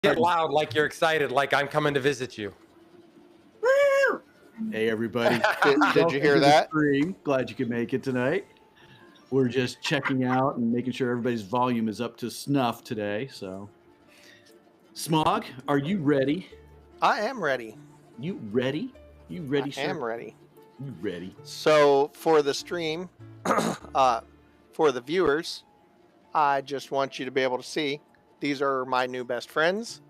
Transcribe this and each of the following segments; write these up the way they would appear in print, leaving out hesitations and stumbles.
Get loud like you're excited, like I'm coming to visit you. Woo! Hey, everybody. Did you hear that? Glad you could make it tonight. We're just checking out and making sure everybody's volume is up to snuff today. So, Smog, are you ready? I am ready. You ready? You ready, sir? I am ready. You ready? So for the stream, for the viewers, I just want you to be able to see these are my new best friends.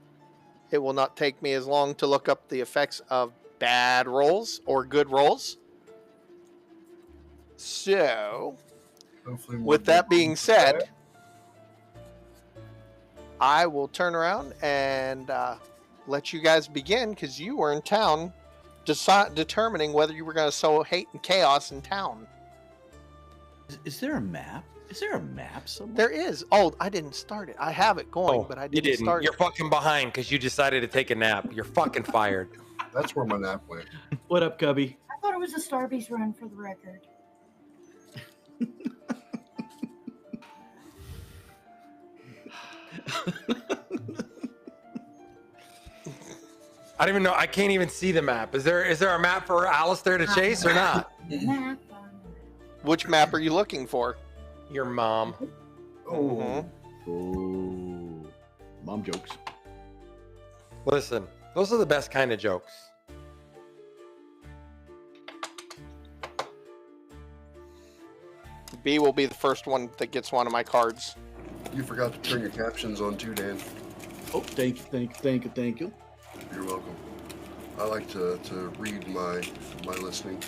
It will not take me as long to look up the effects of bad rolls or good rolls. So, with that being said, I will turn around and let you guys begin because you were in town determining whether you were going to sow hate and chaos in town. Is there a map? Is there a map somewhere? There is. Oh, I didn't start it. I have it going, but I didn't start You're it. fucking behind because you decided to take a nap. You're fucking fired. That's where my nap went. What up, Cubby? I thought it was a Starbucks run for the record. I don't even know. I can't even see the map. Is there a map for Alistair to chase or not? Map. Which map are you looking for? Your mom. Mhm. Oh, mom jokes. Listen, those are the best kind of jokes. B will be the first one that gets one of my cards. You forgot to turn your captions on too, Dan. Oh, thank you. You're welcome. I like to read my listening.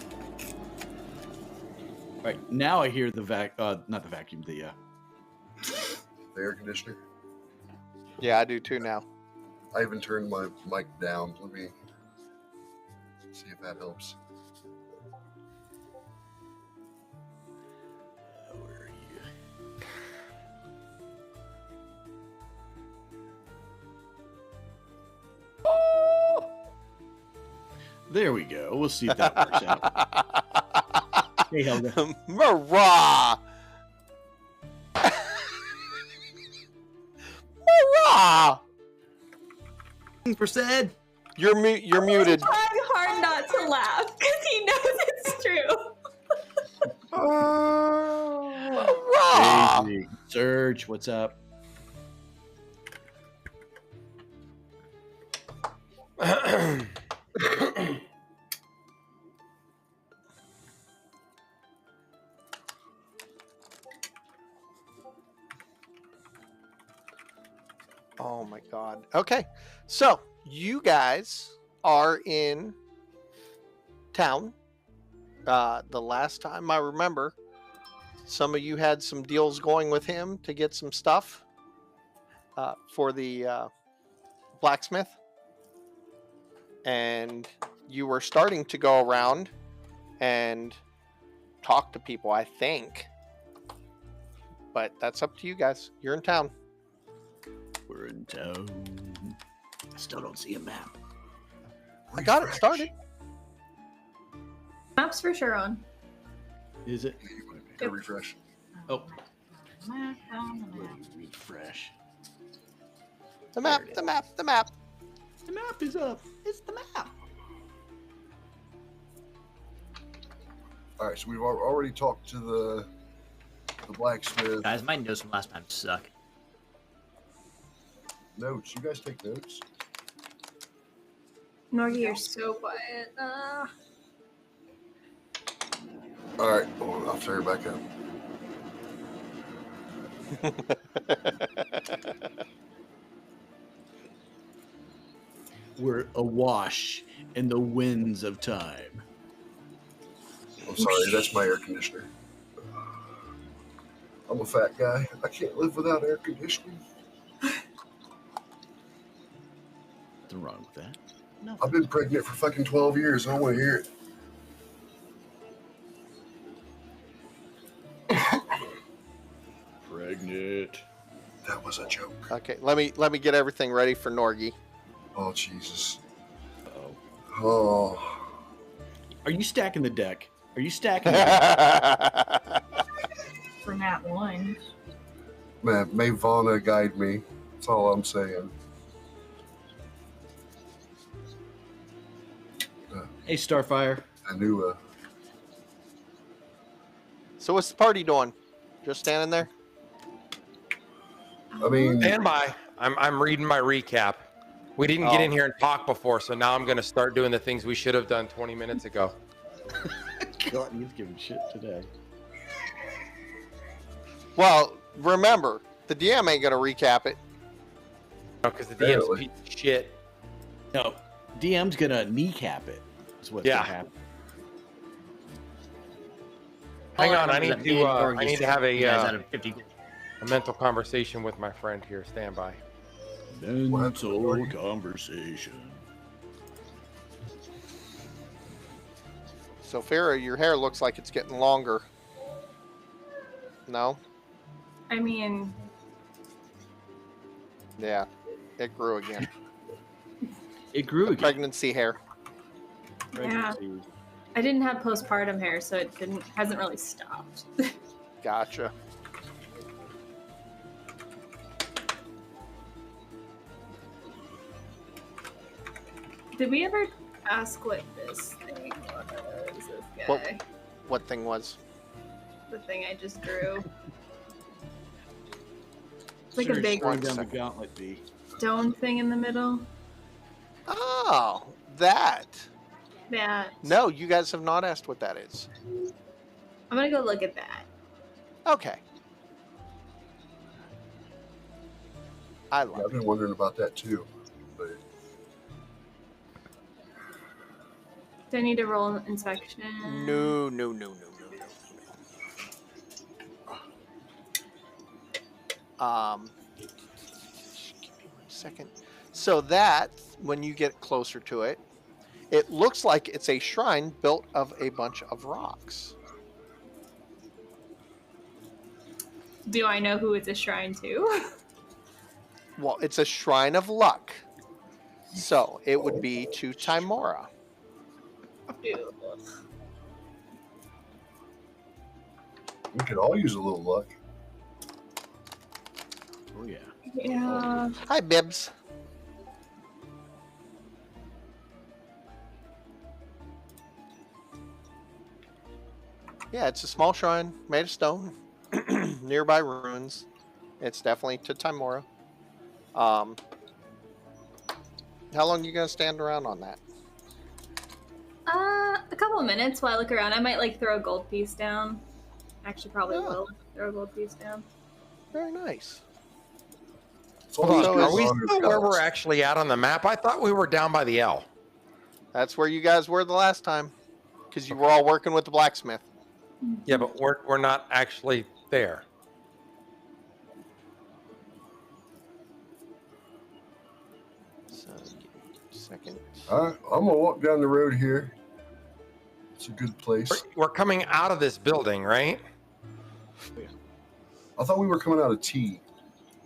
All right, now I hear the not the vacuum, the The air conditioner. Yeah, I do too now. I even turned my mic down. Let me see if that helps. Where are you? Oh! There we go. We'll see if that works out. Hey, Helga. Marah! Marah! Percent. You're muted. I'm trying hard not to laugh because he knows it's true. Marah! Hey, Serge, what's up? Oh my god. Okay. So, you guys are in town. The last time I remember, some of you had some deals going with him to get some stuff for the blacksmith. And you were starting to go around and talk to people, I think. But that's up to you guys. You're in town. We're in town. I still don't see a map. I got it started. Map's for sure on. Is it? Gotta refresh. Oh, Map on the map. refresh. The map, the map, the map. The map is up. It's the map. All right, so we've already talked to the blacksmith. Guys, my notes from last time suck. Notes. You guys take notes. Norgie, you're so quiet. All right, I'll turn it back up. We're awash in the winds of time. I'm sorry, that's my air conditioner. I'm a fat guy. I can't live without air conditioning. Nothing wrong with that. No. I've been pregnant for fucking 12 years. I don't want to hear it. Pregnant. That was a joke. Okay, let me get everything ready for Norgie. Oh, Jesus. Oh. Oh. Are you stacking the deck? Are you stacking the deck? For Nat 1. Man, may Vana guide me. That's all I'm saying. Hey, Starfire. I knew. So what's the party doing? Just standing there? I mean, Stand by. I'm reading my recap. We didn't get in here and talk before, so now I'm going to start doing the things we should have done 20 minutes ago. God, he's giving shit today. Well, remember, the DM ain't gonna recap it. Because the DM's a Barely. piece of shit. No, DM's gonna kneecap it. That's what's Yeah. gonna happen. Hang All on, I remember need is that to. me and I Gorgie need to have you guys a out of 50 gold. mental conversation with my friend here. Stand by. Mental conversation. So, Farah, your hair looks like it's getting longer. No? I mean, Yeah, it grew again. It grew again. Pregnancy hair. Pregnancy. I didn't have postpartum hair, so it hasn't really stopped. Gotcha. Did we ever ask what this thing was? This guy, What- What thing was? the thing I just drew. It's like Sure, a big slowing down the second. gauntlet, B. stone thing in the middle. Oh, that. That No, you guys have not asked what that is. I'm gonna go look at that. Okay. I Yeah, love I've it. been wondering about that too. But Do I need to roll inspection? No, no, no, no, no, no. Give me 1 second. So that, when you get closer to it, it looks like it's a shrine built of a bunch of rocks. Do I know who it's a shrine to? Well, it's a shrine of luck. So it would be to Timora. Ew. we could all use a little luck. Oh yeah. Yeah. Hi, Bibbs. Yeah, it's a small shrine made of stone, nearby ruins. It's definitely to Timora. How long you gonna stand around on that? A couple of minutes while I look around. I might like throw a gold piece down. Actually, probably Oh. will throw a gold piece down. Very nice. It's all Hold these on, So are good we honor still where gods. we're actually at on the map? I thought we were down by the L. That's where you guys were the last time, because you were all working with the blacksmith. Yeah, but we're not actually there. So, give me a second. All right, I'm gonna walk down the road here. It's a good place. We're coming out of this building, right? I thought we were coming out of T.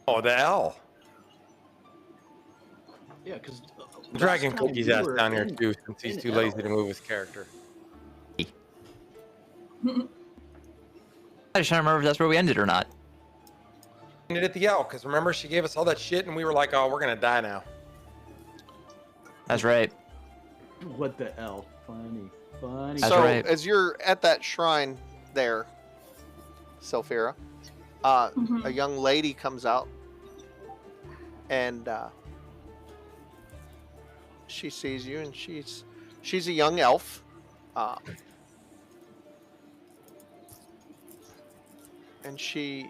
Oh, the L. Yeah, because Dragging Cookie's ass down here too, since he's in too lazy L. to move his character. I just trying to remember if that's where we ended or not. Ended at the L, because remember she gave us all that shit, and we were like, "Oh, we're gonna die now." That's right. What the L? Funny. That's So right. as you're at that shrine there, Sophira, Mhm. a young lady comes out and she sees you, and she's a young elf, and she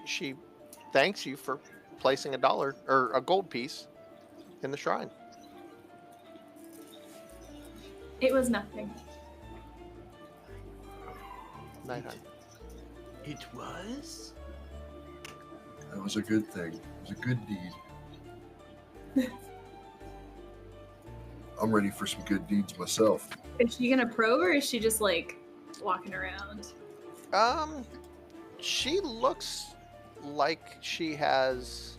thanks you for placing $1 or a gold piece in the shrine. It was nothing. Nighttime. It was. That was a good thing. It was a good deed. I'm ready for some good deeds myself. Is she gonna probe or is she just like walking around? She looks like she has.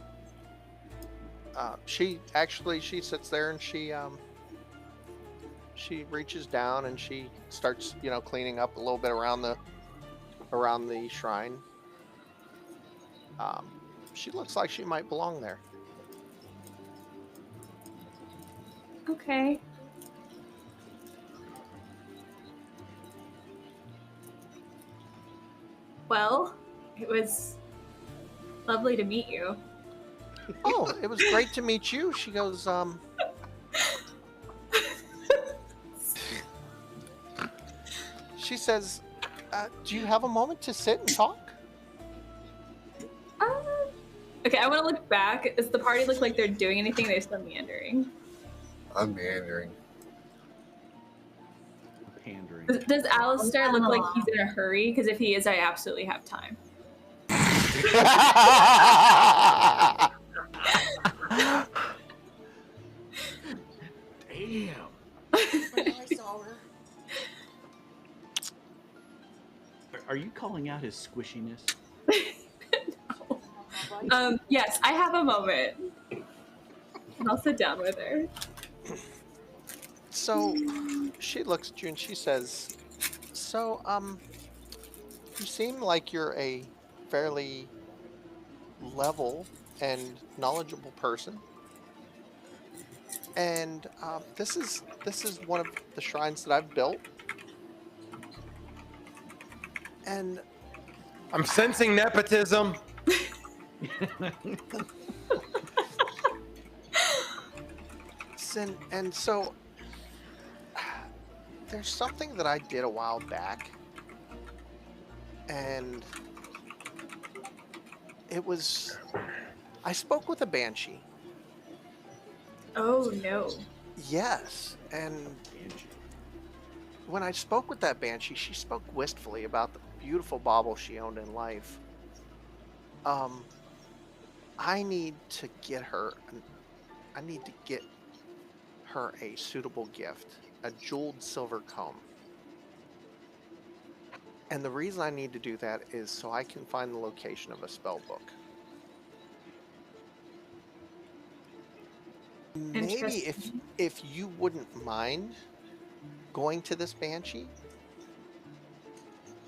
She sits there and she reaches down and she starts, cleaning up a little bit around the shrine. She looks like she might belong there. Okay. Well, it was lovely to meet you. Oh, it was great to meet you. She goes, she says, do you have a moment to sit and talk? Okay, I want to look back. Does the party look like they're doing anything? They're still meandering. I'm meandering. Pandering. Does Alistair look like he's in a hurry? Because if he is, I absolutely have time. Damn. I saw her. Are you calling out his squishiness? Yes, I have a moment. And I'll sit down with her. So she looks at you and she says, so, you seem like you're a fairly level and knowledgeable person. And this is one of the shrines that I've built. And I'm sensing nepotism. and so there's something that I did a while back, and it was, I spoke with a banshee. Oh no. Yes, and when I spoke with that banshee, she spoke wistfully about the beautiful bauble she owned in life. I need to get her a suitable gift, a jeweled silver comb. And the reason I need to do that is so I can find the location of a spell book. Maybe if you wouldn't mind going to this banshee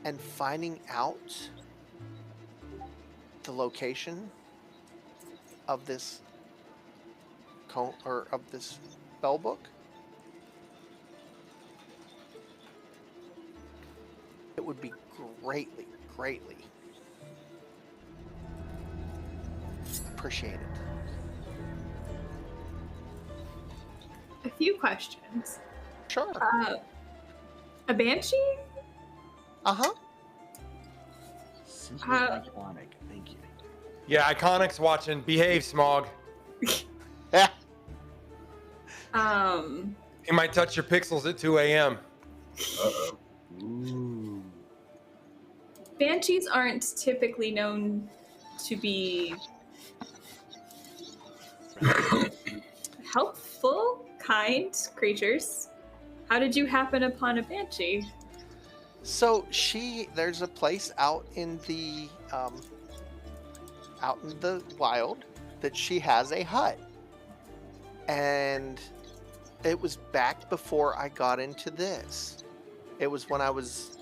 and finding out the location of this of this spell book, it would be greatly appreciated. A few questions. Sure. A banshee? Uh-huh. Simply iconic. Thank you. Yeah, Iconic's watching. Behave, Smog. Yeah. He might touch your pixels at 2 a.m. Uh-oh. Ooh. Banshees aren't typically known to be helpful, kind creatures. How did you happen upon a banshee? So there's a place out in the wild that she has a hut, and it was back before I got into this. It was when I was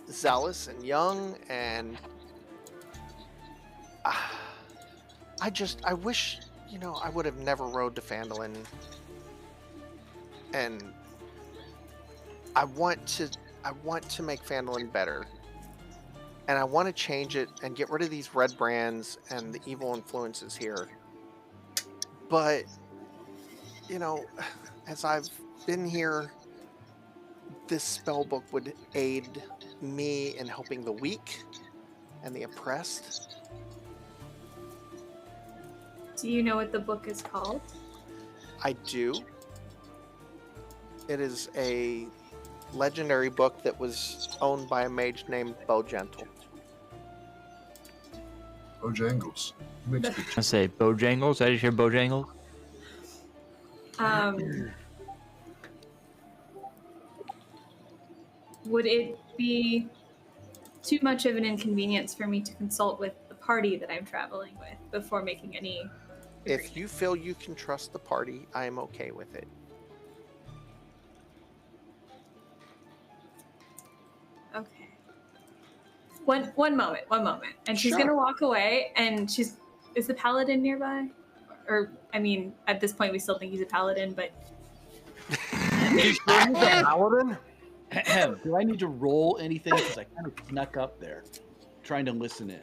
zealous and young, and I wish, I would have never rode to Phandalin, and I want to make Phandalin better, and I want to change it and get rid of these red brands and the evil influences here. But as I've been here, this spell book would aid me in helping the weak and the oppressed. Do you know what the book is called? I do. It is a legendary book that was owned by a mage named Bowgentle. Bojangles. Makes good I say Bojangles. I just hear Bojangles. Would it be too much of an inconvenience for me to consult with the party that I'm traveling with before making any? If you feel you can trust the party, I am okay with it. Okay. One moment. And she's Sure. gonna walk away, and is the paladin nearby? Or, I mean, at this point we still think he's a paladin, but You sure he's a paladin? Do I need to roll anything? Because I kind of snuck up there. trying to listen in.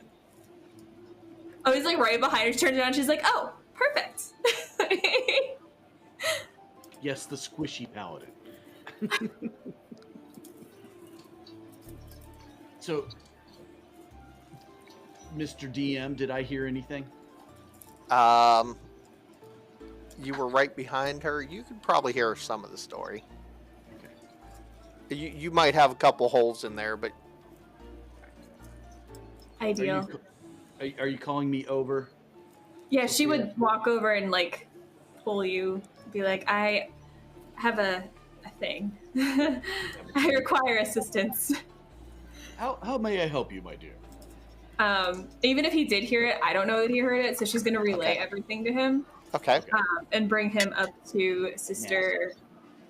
Oh, he's like right behind her. She turns around. She's like, "Oh, perfect." Yes, the squishy paladin. So, Mr. DM, did I hear anything? You were right behind her. You could probably hear some of the story. You might have a couple holes in there, but Ideal. Are you calling me over? Yeah, she would walk over and like pull you, be like, "I have a thing. I require assistance." How may I help you, my dear? Even if he did hear it, I don't know that he heard it, so she's gonna relay everything to him. okay. And bring him up to Sister,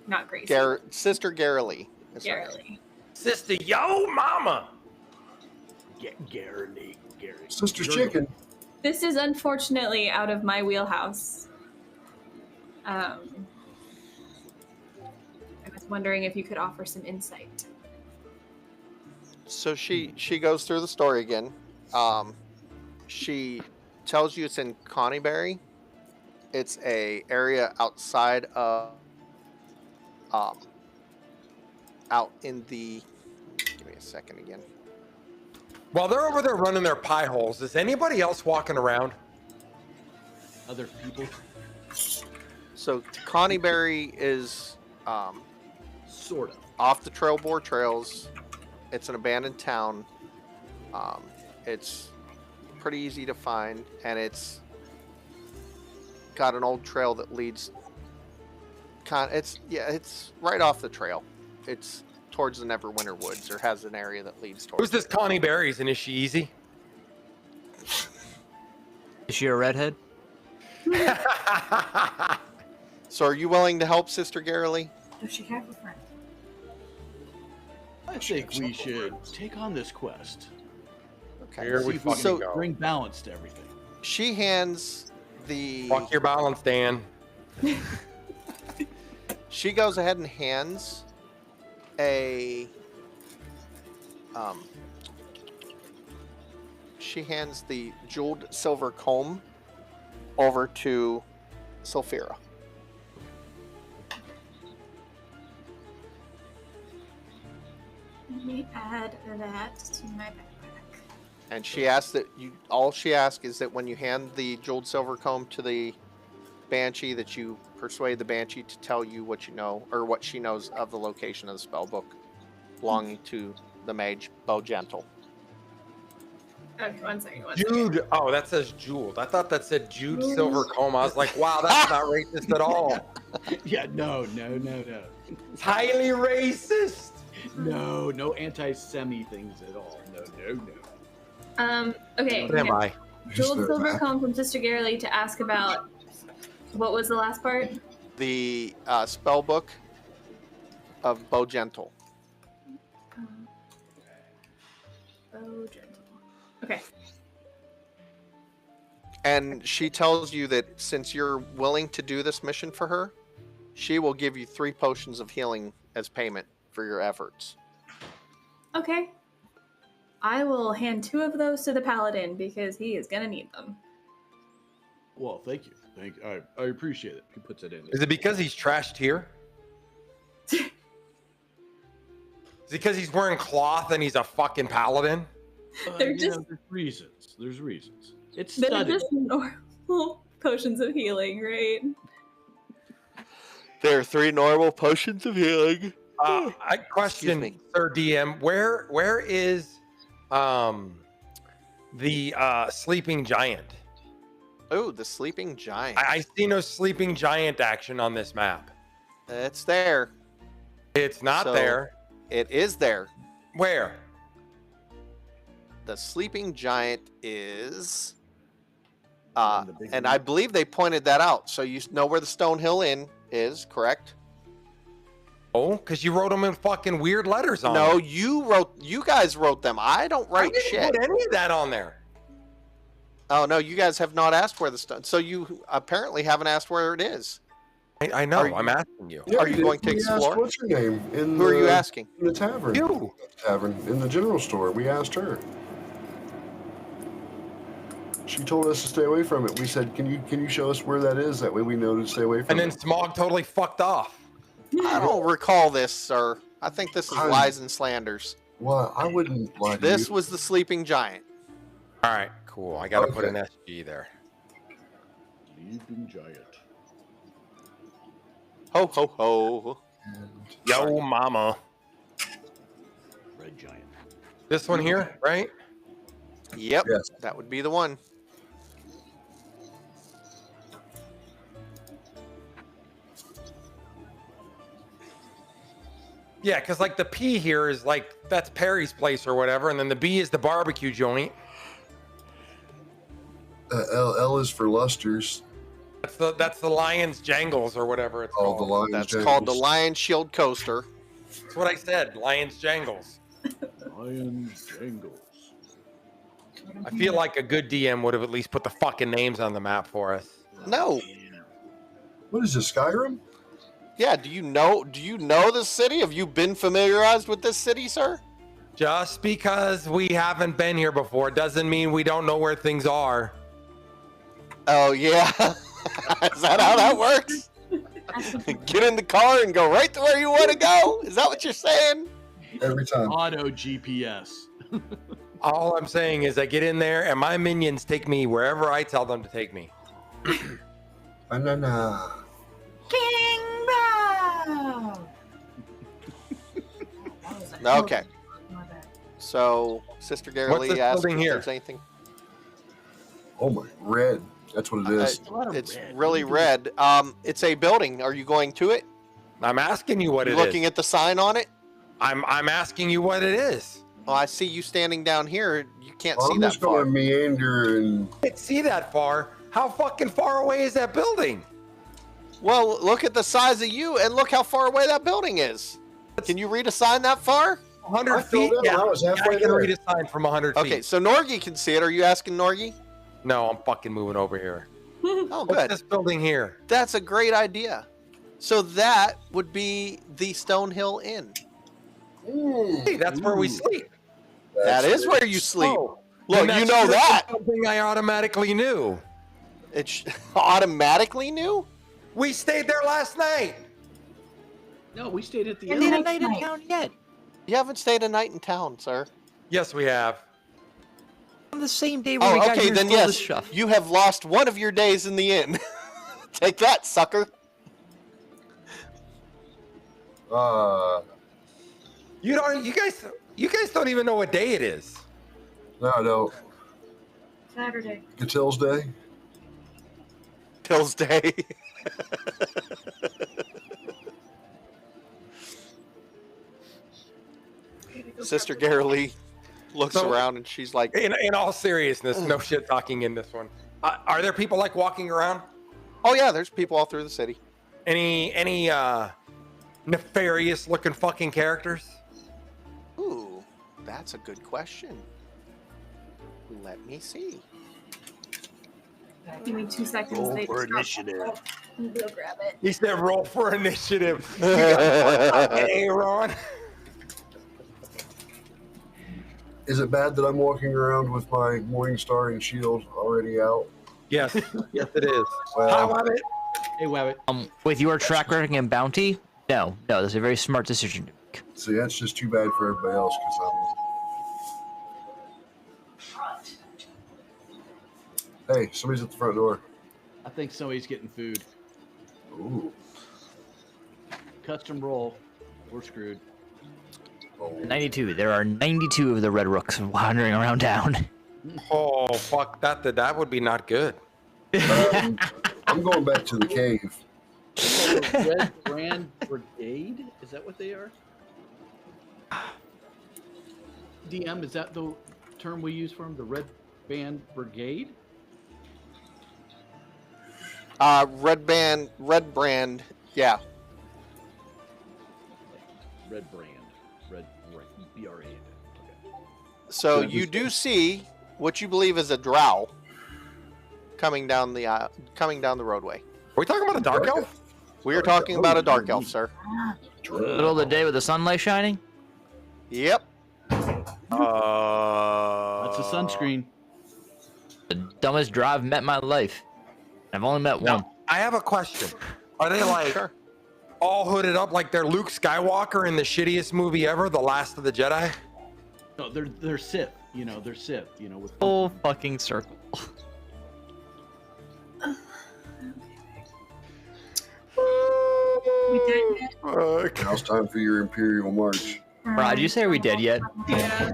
not Gracie, Sister Garrely. Garrely. Sister, yo, mama. Gary. Sister's chicken. This is unfortunately out of my wheelhouse. I was wondering if you could offer some insight. So she goes through the story again. She tells you it's in Connieberry. It's a area outside of out in the. Give me a second again. While they're over there running their pie holes, is anybody else walking around? Other people? So Connieberry is Sort of. off the Trailboard Trails. It's an abandoned town. It's pretty easy to find, and it's got an old trail that leads. It's right off the trail. It's towards the Neverwinter Woods, or has an area that leads towards. Who's this Connie Berries, and is she easy? Is she a redhead? So, are you willing to help Sister Garrely? Does she have a friend? I think we should take on this quest. Okay. Here See we if we fucking can go. bring balance to everything. She hands the. Fuck your balance, Dan. She goes ahead and hands a. She hands the jeweled silver comb over to Sulphira. Let me add that to my backpack. And she asks that you. All she asks is that when you hand the jeweled silver comb to the Banshee, that you persuade the Banshee to tell you what you know, or what she knows of the location of the spell book belonging to the mage Bo Gentle. Okay, one second. Jude. Oh, that says jeweled. I thought that said Jude Silvercomb. I was like, wow, that's not racist at all. Yeah, no. It's highly racist. No anti-semi things at all. No. Okay. What am I? Jeweled silver comb from Sister Garrely to ask about. What was the last part? The spell book of Bo Gentle. Oh, gentle. Okay. And she tells you that since you're willing to do this mission for her, she will give you 3 potions of healing as payment for your efforts. Okay. I will hand 2 of those to the paladin because he is gonna need them. Well, thank you. I appreciate it. He puts it in. Is it because he's trashed here? Is it because he's wearing cloth and he's a fucking paladin? They're just- There's reasons. It's They're studied. just normal potions of healing, right? There are 3 normal potions of healing. I question, me. Sir DM, where is the sleeping giant? Oh, the sleeping giant. I see no sleeping giant action on this map. It's there. It's not So- there. It is there. Where? The sleeping giant is. On the big And one. I believe they pointed that out. So you know where the Stone Hill Inn is, correct? Oh, because you wrote them in fucking weird letters on No, them. you guys wrote them. I don't I write didn't shit. put any of that on there. Oh no, you guys have not asked where the stone. So you apparently haven't asked where it is. I know. Are you- I'm asking you. Are you we going to asked, explore? What's her name? Who are you asking? In the tavern. You. In the general store. We asked her. She told us to stay away from it. We said, can you show us where that is? That way we know to stay away from And then it. Smog totally fucked off. I don't recall this, sir. I think this is I'm- lies and slanders. Well, I wouldn't lie to This you. was the sleeping giant. All right, cool. I got to put Okay. an SG there. Sleeping giant. Ho, ho, ho. And Yo, mama. Red giant. This one here, right? Yep, Yes. that would be the one. Yeah, because like the P here is like, that's Perry's place or whatever. And then the B is the barbecue joint. L is for Luster's. That's the Lion's Jangles or whatever it's All the called. Lions. That's called the Jangles. Lion Shield Coaster. That's what I said. Lion's Jangles. Lion jangles. I feel like a good DM would have at least put the fucking names on the map for us. No. What is this, Skyrim? Yeah, do you know this city? Have you been familiarized with this city, sir? Just because we haven't been here before doesn't mean we don't know where things are. Oh yeah. Is that how that works? Get in the car and go right to where you want to go? Is that what you're saying? Every time. Auto GPS. All I'm saying is I get in there and my minions take me wherever I tell them to take me. Banana. Kingdom! Okay. So, Sister What's Garalee this asked if building here? there's anything. Oh my, red. That's what it is. It's really red. It's a building. Are you going to it? I'm asking you what You it looking is. at the sign on it? I'm asking you what it is. Oh, I see you standing down here. You can't see I'm that just going far. to meander and I can't see that far. How fucking far away is that building? Well, look at the size of you and look how far away that building is. Can you read a sign that far? 100 I fell feet? down. Yeah, I was yeah, halfway I can there. read a sign from 100 feet. Okay, so Norgie can see it. Are you asking Norgie? No, I'm fucking moving over here. Oh, What's good. this building here? That's a great idea. So that would be the Stonehill Inn. Hey, that's where we sleep. That is where you sleep. Oh, Look, then you that know should have that. been something I automatically knew. It automatically knew? We stayed there last night. No, we stayed at the And inn. then Night in town yet. You haven't stayed a night in town, sir. Yes, we have. On the same day when we Oh, got okay, here then and stole yes. this stuff. You have lost one of your days in the inn. Take that, sucker. You don't. You guys don't even know what day it is. no, Saturday. Cattell's Day. Till's Day. Sister Garalee looks So- around and she's like, In all seriousness, no shit talking in this one. Are there people like walking around? oh yeah, there's people all through the city. Any nefarious looking fucking characters? Ooh, that's a good question. Let me see. Give me 2 seconds. Roll They for just drop- initiative. Go grab it. He said roll for initiative. You got hey, Ron. Is it bad that I'm walking around with my Morning Star and Shield already out? Yes, yes it is. Well, How about it? Hey, Wabbit. With your track record and bounty, no, that's a very smart decision to make. see, that's just too bad for everybody else because Hey, somebody's at the front door. I think somebody's getting food. Ooh. Custom roll. We're screwed. Oh. 92. There are 92 of the red rooks wandering around town. Oh fuck, that would be not good. I'm going back to the cave. Oh, the Red Brand Brigade? Is that what they are? DM, is that the term we use for them? The Red Band Brigade? Red brand, yeah. Red Brand. Red BRA. Okay. So you do see what you believe is a drow coming down the roadway. Are we talking about a dark elf? We are talking about a dark elf, sir. Middle of the day with the sunlight shining. Yep. That's a sunscreen. The dumbest drive I've met in my life. I've only met one. Now, I have a question. Are they like Sure. all hooded up like they're Luke Skywalker in the shittiest movie ever, The Last of the Jedi? No, they're Sith. You know, they're Sith. You know, with Full fucking circle. We did it. Now it's time for your Imperial March. Rod, did you say are we dead yet? Yeah.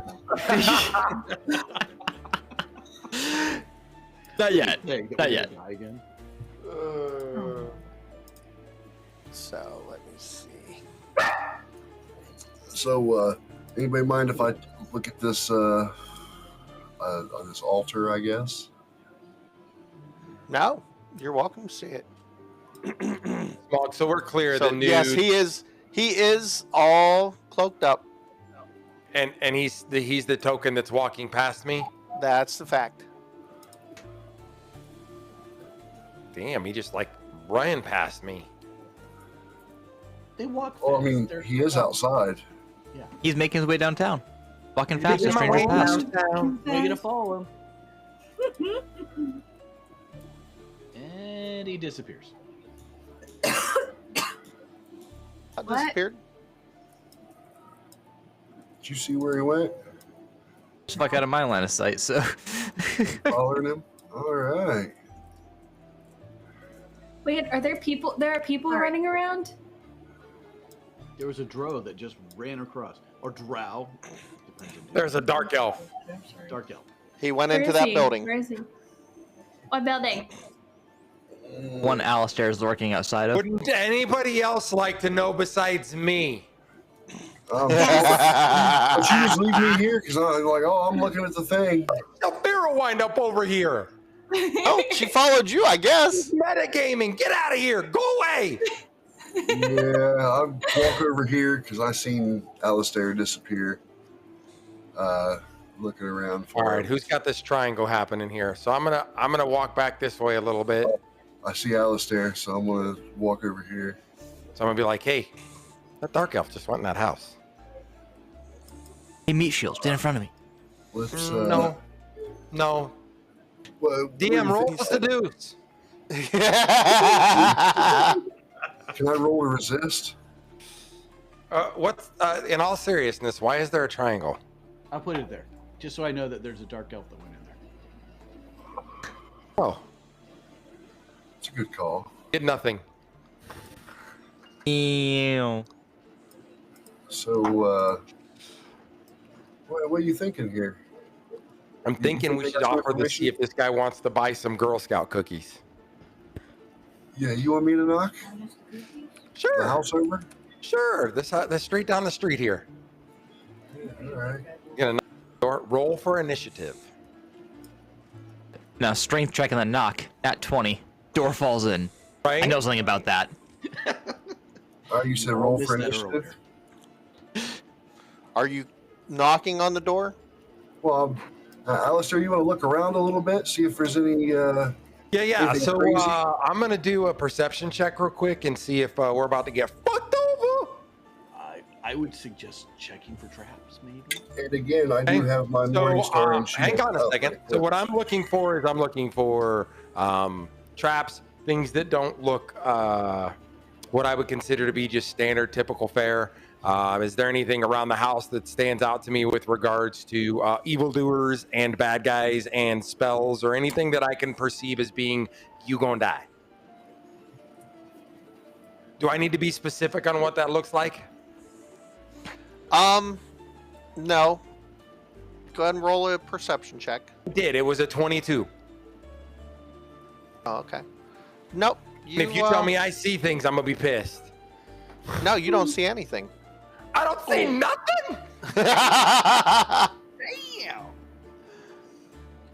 Not yet. There you go. Not yet. Die again. So let me see. So, anybody mind if I look at this on this altar? I guess. No, you're welcome to see it. Well, so we're clear. So, the nude, yes, he is. He is all cloaked up. and he's the token that's walking past me. That's the fact. Damn, he just like ran past me. They walk. Well, I fast. mean, They're he is fast. outside. He's making his way downtown. Walking He's fast, a making stranger my way past. We're gonna follow him. And he disappears. I What? disappeared. Did you see where he went? Just fuck out of my line of sight, so. Following him. All right. Wait, are there people? There are people running around? There was a drow that just ran across, or drow. Depends on There's a dark elf. dark elf. He went Where into is that he? building. Where is he? What building? One Alistair is lurking outside of. Wouldn't anybody else like to know besides me? But you just leave me here because I'm like, oh, I'm looking at the thing. The barrel wind up over here. Oh, she followed you, I guess. Metagaming, get out of here. Go away. Yeah, I walk over here because I seen Alistair disappear. Looking around for All right, him. who's got this triangle happening here? So I'm gonna walk back this way a little bit. I see Alistair, so I'm gonna walk over here. So I'm gonna be like, hey, that dark elf just went in that house. Hey, meat shield, stand in front of me. Let's No. What do you DM, roll think? us the deuce. Can I roll to resist? What's in all seriousness? Why is there a triangle? I'll put it there, just so I know that there's a dark elf that went in there. Oh, It's a good call. did nothing. Ew. So, what are you thinking here? I'm thinking we think should that's offer to information? see if this guy wants to buy some Girl Scout cookies. Yeah, you want me to knock the Sure, house over? sure. This straight down the street here. Yeah, all right. Gonna knock the door. Roll for initiative. Now, strength check and then knock. At 20. Door falls in. Right? I know something about that. You said roll Missed for that initiative. earlier. Are you knocking on the door? Well, Alistair, you want to look around a little bit, see if there's any. Yeah. Anything So crazy? I'm gonna do a perception check real quick and see if we're about to get fucked over. I would suggest checking for traps, maybe. And again, I do have my Morning Star and Shield. hang on a up. second. So what I'm looking for is traps, things that don't look what I would consider to be just standard, typical fare. Is there anything around the house that stands out to me with regards to evildoers and bad guys and spells, or anything that I can perceive as being you gonna die? Do I need to be specific on what that looks like? No. Go ahead and roll a perception check. I did. It was a 22. Oh, okay. Nope. And if you tell me I see things, I'm gonna be pissed. No, you don't see anything. I don't see nothing.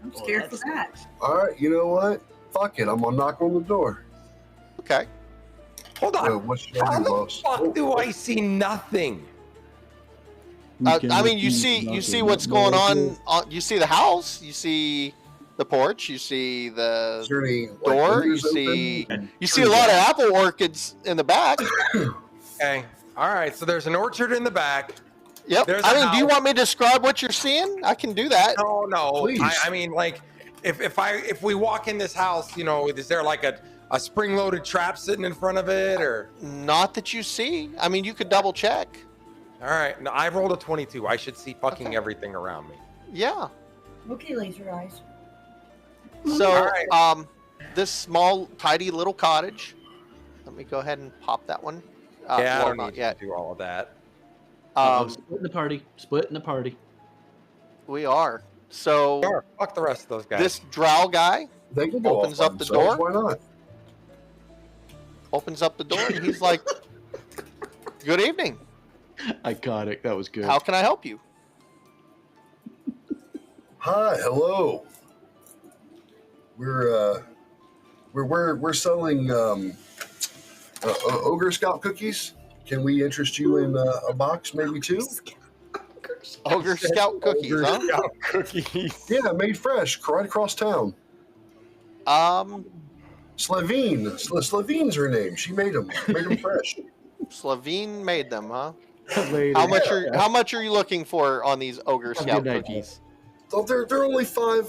I'm scared for that. All right, you know what? Fuck it. I'm gonna knock on the door. Okay. Hold on. What should I How do, the boss? fuck do I see nothing? I mean, you see what's going on. You see the house. You see the porch. You see Is the there any like, door. You windows open? see. You see a lot of apple orchids in the back. Okay. All right. So there's an orchard in the back. Yep. There's I a mean, do you house. want me to describe what you're seeing? I can do that. No. Please. I mean, like, if we walk in this house, is there like a spring-loaded trap sitting in front of it, or? Not that you see. I mean, you could double check. All right, no, I rolled a 22. I should see fucking Okay. everything around me. Yeah. Okay, laser eyes. So, All right. this small, tidy little cottage. Let me go ahead and pop that one. Yeah, I well, don't not need yet. to do all of that. Splitting the party. Splitting the party. We are. So, Sure, fuck the rest of those guys. this drow guy They can go Opens off by up the themselves, door. Why not? opens up the door and he's like, "Good evening. Iconic. That was good. How can I help you?" Hi, hello. We're selling ogre scout cookies. Can we interest you in a box, maybe two? Ogre Scout cookies, Ogre huh? Scout cookies. Yeah, made fresh, right across town. Slavine's her name. She made them fresh. Slavine made them, huh? Later. How much are you looking for on these Ogre Have a Scout good night, cookies? Oh, they're only five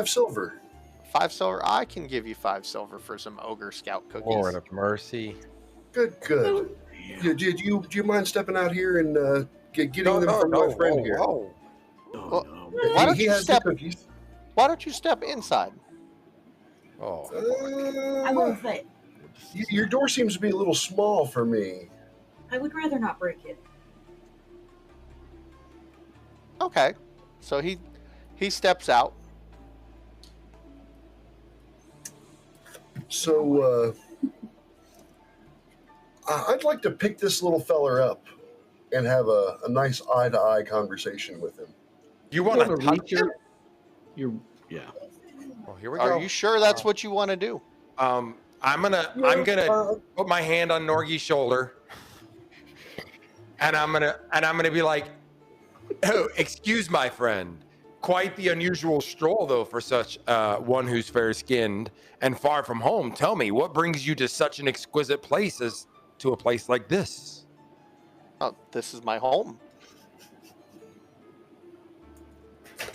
silver. 5 silver. I can give you 5 silver for some Ogre Scout cookies. Lord of mercy. Good. Do you mind stepping out here and getting them from my friend here? Whoa. Oh, Well, no. Why don't He you has step- the cookies. Why don't you step inside? Oh. I won't fit. Your door seems to be a little small for me. I would rather not break it. Okay. So he steps out. So I'd like to pick this little feller up and have a nice eye-to-eye conversation with him. You want to Whoever touch reach him? yeah. Oh, here we go. Are you sure that's what you want to do? I'm gonna put my hand on Norgi's shoulder, and I'm gonna be like, "Oh, excuse my friend. Quite the unusual stroll, though, for such one who's fair-skinned and far from home. Tell me, what brings you to such an exquisite place as to a place like this?" Oh, this is my home.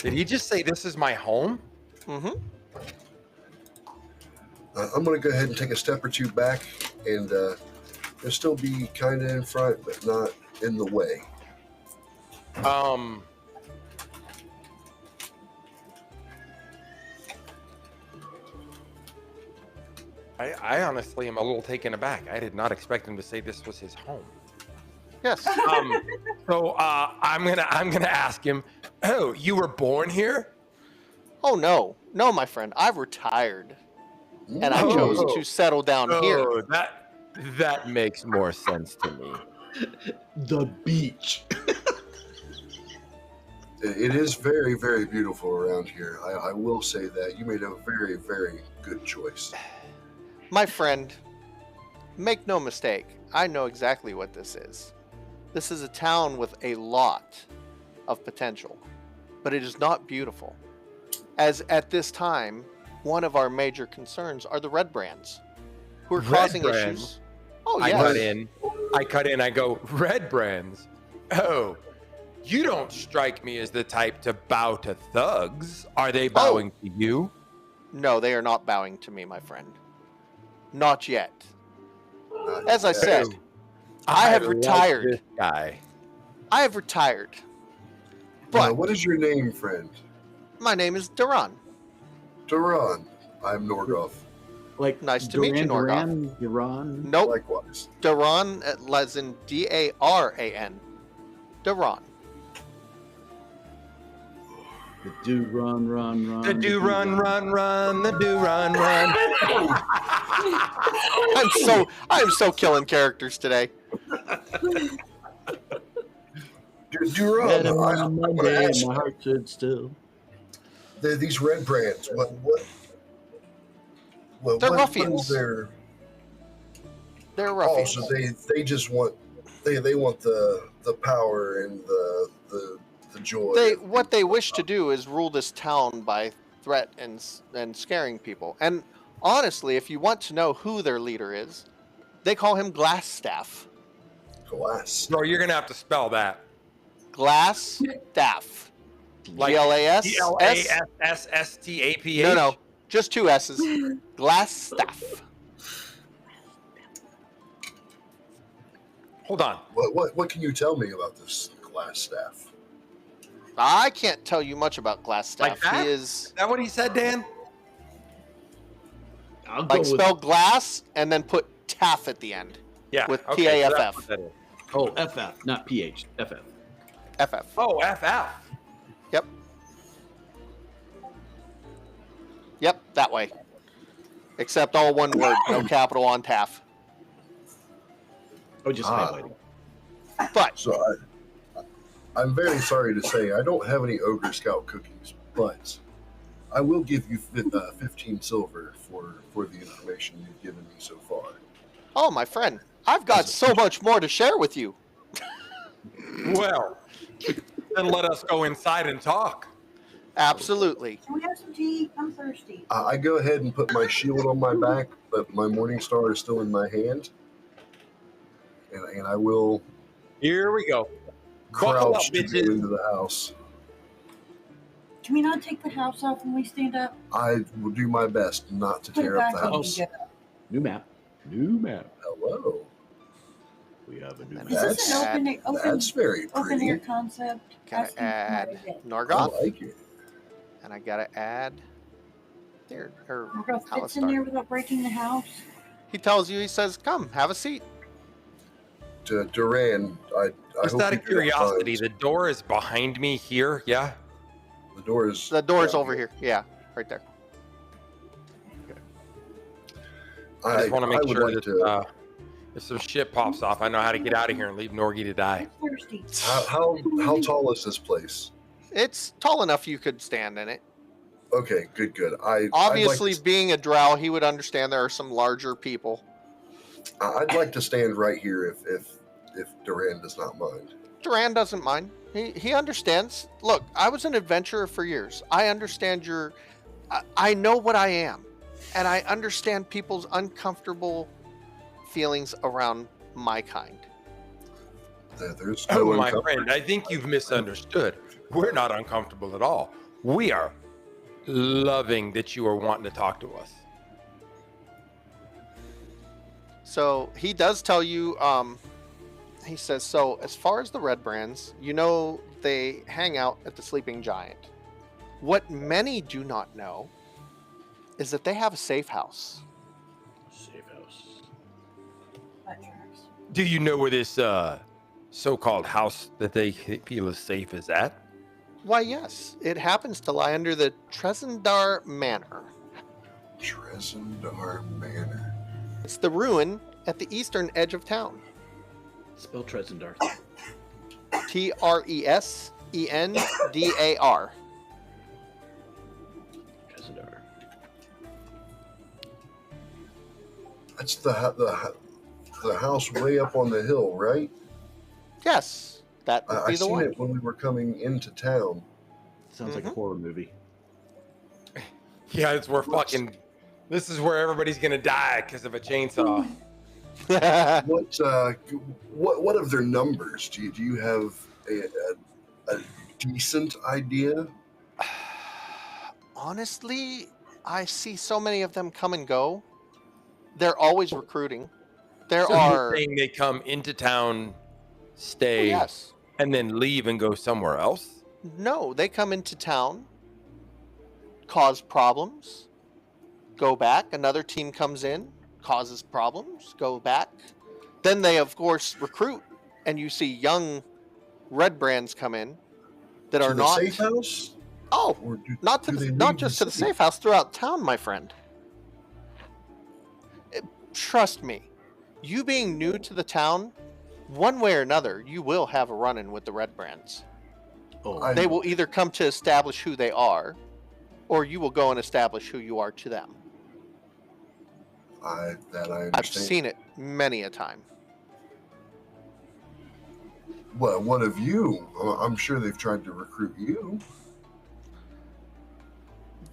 Did he just say, "This is my home"? Mm-hmm. I'm going to go ahead and take a step or two back and you'll still be kind of in front, but not in the way. I honestly am a little taken aback. I did not expect him to say this was his home. Yes. So I'm gonna ask him. Oh, you were born here? Oh no, my friend. I've retired, and I Oh. chose to settle down here. Oh, that makes more sense to me. The beach. It is very, very beautiful around here. I will say that. You made a very, very good choice. My friend, make no mistake. I know exactly what this is. This is a town with a lot of potential, but it is not beautiful. As at this time, one of our major concerns are the red brands, who are Red causing brands? issues. Oh, I yes. cut in. I go, red brands. Oh, you don't strike me as the type to bow to thugs. Are they bowing to you? No, they are not bowing to me, my friend. Not yet. As I said, I have like retired. This guy. I have retired. But What is your name, friend? my name is Duran. Duran. I'm Norgoth. Like Nice to meet you, Duran, Iran. Nope. Likewise. Duran, as in Daran. Duran. The do run. The do run, the do run. I'm so killing characters today. Duran. Red on I'm gonna Monday, ask my heart stood still. these red brands. They're what ruffians. is their? They're Oh, ruffians. so they just want they want the power and the joy. What they wish to do is rule this town by threat and scaring people. And honestly, if you want to know who their leader is, they call him Glassstaff. Glass. Bro, you're gonna have to spell that. Glassstaff. Like GLAS? GLASSSTAPH? No, just 2 S's. Glass staff. Hold on. What can you tell me about this glass staff? I can't tell you much about glass staff. Like that? He Is is that what he said, Dan? I'll go like with spell glass and then put taff at the end. Yeah. With okay, so that's TAFF. what that is. FF, not PH. FF. FF. Oh, FF. Yep. Yep, that way. Except all one word, no capital on taff. Oh, just highlighting. But So I'm very sorry to say I don't have any Ogre Scout cookies, but I will give you 15 silver for the information you've given me so far. oh, my friend, I've got so much more to share with you. Well, then let us go inside and talk. Absolutely. Can we have some tea? I'm thirsty. I go ahead and put my shield on my back, but my Morning Star is still in my hand, and I will Here we go. Buckle up, crouch to go bitches. into the house. Can we not take the house off when we stand up? I will do my best not to Put it tear up back the on house. we go. New map. New map. Hello. We have a new And Is map. this an open That's very open air pretty. concept? Gotta That seems more add legit. I Norgoth, like it. and I gotta add here. Or Morgoth fits in Alistar. there without breaking the house. He tells you, he says, "Come, have a seat." Duran, I Just hope out you of do not curiosity, mind. the door is behind me here. Yeah. The door is The door's down over here. Yeah, right there. I just want to make would sure like that to. if some shit pops off, I know how to get out of here and leave Norgie to die. I'm thirsty. How tall is this place? It's tall enough you could stand in it. Okay, good. Obviously, being a drow, he would understand there are some larger people. I'd like to stand right here if Duran does not mind. Duran doesn't mind. He understands. Look, I was an adventurer for years. I understand I know what I am, and I understand people's uncomfortable feelings around my kind. There's Oh, no my uncomfort- friend, I think you've misunderstood. We're not uncomfortable at all. We are loving that you are wanting to talk to us. So he does tell you, he says, so as far as the Red Brands, you know they hang out at the Sleeping Giant. What many do not know is that they have a safe house. Safe house. That tracks. Do you know where this so-called house that they feel is safe is at? Why, yes, it happens to lie under the Trezendar Manor. Trezendar Manor. It's the ruin at the eastern edge of town. Spell Trezendar. Tresendar. Trezendar. That's the house way up on the hill, right? Yes, that would I be the seen one. it when we were coming into town. Sounds like a horror movie. Yeah, it's where fucking. This is where everybody's gonna die because of a chainsaw. What of their numbers? Do you have a decent idea? Honestly, I see so many of them come and go. They're always recruiting. There So are. you're saying they come into town, Oh, stay, yes. and then leave and go somewhere else? No, they come into town, cause problems, go back. Another team comes in, causes problems, go back. Then they, of course, recruit, and you see young Red Brands come in that To are the not. safe house? Oh, Or not do they not leave just to the city? safe house, throughout town, my friend. Trust me, you being new to the town, one way or another, you will have a run-in with the Red Brands. Oh, They will either come to establish who they are, or you will go and establish who you are to them. I understand. I've seen it many a time. Well, what of you? I'm sure they've tried to recruit you.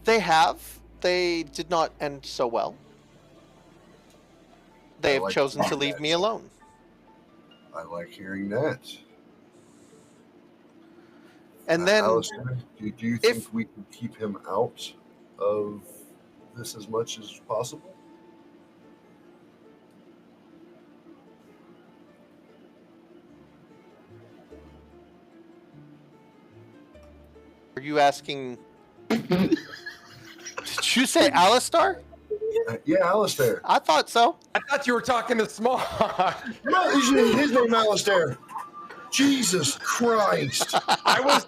They have. They did not end so well. They I have like chosen to hearing leave that. me alone. I like hearing that. And then Alistair, do you think we can keep him out of this as much as possible? are you asking? Did you say Alistar? Yeah, Alistair. I thought so. I thought you were talking to Small. No, his name Alistair. Jesus Christ. I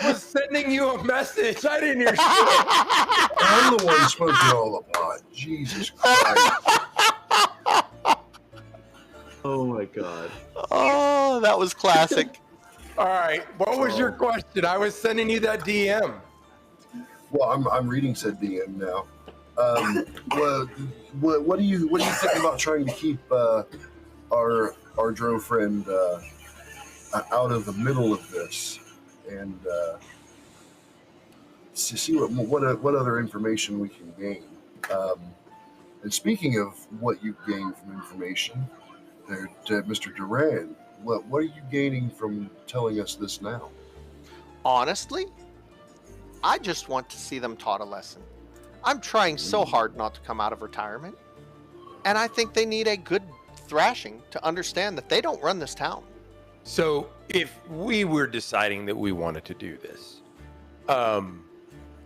was sending you a message. I didn't hear shit. I'm the one smoking all the pot. Jesus Christ. Oh my god. Oh, that was classic. All right. What was your question? I was sending you that DM. Well, I'm reading said DM now. What do you think about trying to keep our Dro friend out of the middle of this and see what other information we can gain? And speaking of what you gain from information, Mr. Duran, what are you gaining from telling us this now? Honestly, I just want to see them taught a lesson. I'm trying so hard not to come out of retirement, and I think they need a good thrashing to understand that they don't run this town. So if we were deciding that we wanted to do this,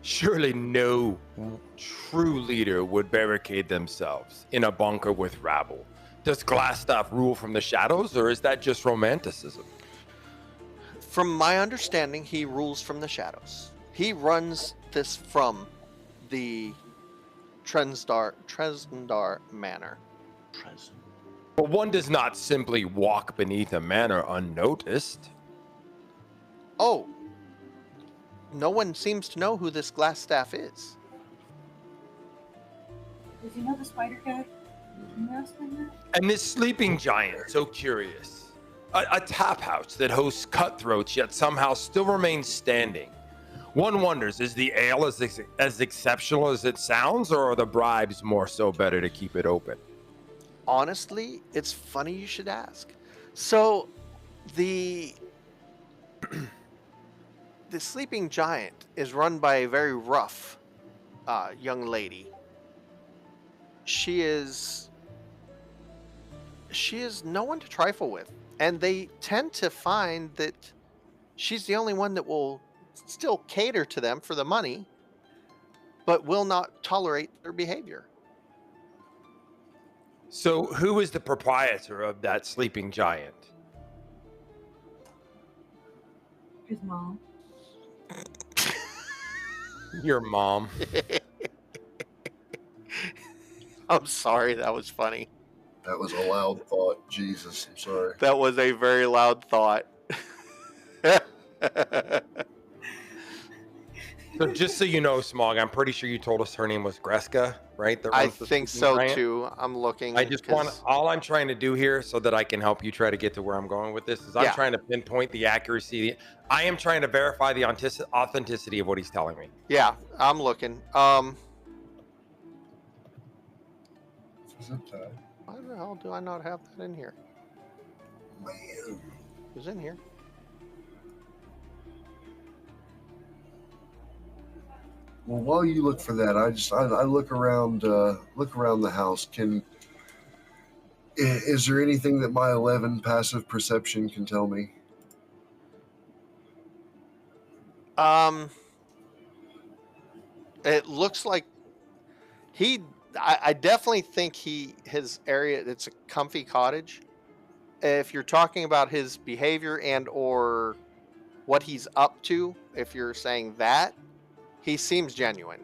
surely no true leader would barricade themselves in a bunker with rabble. Does Glassstaff rule from the shadows, or is that just romanticism? From my understanding, he rules from the shadows. He runs this from the Tresndar Manor. But one does not simply walk beneath a manor unnoticed. Oh, no one seems to know who this Glassstaff is. Does he know the spider guy? Can you ask him that? And this sleeping giant, so curious. A tap house that hosts cutthroats yet somehow still remains standing. One wonders, is the ale as exceptional as it sounds, or are the bribes more so better to keep it open? Honestly, it's funny you should ask. So, the sleeping giant is run by a very rough young lady. She is no one to trifle with, and they tend to find that she's the only one that will still cater to them for the money, but will not tolerate their behavior. So who is the proprietor of that sleeping giant? His mom. Your mom. I'm sorry, that was funny. That was a loud thought. Jesus, I'm sorry. That was a very loud thought. So just so you know, Smog, I'm pretty sure you told us her name was Greska, right? I think so too. I'm looking. I just want, all I'm trying to do here so that I can help you try to get to where I'm going with this is I'm trying to pinpoint the accuracy. I am trying to verify the authenticity of what he's telling me. Yeah, I'm looking. Zip tie. Why the hell do I not have that in here? Man. It's in here. Well, while you look for that, I look around the house. Is there anything that my 11 passive perception can tell me? It looks like I definitely think his area, it's a comfy cottage. If you're talking about his behavior and or what he's up to, if you're saying that, he seems genuine.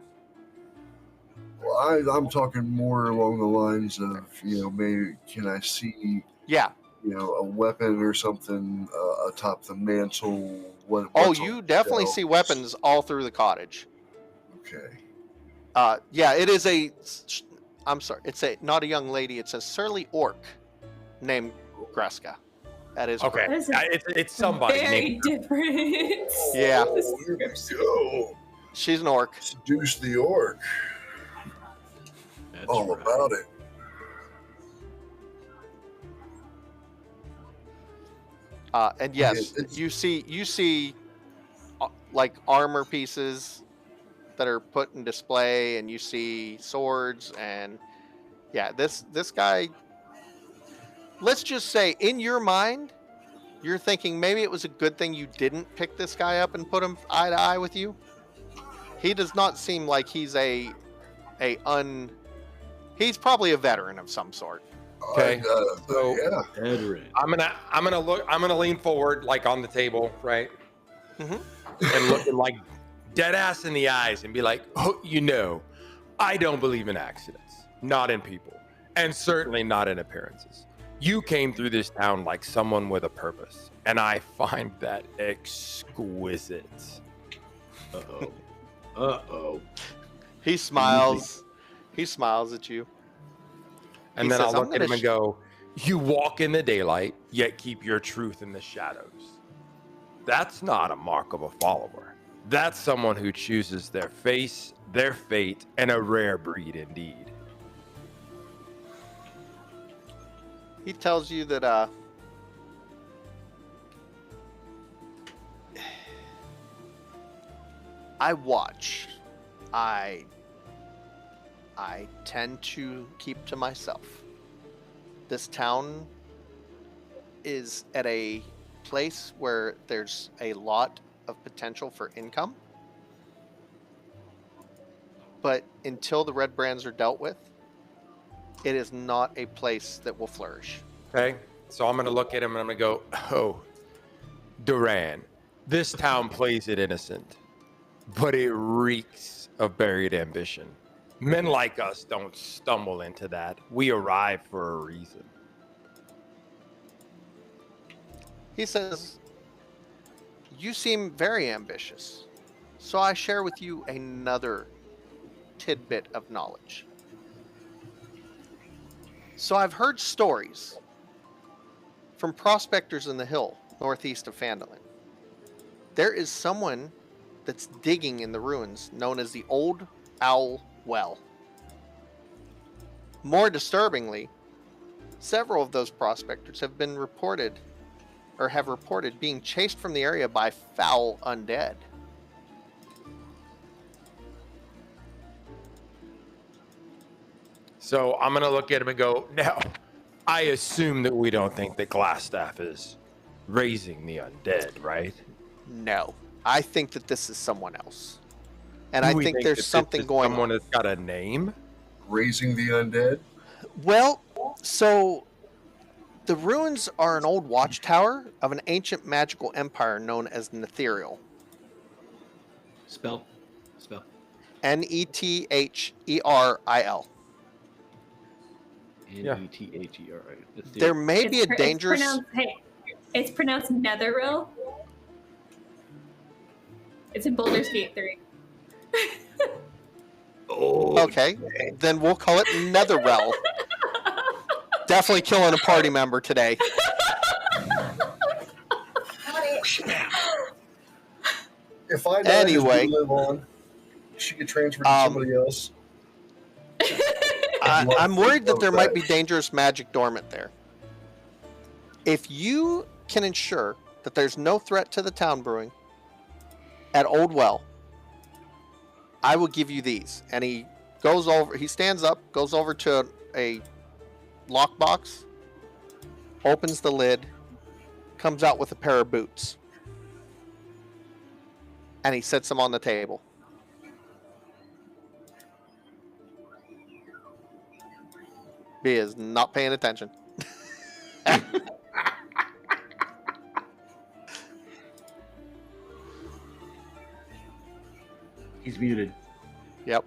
Well, I'm talking more along the lines of, maybe can I see, a weapon or something atop the mantle? You definitely see weapons all through the cottage. Okay. It is I'm sorry, it's not a young lady, it's a surly orc named Greska. That is okay. It's somebody. Very different. Yeah. Oh, here we go. She's an orc. Seduce the orc. That's All right. about it. And yes, you see like armor pieces that are put in display, and you see swords, and yeah, this guy, let's just say in your mind, you're thinking maybe it was a good thing you didn't pick this guy up and put him eye to eye with you. He does not seem like he's he's probably a veteran of some sort. Okay. So yeah. Veteran. I'm gonna lean forward, like on the table, right? Mhm. And looking like dead ass in the eyes and be like, oh, I don't believe in accidents, not in people, and certainly not in appearances. You came through this town like someone with a purpose, and I find that exquisite. Uh-oh. Uh-oh. He smiles. He smiles at you. And He then says, I'll "I'm look at gonna him and go, you walk in the daylight, yet keep your truth in the shadows. That's not a mark of a follower. That's someone who chooses their face, their fate, and a rare breed indeed." He tells you that I watch. I tend to keep to myself. This town is at a place where there's a lot of potential for income. But until the red brands are dealt with, it is not a place that will flourish. Okay, so I'm gonna look at him and I'm gonna go, oh, Duran, this town plays it innocent, but it reeks of buried ambition. Men like us don't stumble into that. We arrive for a reason. He says, "You seem very ambitious, so I share with you another tidbit of knowledge. So I've heard stories from prospectors in the hill northeast of Phandalin. There is someone that's digging in the ruins known as the Old Owl Well. More disturbingly, several of those prospectors have reported being chased from the area by foul undead. So I'm gonna look at him and go, now, I assume that we don't think that Glassstaff is raising the undead, right? No, I think that this is someone else. And Do I we think that there's this something is going someone on. that's got a name? Raising the undead? Well, so the ruins are an old watchtower of an ancient magical empire known as Netheril. Spell. Netheril. Netheril. There may be a dangerous... It's pronounced Netheril. It's in Baldur's Gate 3. Okay, then we'll call it Netheril. Definitely killing a party member today. If I die, Anyway. live on, she get transferred to somebody else. I'm worried that there might be dangerous magic dormant there. If you can ensure that there's no threat to the town brewing at Old Well, I will give you these. And he stands up, goes over to a lockbox, opens the lid, comes out with a pair of boots, and he sets them on the table. B is not paying attention. He's muted. Yep.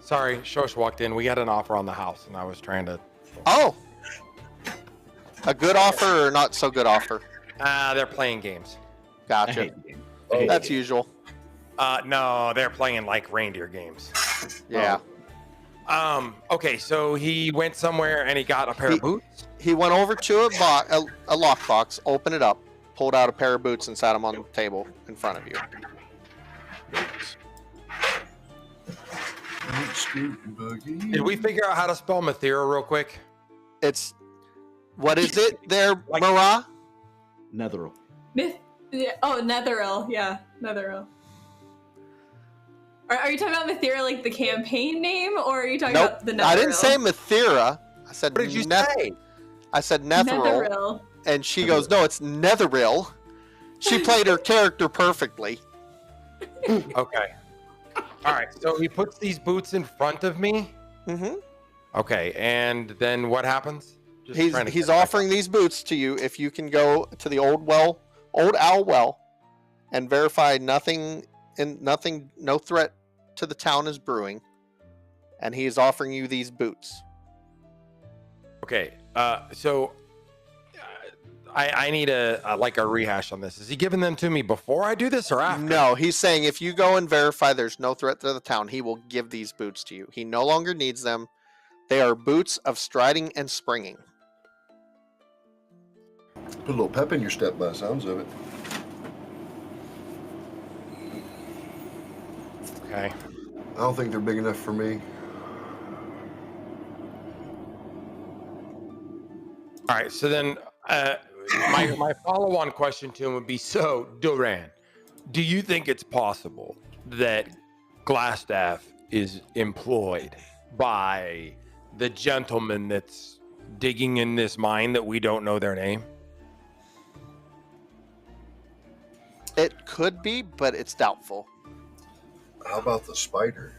Sorry, Shosh walked in. We had an offer on the house, and I was trying to... Oh! A good offer or not so good offer? They're playing games. Gotcha. That's usual. No, they're playing like reindeer games. Yeah. Okay, so he went somewhere and he got a pair of boots? He went over to a lockbox, opened it up, pulled out a pair of boots, and sat them on the table in front of you. Did we figure out how to spell Mathera real quick? It's... What is it there, Like- Marah? Netheril. Oh, Netheril. Yeah. Netheril. Are you talking about Mathera, like the campaign name, or are you talking Nope. about the Netheril? I didn't say Mathera. I said What did you say? I said Netheril. Netheril. And she goes, no, it's Netheril. She played her character perfectly. Okay. All right. So he puts these boots in front of me. Mm-hmm. Okay. And then what happens? Just trying to He's get back offering these boots to you if you can go to the old owl well, and verify no threat to the town is brewing. And he is offering you these boots. Okay. So I need a rehash on this. Is he giving them to me before I do this or after? No, he's saying if you go and verify there's no threat to the town, he will give these boots to you. He no longer needs them. They are boots of striding and springing. Put a little pep in your step by the sounds of it. Okay. I don't think they're big enough for me. All right. So then my follow-on question to him would be, so, Duran, do you think it's possible that Glassstaff is employed by the gentleman that's digging in this mine that we don't know their name? It could be, but it's doubtful. How about the spider?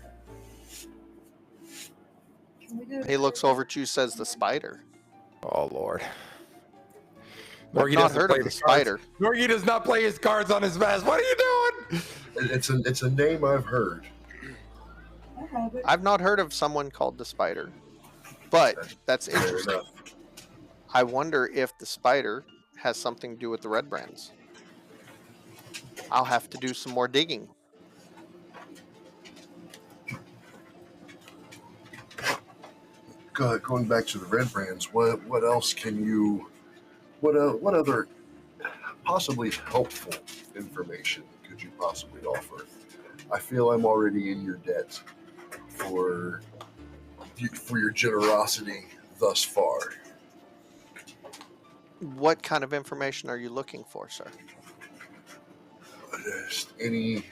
Can we do He looks over at you, says the spider. Oh, Lord. I've not heard of the spider. Norgie does not play his cards on his vest. What are you doing? It's a name I've heard. I have it. I've not heard of someone called the spider, but that's Fair interesting. enough. I wonder if the spider has something to do with the red brands. I'll have to do some more digging. Going back to the red brands, what else can you? What other possibly helpful information could you possibly offer? I feel I'm already in your debt for your generosity thus far. What kind of information are you looking for, sir? Just any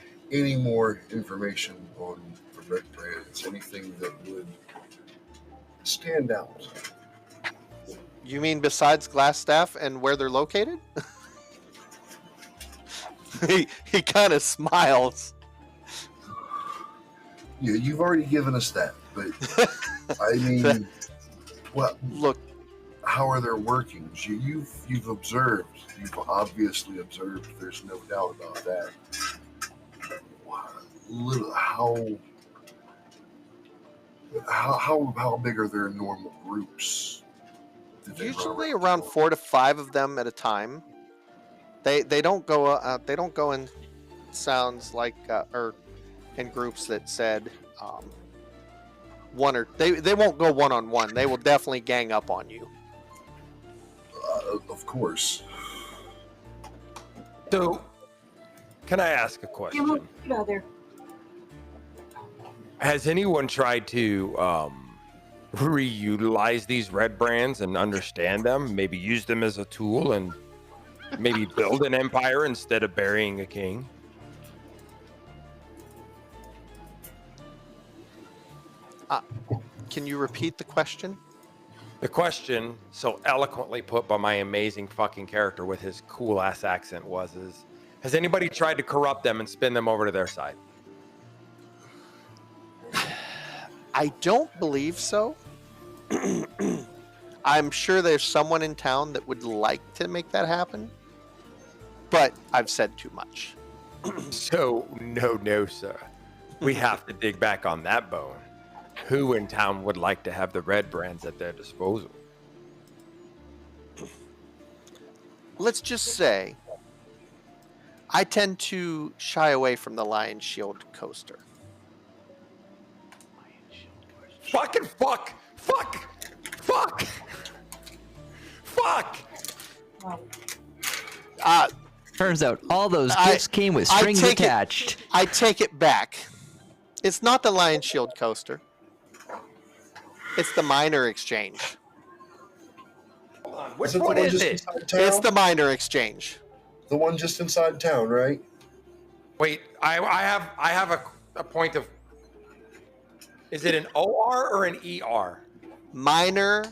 more information on the red brands? Anything that would stand out? You mean besides Glassstaff and where they're located? he kind of smiles. Yeah, you've already given us that, but I mean, what? Look, How are their workings? You've observed. You've obviously observed. There's no doubt about that. How big are their normal groups? Did they run usually around 4 to 5 of them at a time. They don't go in sounds like or in groups that said one or they won't go one-on-one. They will definitely gang up on you. Of course. So, can I ask a Get question? out of there. Has anyone tried to reutilize these red brands and understand them? Maybe use them as a tool and maybe build an empire instead of burying a king? Can you repeat the question? The question, so eloquently put by my amazing fucking character with his cool ass accent, is has anybody tried to corrupt them and spin them over to their side? I don't believe so. I'm sure there's someone in town that would like to make that happen, but I've said too much. So, no, sir. We have to dig back on that bone. Who in town would like to have the red brands at their disposal? Let's just say I tend to shy away from the Lion Shield coaster. Fucking fuck! Turns out all those gifts came with strings attached. I take it back. It's not the Lion Shield coaster. It's the minor exchange. Which it the one one is just it? inside town? It's the minor exchange. The one just inside town, right? Wait, I have a point of. Is it an OR or an ER? Minor,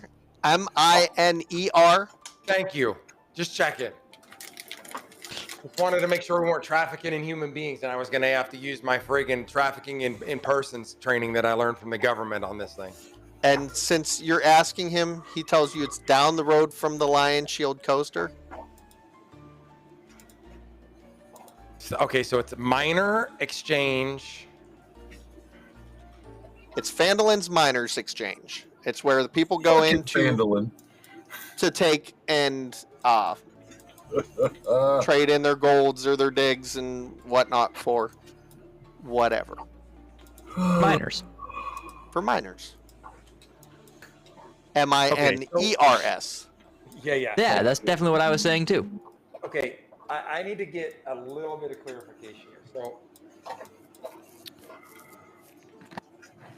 MINER. Thank you. Just check it. Just wanted to make sure we weren't trafficking in human beings, and I was going to have to use my friggin' trafficking in persons training that I learned from the government on this thing. And since you're asking him, he tells you it's down the road from the Lion Shield coaster. Okay, so it's minor exchange. It's Fandolin's Miners Exchange. It's where the people go Fucking into Fandolin. to take and trade in their golds or their digs and whatnot for whatever. Miners. For miners. MINERS. Yeah. Yeah, that's definitely what I was saying too. Okay, I need to get a little bit of clarification here. So,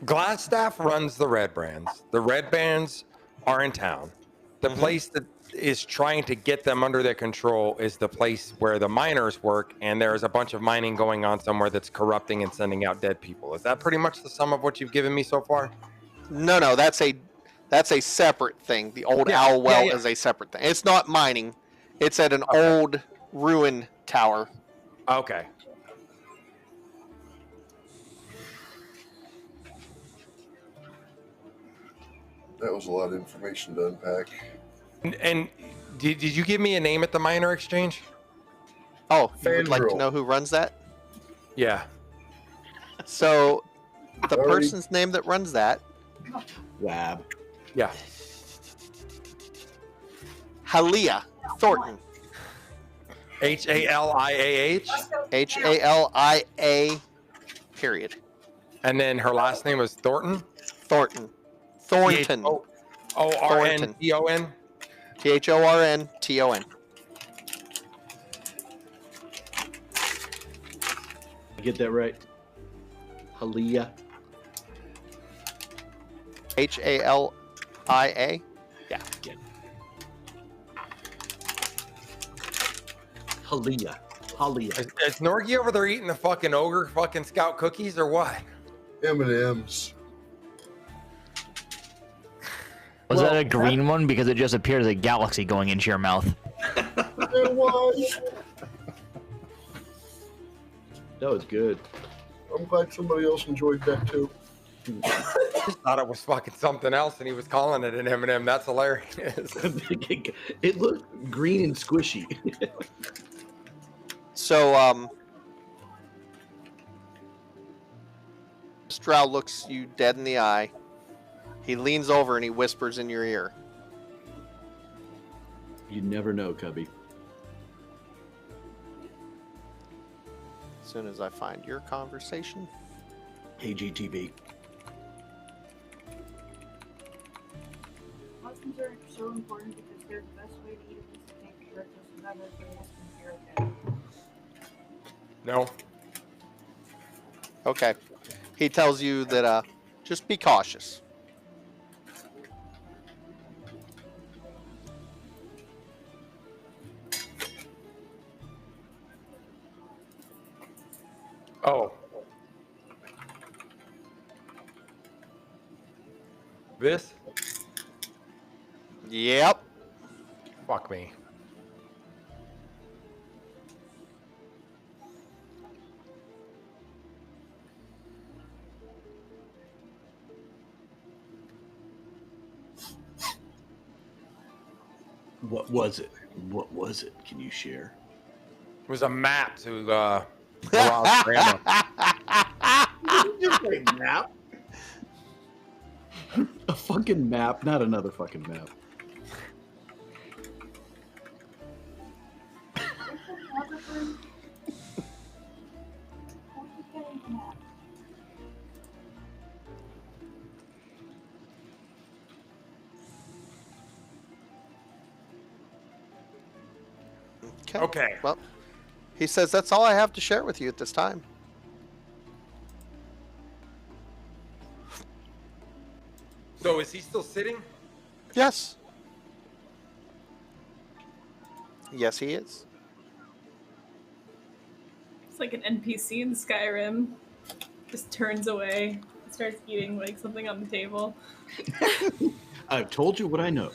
Glassstaff runs the red brands. The red bands are in town. The place that is trying to get them under their control is the place where the miners work, and there's a bunch of mining going on somewhere that's corrupting and sending out dead people. Is that pretty much the sum of what you've given me so far? No, that's a separate thing. The old owl well is a separate thing. It's not mining. It's at an old ruin tower. Okay. That was a lot of information to unpack. And did you give me a name at the miner exchange? Oh, you would like to Fandral. know who runs that? Yeah. So, the Sorry. person's name that runs that, Wab. Yeah. Halia Thornton. HALIAH. HALIA. Period. And then her last name was Thornton. Thornton. Thornton. ORNTON. THORNTON. Get that right. Halia. HALIA. Yeah. Halia. Halia. Is Norgie over there eating the fucking ogre fucking scout cookies or what? M&M's. Was that a green one? Because it just appeared as a galaxy going into your mouth. It was. That was good. I'm glad somebody else enjoyed that too. Just thought it was fucking something else, and he was calling it an M&M. That's hilarious. It looked green and squishy. So, Stroud looks you dead in the eye. He leans over and he whispers in your ear. You never know, Cubby. As soon as I find your conversation. AGTV. Muffins are so important because they're the best way to eat a piece of cake for breakfast without everybody else can hear it. No. Okay. He tells you that just be cautious. Oh. This? Yep. Fuck me. What was it? What was it? Can you share? It was a map to Rob's grandma. Just a map. A fucking map, not another fucking map. Okay. Well, he says that's all I have to share with you at this time. So is he still sitting? Yes. Yes, he is. So like an NPC in Skyrim. Just turns away, starts eating like something on the table. I've told you what I know.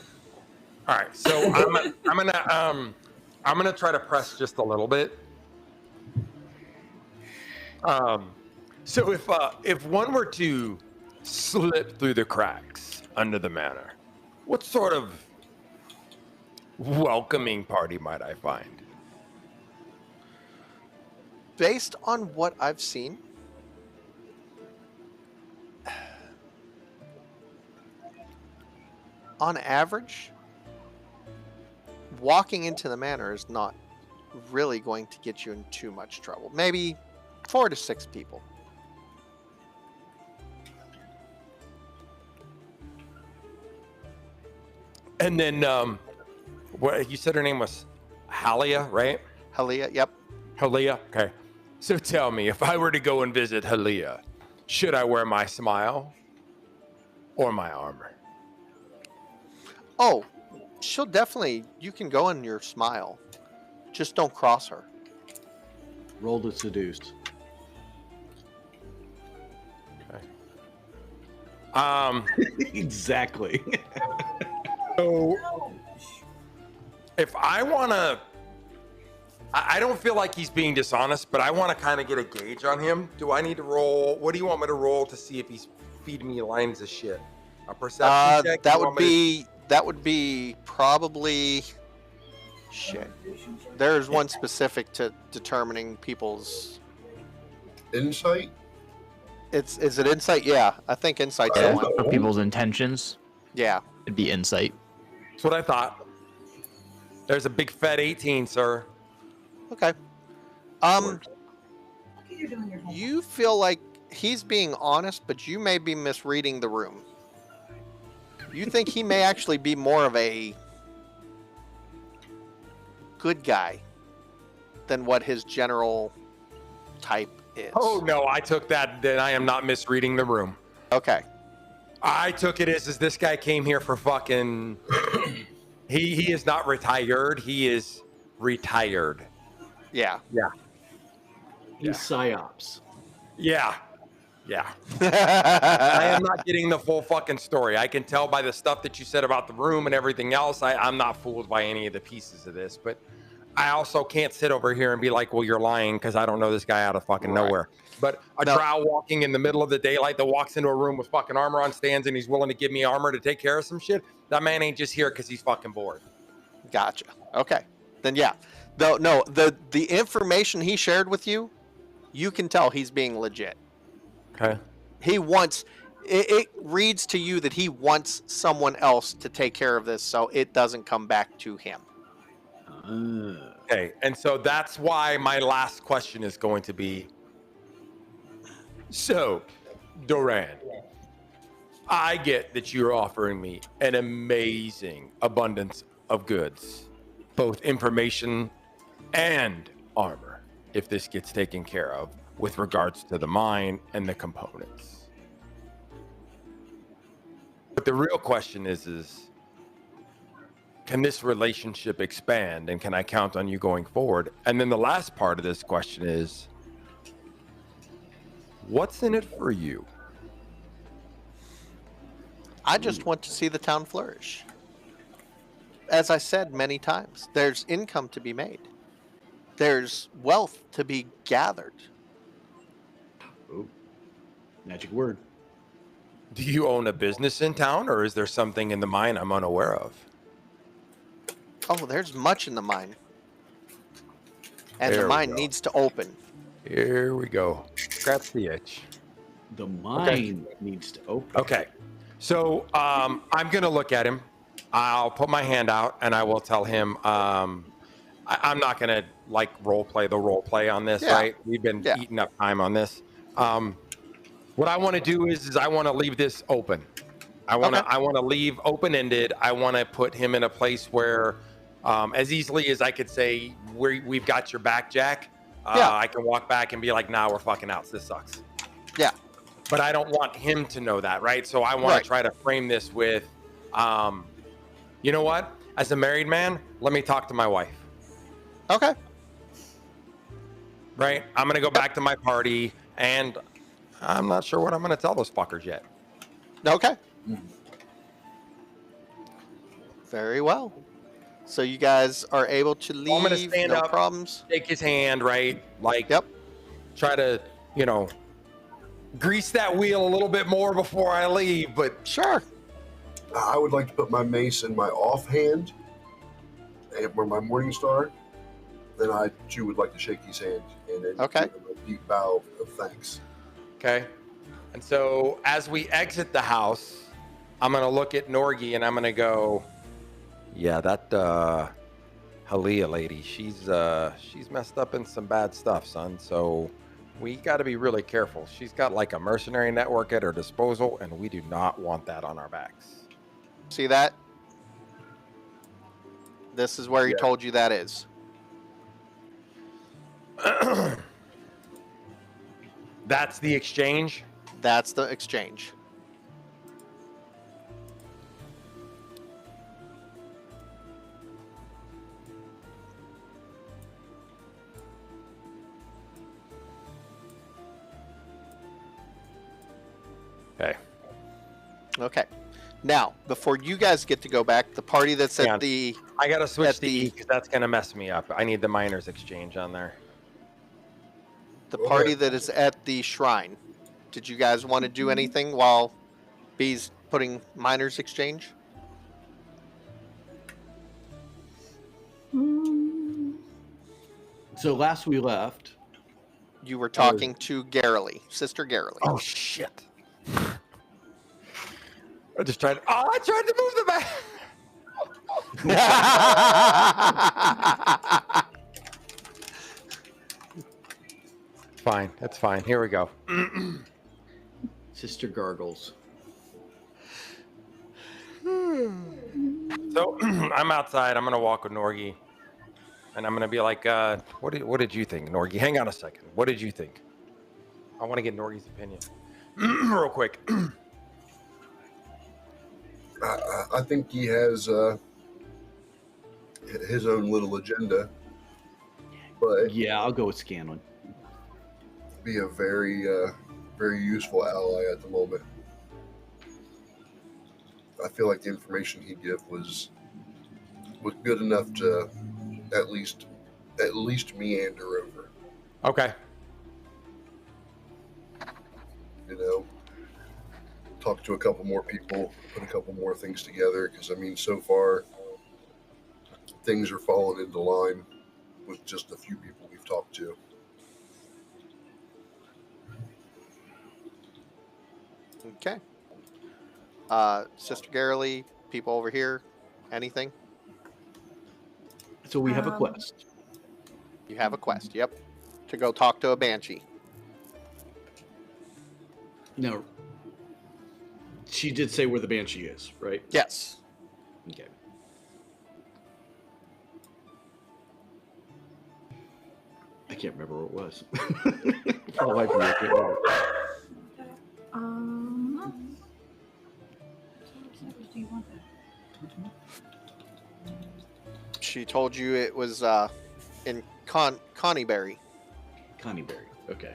All right, so I'm gonna try to press just a little bit. So if one were to slip through the cracks under the manor, what sort of welcoming party might I find? Based on what I've seen, on average, walking into the manor is not really going to get you in too much trouble. Maybe 4 to 6 people. And then, what you said her name was Halia, right? Halia, yep. Halia. Okay. So tell me, if I were to go and visit Halia, should I wear my smile or my armor? Oh, she'll definitely, you can go in your smile. Just don't cross her. Roll to seduce. Exactly. So, if I want to, I don't feel like he's being dishonest, but I want to kind of get a gauge on him. Do I need to roll? What do you want me to roll to see if he's feeding me lines of shit? A perception check? That would be probably shit. There's one specific to determining people's Insight? Is it insight? Yeah, I think insight's the Yeah, one. for people's intentions, Yeah. it'd be insight. That's what I thought. There's a big fat 18, sir. Okay. You're doing your homework. You feel like he's being honest, but you may be misreading the room. You think he may actually be more of a good guy than what his general type is. Oh no, I took that. Then I am not misreading the room. Okay. I took it as this guy came here for fucking. He is not retired. He is retired. Yeah. He's psyops. Yeah. I am not getting the full fucking story. I can tell by the stuff that you said about the room and everything else. I'm not fooled by any of the pieces of this, but I also can't sit over here and be like, well, you're lying because I don't know this guy out of fucking Right. nowhere. But a No. drow walking in the middle of the daylight that walks into a room with fucking armor on stands and he's willing to give me armor to take care of some shit, that man ain't just here because he's fucking bored. Gotcha. Okay. Then yeah. The information he shared with you, you can tell he's being legit. Okay. He wants it reads to you that he wants someone else to take care of this so it doesn't come back to him. Okay. And so that's why my last question is going to be, so, Doran, I get that you're offering me an amazing abundance of goods, both information and armor, if this gets taken care of with regards to the mine and the components. But the real question is can this relationship expand and can I count on you going forward? And then the last part of this question is, what's in it for you? I just want to see the town flourish. As I said many times, there's income to be made. There's wealth to be gathered. Oh, magic word. Do you own a business in town or is there something in the mine I'm unaware of? Oh, there's much in the mine. And There the we mine go. needs to open. Here we go. Scratch the itch. The mind needs to open. Okay. So I'm going to look at him. I'll put my hand out and I will tell him I'm not going to like role play on this, Yeah. right? We've been Yeah. eating up time on this. What I want to do is I want to leave this open. I want to leave open-ended. I want to put him in a place where as easily as I could say, we've got your back, Jack. Yeah. I can walk back and be like, nah, we're fucking out. This sucks. Yeah. But I don't want him to know that, right? So I want Right. to try to frame this with, you know what? As a married man, let me talk to my wife. Okay. right? I'm going to go back to my party, and I'm not sure what I'm going to tell those fuckers yet. Okay. Very well. So you guys are able to leave. I'm gonna stand no up. problems. Shake his hand, right? Like, Yep. try to, grease that wheel a little bit more before I leave. But Sure. I would like to put my mace in my offhand, and where my morning star. Then I too would like to shake his hand and then Okay. give him a deep bow of thanks. okay. And so as we exit the house, I'm gonna look at Norgie and I'm gonna go, yeah, that Halia lady, she's messed up in some bad stuff, son. So we got to be really careful. She's got like a mercenary network at her disposal, and we do not want that on our backs. See that? This is where he Yeah. told you that is. That's the exchange. That's the exchange. Okay. Okay. Now, before you guys get to go back, the party that's Yeah. at the I gotta switch At to the- E because that's gonna mess me up. I need the miners exchange on there. party that is at the shrine. Did you guys want to do anything while B's putting miners exchange? So last we left, You were talking to Garrily, Sister Garrily. Oh shit! I just tried. Oh, I tried to move the back. Fine, that's fine. Here we go. Sister Gargles. So I'm outside. I'm gonna walk with Norgie, and I'm gonna be like, "What did you think, Norgie? Hang on a second. What did you think? I want to get Norgie's opinion, real quick." I think he has his own little agenda, but Yeah, I'll go with Scanlan. be a very very useful ally at the moment. I feel like the information he gave was good enough to at least meander over. Okay. Talk to a couple more people, put a couple more things together, because I mean, so far things are falling into line with just a few people we've talked to. Okay. Sister Garrily, people over here, anything? So we have a Um, quest. You have a quest, yep. To go talk to a banshee. No. She did say where the banshee is, right? Yes. Okay. I can't remember what it was. For the life of me, I can't remember. Do you want that? She told you it was in Connieberry. Connieberry. Okay.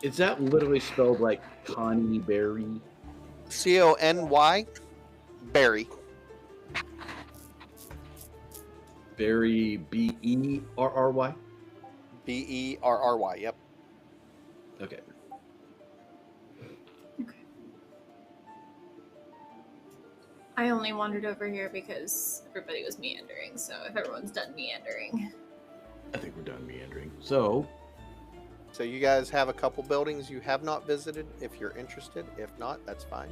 Is that literally spelled like Connieberry? Cony Berry. Berry, Berry? Berry, yep. Okay. I only wandered over here because everybody was meandering. So if everyone's done meandering, I think we're done meandering. So, So you guys have a couple buildings you have not visited if you're interested. If not, that's fine.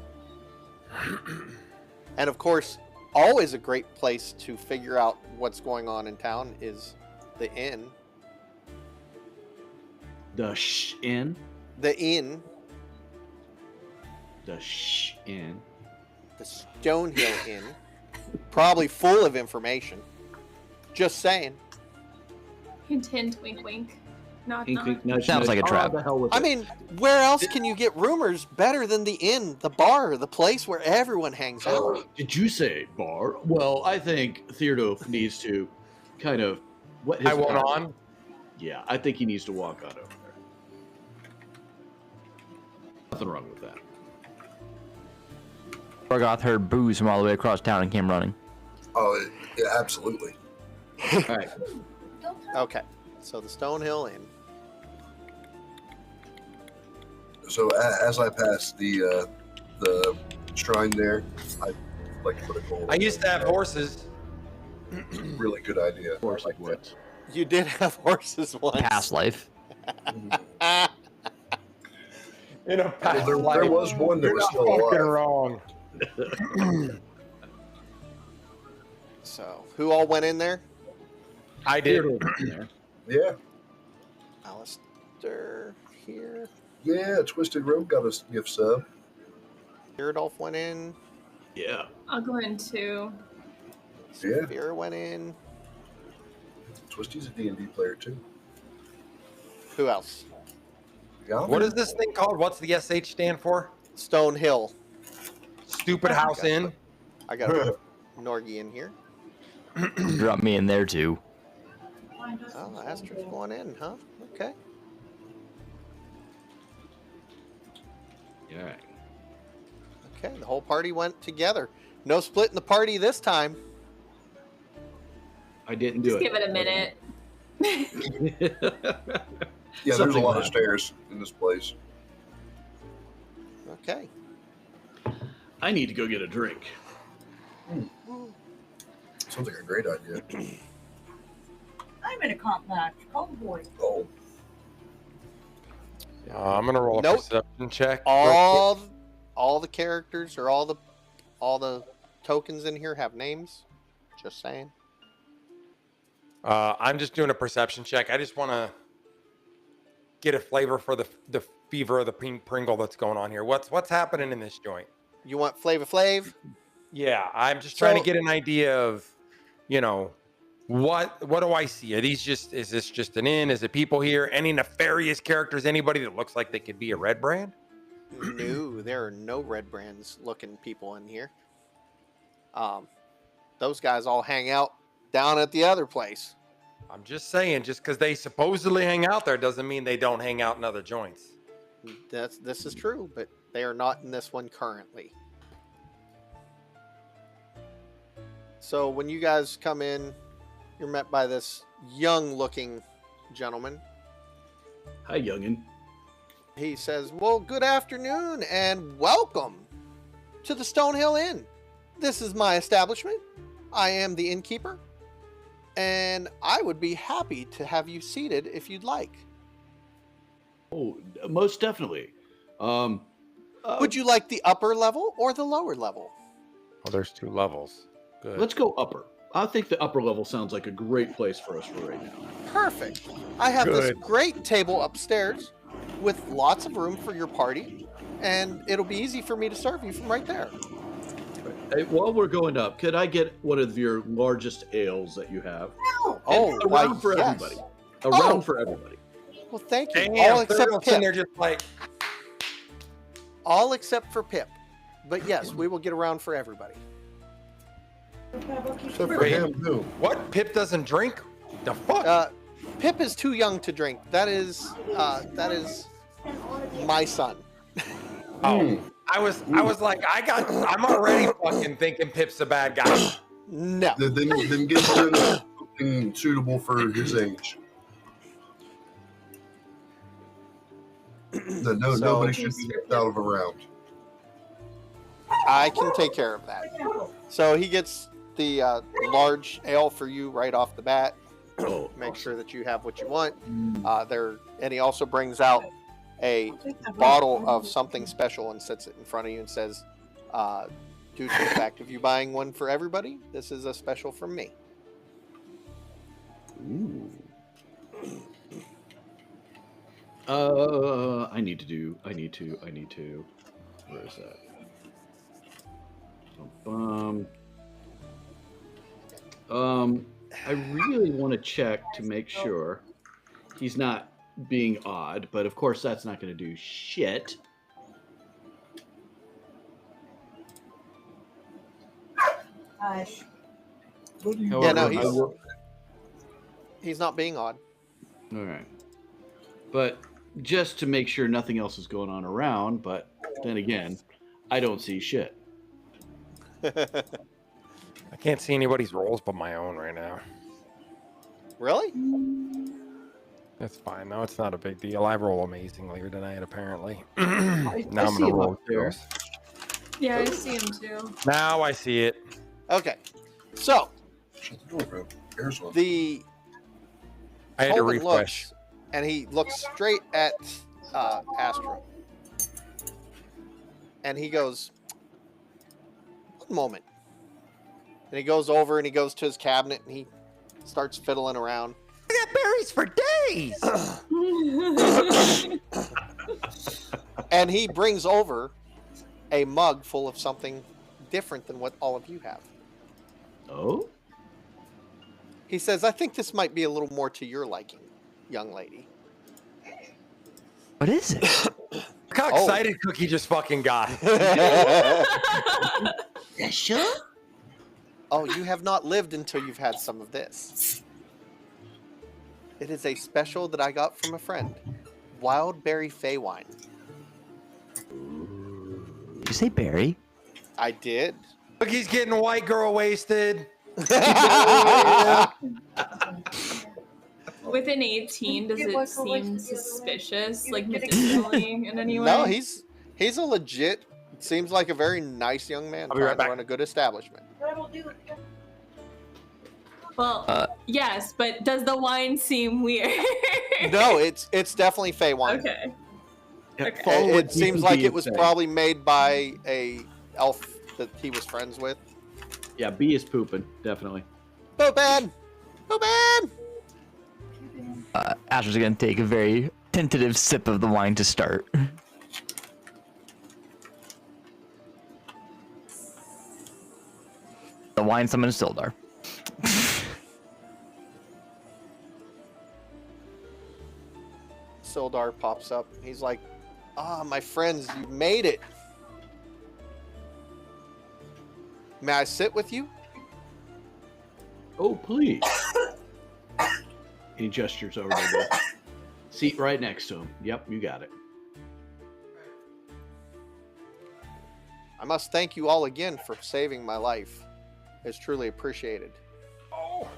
And of course, always a great place to figure out what's going on in town is the inn. the inn. The inn, The inn. the Stonehill Inn, probably full of information. Just saying. hint, hint, wink, wink, nod, Wink, nod. wink, nudge, Sounds nudge. like a trap. Oh, the hell with I it. mean, where else can you get rumors better than the inn, the bar, the place where everyone hangs out? Did you say bar? Well, I think Theodore needs to kind of what his I went power- on. Yeah, I think he needs to walk on over there. Nothing wrong with that. Bargoth heard boos from all the way across town and came running. Oh, yeah, absolutely. All right. Okay, so the Stonehill Inn. So as I pass the shrine there, I like to put a goal. I used to have horses. Really good idea. Of course I it like would. You did have horses once. Past life. Ah, In a Well, past there life. was one that You're was not still fucking alive. wrong. so, who all went in there? I did. There. Yeah, Alistair here. yeah. Twisted Road got us gift sub. Gyarados went in. Yeah. I'll go in too. Yeah. Vera went in. Twisty's a D&D player too. Who else? Yeah. What is this thing called? What's the SH stand for? Stonehill. Stupid House Inn. I got to put Norgie in here. Drop me in there too. Oh, Astra's going in, huh? Okay. All right. Okay, the whole party went together. No splitting the party this time. I didn't do Just give it a minute. it. Yeah, there's a Something lot of like- stairs in this place. Okay. I need to go get a drink. Sounds like a great idea. I'm in a comp match. Oh boy. Oh, I'm gonna roll a Nope. perception check. All the characters or all the tokens in here have names. Just saying. I'm just doing a perception check. I just want to get a flavor for the fever of the pink Pringle that's going on here. What's happening in this joint? You want Flavor Flav? Yeah, I'm just trying to So- get an idea of, what do I see? Is this just an inn? Is it people here? Any nefarious characters? Anybody that looks like they could be a red brand? No, there are no red brands looking people in here. Those guys all hang out down at the other place. I'm just saying, just because they supposedly hang out there doesn't mean they don't hang out in other joints. This is true, but they are not in this one currently. So when you guys come in, you're met by this young-looking gentleman. Hi, youngin. He says, "Well, good afternoon and welcome to the Stonehill Inn. This is my establishment. I am the innkeeper, and I would be happy to have you seated if you'd like. Oh, most definitely. Would you like the upper level or the lower level?" Oh, there's 2 levels. Good. Let's go upper. I think the upper level sounds like a great place for us for right now. Perfect. I have this Good. great table upstairs with lots of room for your party, and it'll be easy for me to serve you from right there. Hey, while we're going up, could I get one of your largest ales that you have? Oh, And a why, round for yes. everybody. A round Oh. for everybody. Well, thank you. Damn, All except Thurl's in there Pip. just like, All except for Pip. But yes, we will get around for everybody. except for Wait. him, who? what? Pip doesn't drink? The fuck? Pip is too young to drink. That is my son. Oh, I was like, I'm already fucking thinking Pip's a bad guy. No. Then get him something suitable for his age. Then So- nobody should be left out of a round. I can take care of that. So he gets the large ale for you right off the bat. Oh, Make sure that you have what you want. And he also brings out a Bottle bottle of something special and sets it in front of you and says, due to the fact of you buying one for everybody, this is a special from me. Ooh. I need to. Where is that? I really want to check to make sure he's not being odd, but of course that's not going to do shit. Hush. What do you However, no, I he's- will- He's not being odd. All right. But just to make sure nothing else is going on around, but then again, I don't see shit. I can't see anybody's rolls but my own right now. Really? That's fine. No, it's not a big deal. I roll amazingly tonight, apparently. I Now I'm see gonna him roll up there. yours. Yeah, I see him too. Now I see it. Okay. So Shut the door, bro. Air's on. the I had to Tobin refresh. looks, and he looks straight at Astra, and he goes, "One moment." And he goes over and he goes to his cabinet and he starts fiddling around. I got berries for days. And he brings over a mug full of something different than what all of you have. Oh? He says, "I think this might be a little more to your liking, young lady." What is it? Look how Oh. excited Cookie just fucking got. Yeah, sure. Oh, you have not lived until you've had some of this. It is a special that I got from a friend. Wild berry fey wine. Did you say Barry? I did. Cookie's getting white girl wasted. With an 18, does it seem suspicious, like medicinally in any way? No, he's a legit, seems like a very nice young man I'll be trying right to back. run a good establishment. That'll do it. Well, yes, but does the wine seem weird? No, it's definitely fey wine. Okay. Yeah, Okay. follow what It seems DPD like is it was saying. probably made by a elf that he was friends with. Yeah, B is pooping, definitely. Poopin! Poopin! Asher's gonna take a very tentative sip of the wine to start. The wine summoned Sildar. Sildar pops up. He's like, "Ah, my friends, you made it. May I sit with you?" Oh, please. He gestures over to the seat right next to him. Yep, you got it. I must thank you all again for saving my life. It's truly appreciated. Oh.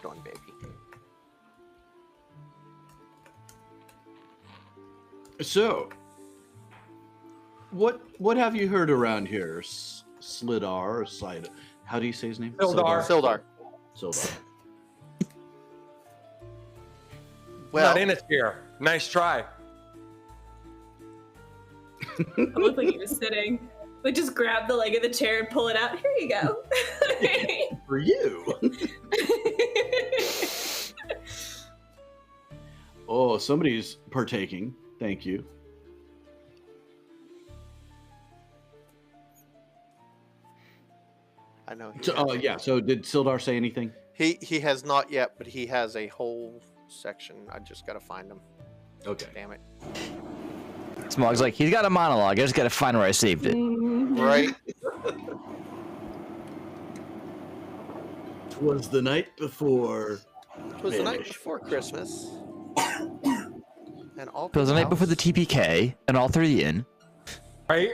Go on, baby. So, what have you heard around here? Slidar or Slida? How do you say his name? Sildar. Sildar. Sildar. Well, Not in a chair. Nice try. It looked like he was sitting. Like, just grab the leg of the chair and pull it out. Here you go. For you. Oh, somebody's partaking. Thank you. I know. So, yeah. So, did Sildar say anything? He has not yet, but he has a whole section. I just gotta find him. Okay. Damn it. Smog's like, he's got a monologue. I just gotta find where I saved it. Right. Was the night before. It was the night Finish. before Christmas. And all It was the night before the TPK and all through the inn. Right?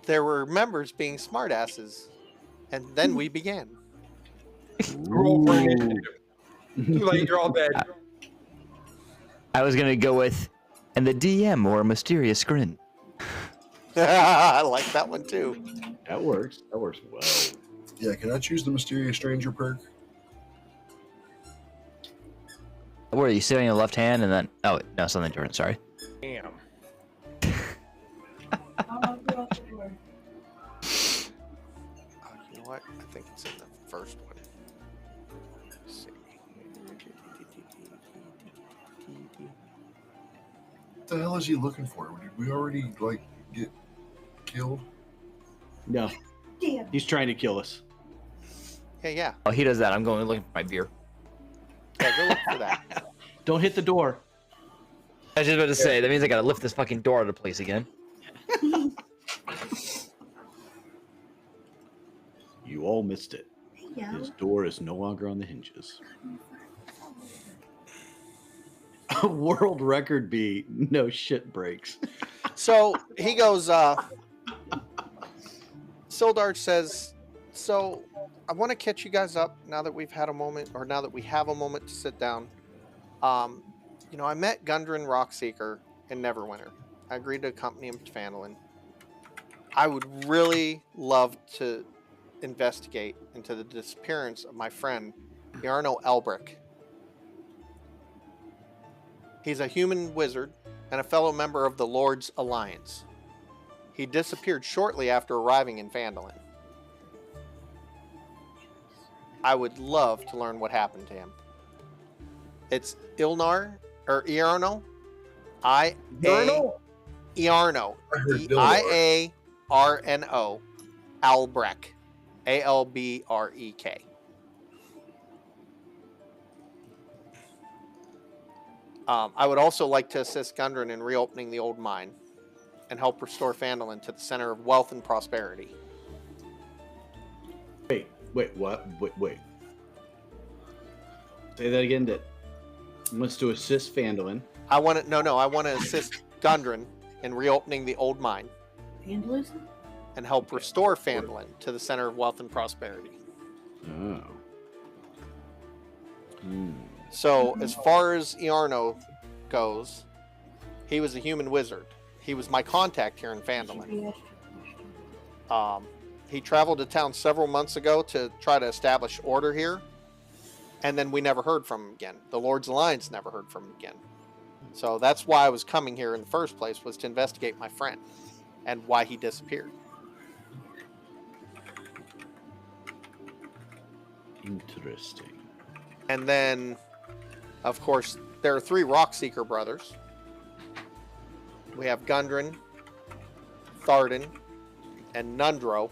there were members being smartasses, and then we began. Roll for initiative. Too late, you're all dead. I was gonna go with, and the DM wore a mysterious grin. I like that one too. That works. That works well. Yeah, can I choose the mysterious stranger perk? Where are you sitting on your left hand and then? Oh no, something different. Sorry. Damn. I'll go out the door. You know what? I think it's in the first one. Let's see. What the hell is he looking for? Did we already like get killed? No, Damn. he's trying to kill us. Yeah. Oh, he does that. I'm going looking for my beer. Yeah, go look for that. Don't hit the door. I was just about to say that means I gotta lift this fucking door out of place again. You all missed it. Yeah. His door is no longer on the hinges. World record beat. No shit breaks. So he goes, Sildar says, so I want to catch you guys up now that we've had a moment, or now that we have a moment to sit down. I met Gundren Rockseeker in Neverwinter. I agreed to accompany him to Phandalin. I would really love to investigate into the disappearance of my friend, Yarno Elbrick. He's a human wizard and a fellow member of the Lord's Alliance. He disappeared shortly after arriving in Phandalin. I would love to learn what happened to him. It's Ilnar, or Iarno. Iarno? I heard Dilnar. Iarno. Albrek. Albrek. I would also like to assist Gundren in reopening the old mine and help restore Phandalin to the center of wealth and prosperity. Wait, what? Wait. Say that again. That wants to assist Phandalin. I want to assist Gundren in reopening the old mine Vandalism? and help restore Phandalin to the center of wealth and prosperity. Oh. So, as far as Iarno goes, he was a human wizard. He was my contact here in Phandalin. He traveled to town several months ago to try to establish order here, and then we never heard from him again. The Lord's Alliance never heard from him again. So that's why I was coming here in the first place, was to investigate my friend and why he disappeared. Interesting. And then, of course, there are 3 Rockseeker brothers. We have Gundren, Tharden, and Nundro.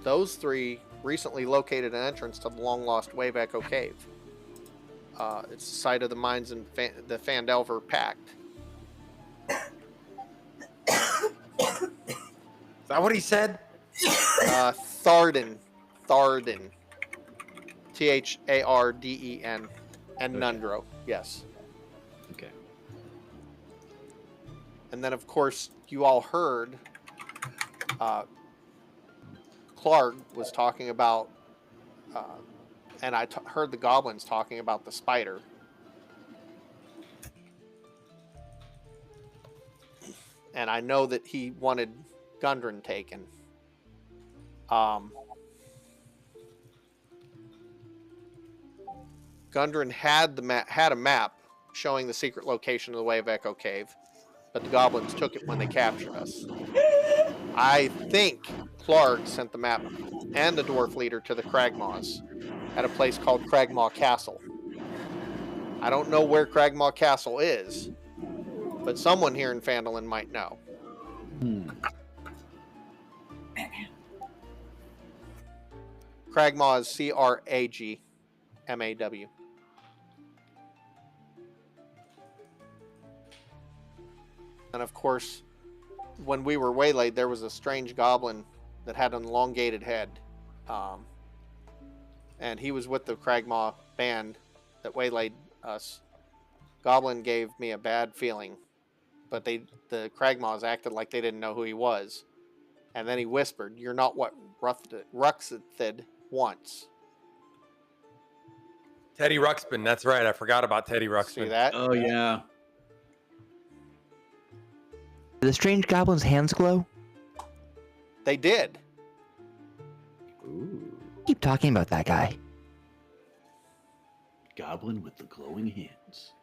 Those 3 recently located an entrance to the long-lost Wave Echo Cave. It's the site of the mines in the Phandelver Pact. Is that what he said? Tharden. Tharden. Tharden. And Okay. Nundro. Yes. Okay. And then, of course, you all heard Clark was talking about, and I heard the goblins talking about the spider. And I know that he wanted Gundren taken. Gundren had a map showing the secret location of the Wave Echo Cave, but the goblins took it when they captured us. I think Clark sent the map and the dwarf leader to the Cragmaws at a place called Cragmaw Castle. I don't know where Cragmaw Castle is, but someone here in Phandalin might know. Cragmaw is Cragmaw. And of course, when we were waylaid, there was a strange goblin that had an elongated head. And he was with the Cragmaw band that waylaid us. Goblin gave me a bad feeling, but the Cragmaws acted like they didn't know who he was. And then he whispered, "You're not what Ruxithid wants." Teddy Ruxpin. That's right. I forgot about Teddy Ruxpin. See that? Oh yeah. Do the strange goblin's hands glow? They did. Ooh. Keep talking about that guy. Goblin with the glowing hands.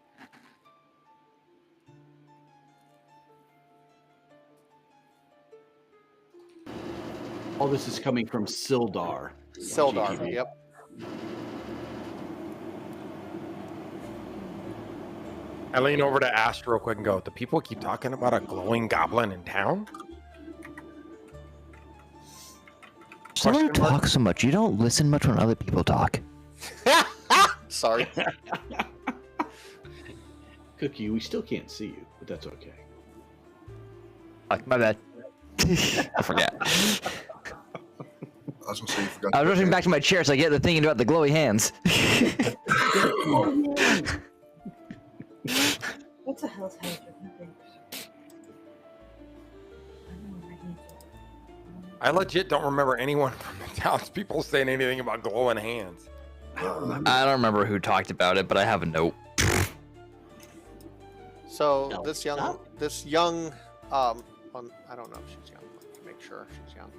All this is coming from Sildar. Sildar, GTV. yep. I lean over to Ash real quick and go, "Do people keep talking about a glowing goblin in town?" Someone Question mark? talks so much, you don't listen much when other people talk. Sorry. Cookie, we still can't see you, but that's okay. My bad. I forgot. I was gonna say you forgot. I was rushing back to my chair, so I get the thinking about the glowy hands. What the hell's happening? I legit don't remember anyone from the townspeople saying anything about glowing hands. I don't remember who talked about it, but I have a note. So No, this young, stop. I don't know if she's young. Let's make sure she's young.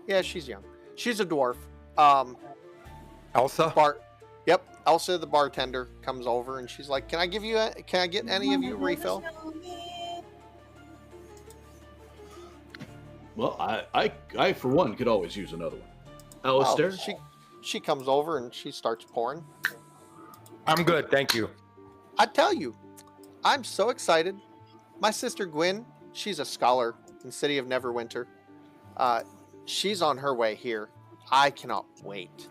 Yeah, she's young. She's a dwarf. Elsa? Yep. Elsa, the bartender, comes over and she's like, can I get any of you a refill? Well, I for one could always use another one. Alistair? Well, she comes over and she starts pouring. I'm good, thank you. I tell you, I'm so excited. My sister Gwen, she's a scholar in City of Neverwinter. She's on her way here. I cannot wait.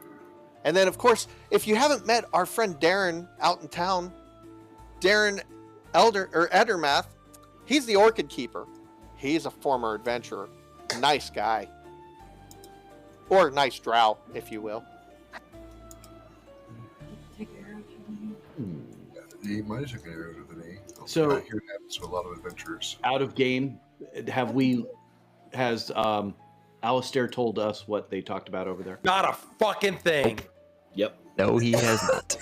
And then, of course, if you haven't met our friend Darren out in town, Darren Edermath, he's the Orchid Keeper. He's a former adventurer. Nice guy. Or nice drow, if you will. He might have taken an arrow to the knee. So- I hear it happens to a lot of adventurers. Out of game, has Alistair told us what they talked about over there? Not a fucking thing. Yep. No, he has not.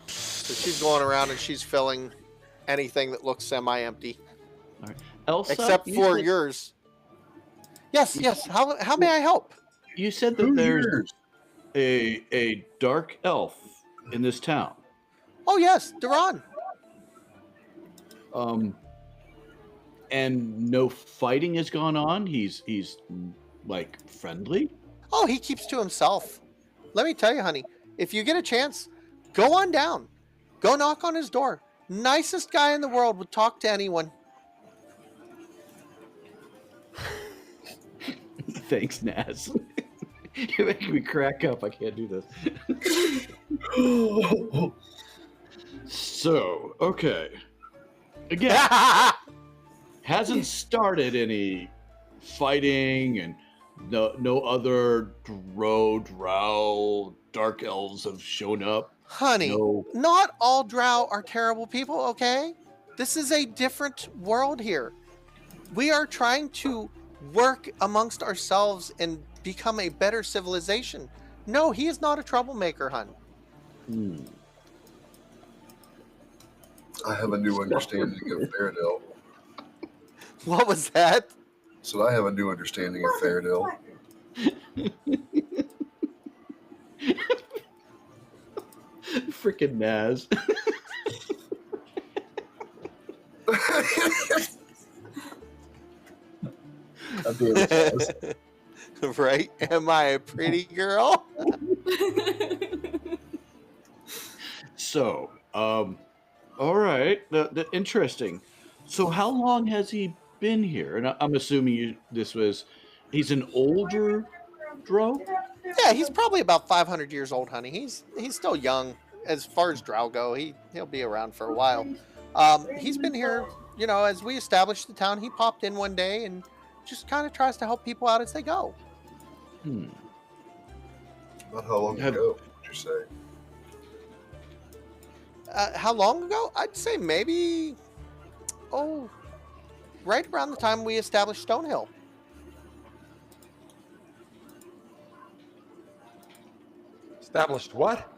So she's going around and she's filling anything that looks semi-empty. Elsa, Except you for said- yours. Yes. How may I help? You said that there's a dark elf in this town. Oh yes, Duran. And no fighting has gone on. He's like friendly. Oh, he keeps to himself. Let me tell you, honey, if you get a chance, go on down. Go knock on his door. Nicest guy in the world, would talk to anyone. Thanks, Naz. You're making me crack up. I can't do this. So, okay. Again, hasn't started any fighting, and no other drow dark elves have shown up. Honey, No. not all drow are terrible people, okay? This is a different world here. We are trying to work amongst ourselves and become a better civilization. No, he is not a troublemaker, hun. I have a new understanding of Faradil. What was that? So I have a new understanding of Faradil. Freaking Naz. How dare you, guys. Right? Am I a pretty girl? So, all right. Interesting. So, how long has he been here? And I'm assuming he's an older drow? Yeah, he's probably about 500 years old, honey. He's still young. As far as drow go, he'll be around for a while. He's been here, as we established the town. He popped in one day and just kind of tries to help people out as they go. About how long ago would you say? How long ago? I'd say maybe, right around the time we established Stonehill. Established what?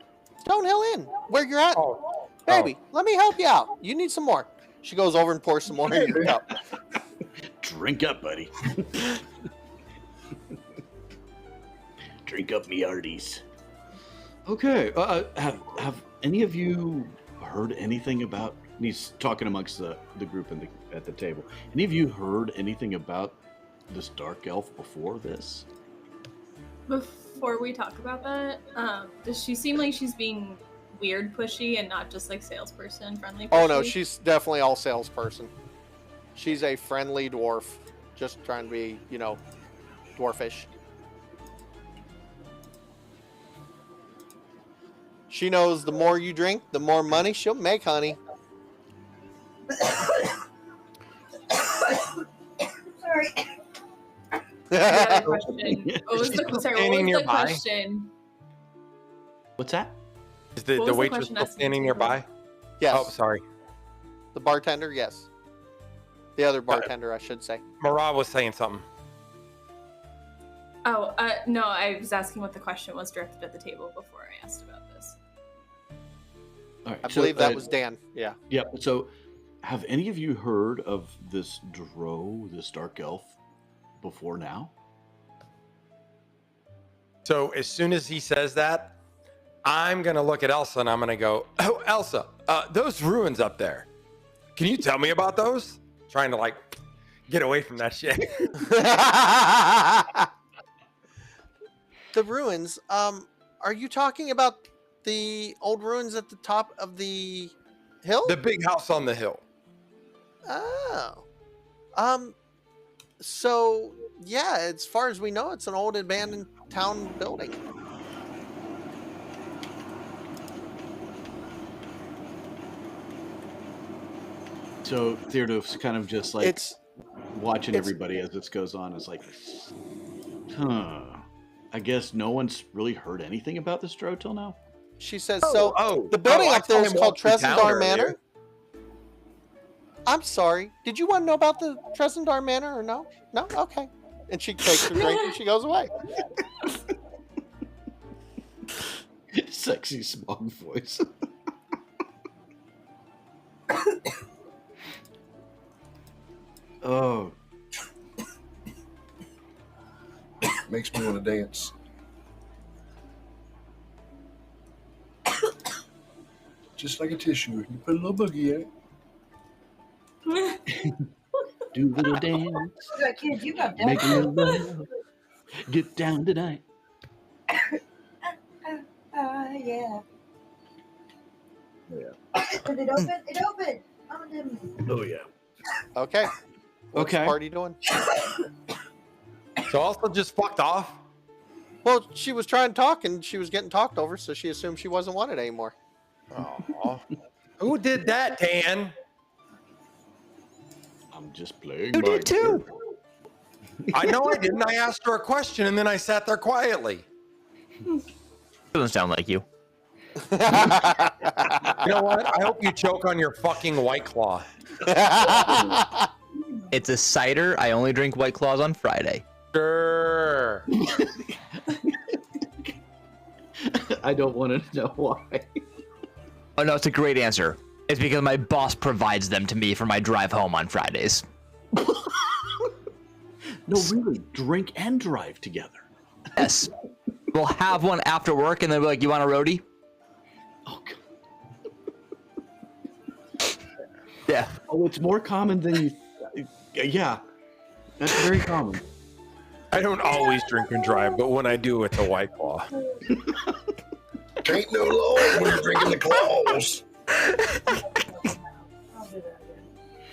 Stonehill Inn, where you're at. Oh. Baby, let me help you out. You need some more. She goes over and pours some more in your cup. Drink up, buddy. Drink up, me hearties. Okay. Have any of you heard anything about? And he's talking amongst the group at the table. Any of you heard anything about this dark elf before this? Before we talk about that, does she seem like she's being weird pushy and not just like salesperson friendly pushy? Oh no, she's definitely all salesperson. She's a friendly dwarf, just trying to be, dwarfish. She knows the more you drink, the more money she'll make, honey. Sorry. Sorry. The other question. What was She's the, still sorry, what standing was the nearby? question? What's that? Is the What was the waitress question still asking standing the table? nearby? Yes. Oh, sorry. The bartender, yes. The other bartender, I should say. Marab was saying something. Oh, no, I was asking what the question was directed at the table before I asked about this. All right, I believe that was Dan. Yeah. Yeah. So, have any of you heard of this Dro, this dark elf, before now? So as soon as he says that, I'm going to look at Elsa and I'm going to go, oh, Elsa, those ruins up there. Can you tell me about those? Trying to like get away from that shit. The ruins. Are you talking about the old ruins at the top of the hill? The big house on the hill. Oh. So yeah, as far as we know, it's an old abandoned town building. So Theodos's kind of just like It's watching it's- everybody as this goes on. It's like, huh. I guess no one's really heard anything about this Dro till now. she says so. Oh, The building I up there saw is him called walk through town Tresendar earlier. Manor. I'm sorry. Did you want to know about the Tresendar Manor or no? No? Okay. And she takes her drink and she goes away. Sexy smug voice. Oh, Makes me want to dance. Just like a tissue. You put a little boogie in it. do a little dance, You got kids, you got make a death. little love, get down tonight. Yeah. Yeah. Did it open? It opened. Oh, it didn't. Oh yeah. Okay. What's Okay. the party doing? So Elsa just fucked off. Well, she was trying to talk and she was getting talked over, so she assumed she wasn't wanted anymore. Oh, who did that, Dan? I'm just playing. You my did too. I know I didn't. I asked her a question and then I sat there quietly. Doesn't sound like you. You know what? I hope you choke on your fucking White Claw. It's a cider. I only drink White Claws on Friday. Sure. I don't want to know why. Oh no, it's a great answer. It's because my boss provides them to me for my drive home on Fridays. No, really, drink and drive together. Yes. We'll have one after work and then be like, you want a roadie? Oh, God. Yeah. Oh, it's more common than you. Yeah, that's very common. I don't always drink and drive, but when I do, it's a White Claw. Ain't no law when you're drinking the claws. I'll do that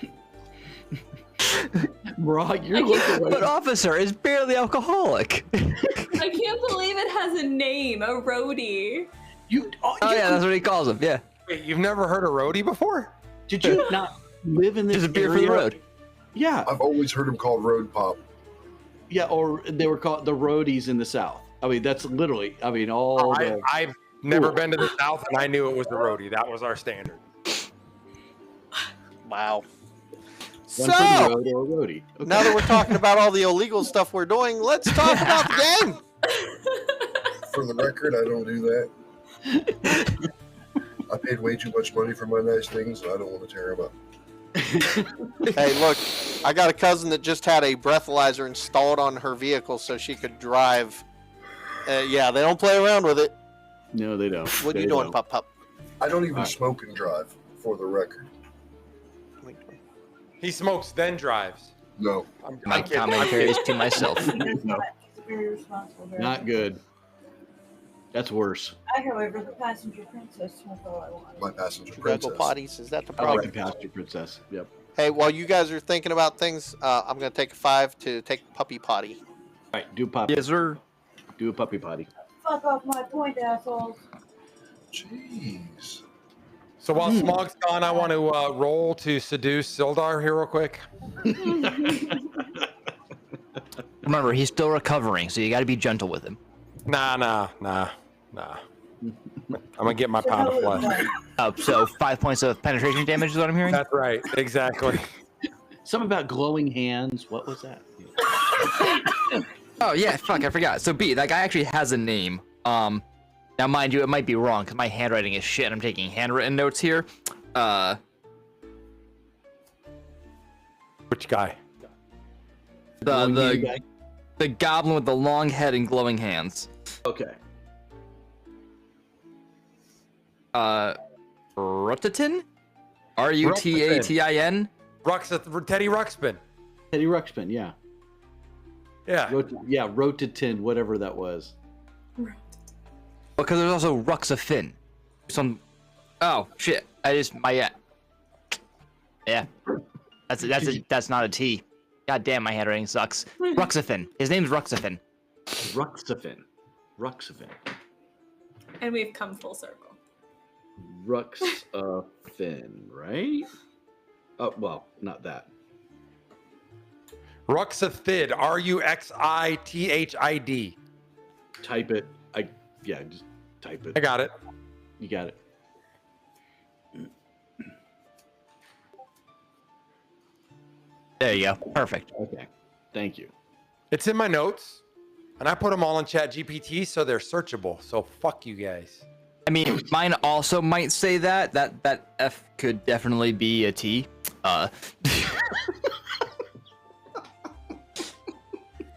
again. Rock, you're looking But like officer, it's barely alcoholic. I can't believe it has a name, a roadie. you. Oh yeah, that's what he calls them. Yeah. Wait, you've never heard of roadie before? Did you not live in this Just a beer for area? the road. Yeah, I've always heard them called road pop. yeah, or they were called the roadies in the South. I mean, that's literally. I mean, all the. I've never Cool. been to the South, and I knew it was the roadie. That was our standard. Wow. One So, for the road or a roadie. Okay. now that we're talking about all the illegal stuff we're doing, let's talk about the game. For the record, I don't do that. I paid way too much money for my nice things, so I don't want to tear them up. Hey, look, I got a cousin that just had a breathalyzer installed on her vehicle so she could drive. Yeah, they don't play around with it. No, they don't. What are They you doing, don't. Pup Pup? I don't even Alright. smoke and drive, for the record. He smokes, then drives. No. My kidding. commentary is to myself. He's very responsible. Very Not good. That's worse. I, however, the passenger princess, smoke all I want. My passenger You gotta go princess. potties. Is that the I like problem? the pasture princess. Yep. Hey, while you guys are thinking about things, I'm gonna take a 5 to take puppy potty. All right, do puppy. Yes, sir. Do a puppy potty. Fuck off my point, assholes. Jeez. So while Smog's gone, I want to roll to seduce Sildar here real quick. Remember, he's still recovering, so you got to be gentle with him. Nah. I'm gonna get my pound of flesh. So 5 points of penetration damage is what I'm hearing? That's right. Exactly. Something about glowing hands. What was that? Oh, yeah, fuck, I forgot. So, B, that guy actually has a name. Now, mind you, it might be wrong, because my handwriting is shit. I'm taking handwritten notes here. Which guy? The goblin with the long head and glowing hands. Okay. Rutatin? Ruttatin? Teddy Ruxpin. Teddy Ruxpin, yeah. Yeah. Rotatin, whatever that was. Because there's also Ruxafin. Oh, shit. Yeah. That's not a T. God damn, my handwriting sucks. Ruxafin. His name's Ruxafin. Ruxafin. And we've come full circle. Ruxafin, right? Oh, well, not that. Ruxathid. Ruxithid. Type it. Just type it. I got it. You got it. There you go. Perfect. Okay. Thank you. It's in my notes, and I put them all in Chat GPT, so they're searchable. So fuck you guys. I mean, mine also might say that. That F could definitely be a T.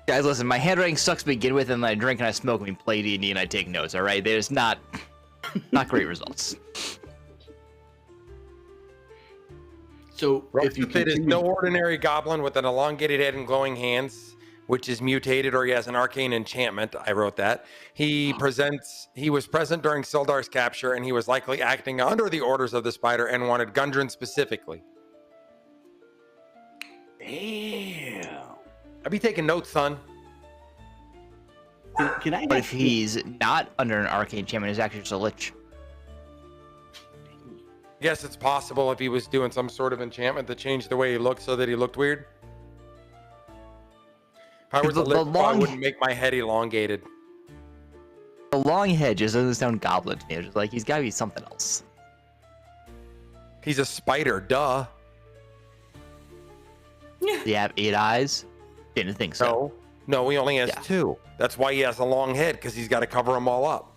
Guys, listen, my handwriting sucks to begin with, and then I drink and I smoke and we play D&D and I take notes, alright? There's not great results. So, if you Ruxathid is no ordinary goblin with an elongated head and glowing hands, which is mutated or he has an arcane enchantment. I wrote that. He was present during Sildar's capture, and he was likely acting under the orders of the spider and wanted Gundren specifically. Damn. I'd be taking notes, son. Can I? But if he's not under an arcane enchantment, he's actually just a lich. Yes, it's possible if he was doing some sort of enchantment that changed the way he looked so that he looked weird. If I was a lich, I wouldn't make my head elongated. The long head just doesn't sound goblin to me. It's just like, he's gotta be something else. He's a spider, duh. Does he have 8 eyes? Didn't think so. No, he only has 2. That's why he has a long head, because he's got to cover them all up.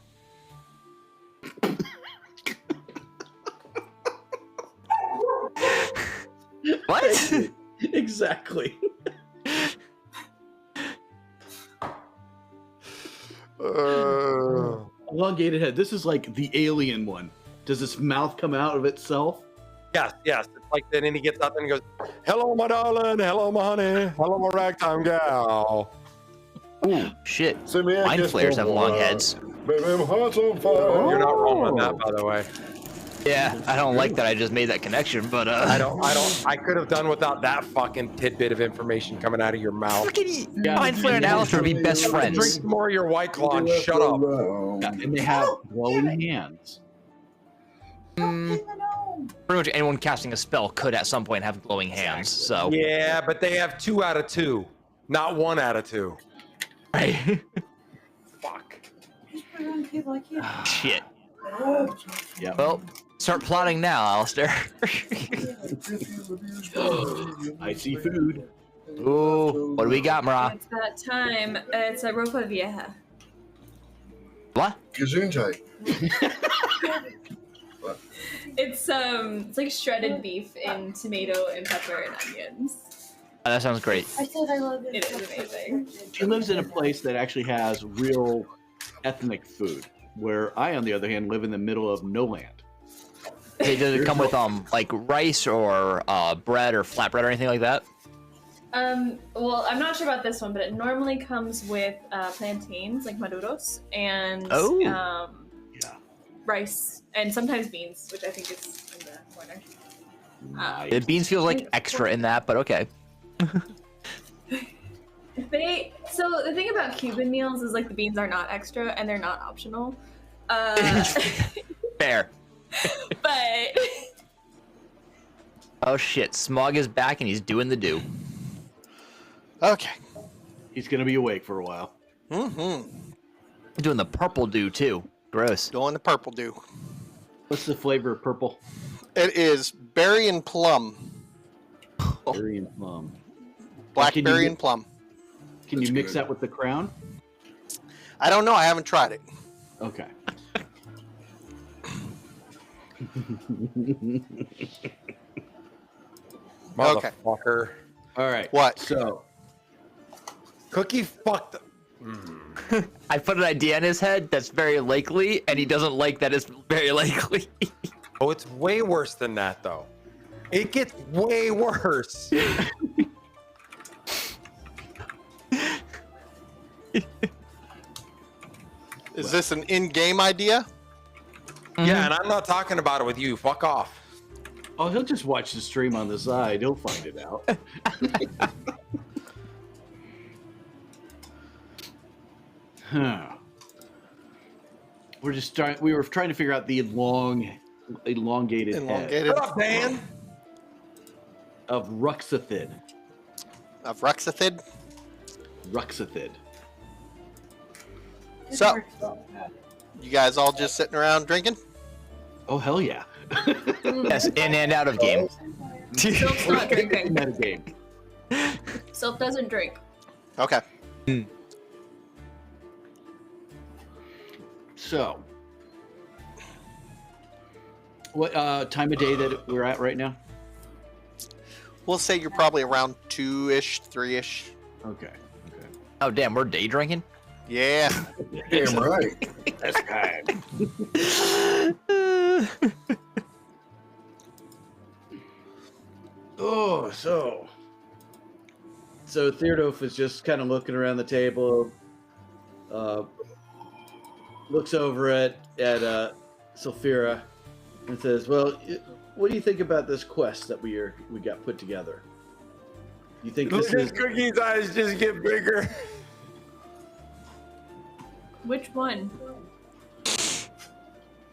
What? Exactly. Elongated head. This is like the alien one. Does his mouth come out of itself? Yes. It's like that, and he gets out there and he goes, "Hello, my darling. Hello, my honey. Hello, my ragtime gal." Ooh, shit. Mind Mind flayers have long heads. Baby, my heart's on fire. You're not wrong on that, by the way. Yeah, I don't like that I just made that connection, but I could have done without that fucking tidbit of information coming out of your mouth. Fucking Mind Flayer and Alistair would be best friends. Drink some more of your White Claw and shut up. Yeah, and they have glowing hands. Pretty much anyone casting a spell could at some point have glowing hands, so. Yeah, but they have 2 out of 2, not 1 out of 2. Right. Just put it on the table. I can't. Shit. Yeah. Well, start plotting now, Alistair. I see food. Ooh, what do we got, Mara? It's that time. It's a ropa vieja. What? Gesundheit. It's like shredded beef in tomato and pepper and onions. Oh, that sounds great. I said I love it. It is amazing. She lives in a place that actually has real ethnic food, where I, on the other hand, live in the middle of no land. Hey, does it come with like rice or bread or flatbread or anything like that? Well, I'm not sure about this one, but it normally comes with plantains, like maduros, and rice, and sometimes beans, which I think is in the corner. The beans feels like extra in that, but okay. So the thing about Cuban meals is like the beans are not extra and they're not optional. Fair. But oh shit, Smog is back and he's doing the do. Okay. He's gonna be awake for a while. Mm-hmm. Doing the purple dew too. Gross. Doing the purple dew. What's the flavor of purple? It is berry and plum. Berry and plum. Blackberry and plum. Can That's you mix good. that with the crown? I don't know. I haven't tried it. Okay. Okay. Motherfucker. All right. What? So, Cookie fucked. I put an idea in his head that's very likely, and he doesn't like that it's very likely. Oh, it's way worse than that, though. It gets way worse. Is this an in-game idea? Yeah, and I'm not talking about it with you. Fuck off. oh, he'll just watch the stream on the side. He'll find it out. Huh. We were trying to figure out the elongated head Elongated. Shut up, Dan. of Ruxathid. Of Ruxathid? Ruxathid. So, you guys all just sitting around drinking? Oh hell yeah! Yes, in and out of game. Sylph's not drinking. Metagame. Sylph doesn't drink. Okay. So, what time of day that we're at right now? We'll say you're probably around 2-ish, 3-ish. Okay. Okay. Oh damn, we're day drinking. Yeah. Damn right. That's right. Oh, so Theodulf is just kind of looking around the table, looks over at Sulfira, and says, "Well, what do you think about this quest that we got put together? You think this Look is at Cookie's eyes just get bigger. Which one?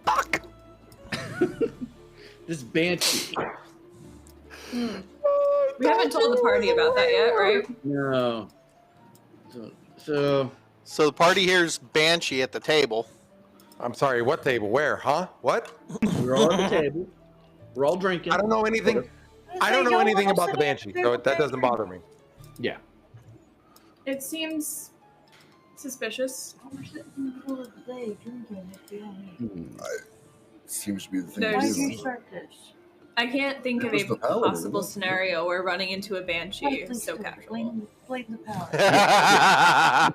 Fuck. this banshee?" We haven't told the party about that yet, right? No. So So the party here's Banshee at the table. I'm sorry, what table? Where? Huh? What? we're all at the table. We're all drinking. I don't know anything. I don't know anything about the Banshee, so that doesn't bother me. Yeah. It seems suspicious. We're sitting in the middle of the day drinking. It's the only. Seems to be the thing. There's- Why to did you do. start this? I can't think of It was a the paladin, possible wasn't it? scenario where running into a banshee is so Blame- casual. Blame the power. I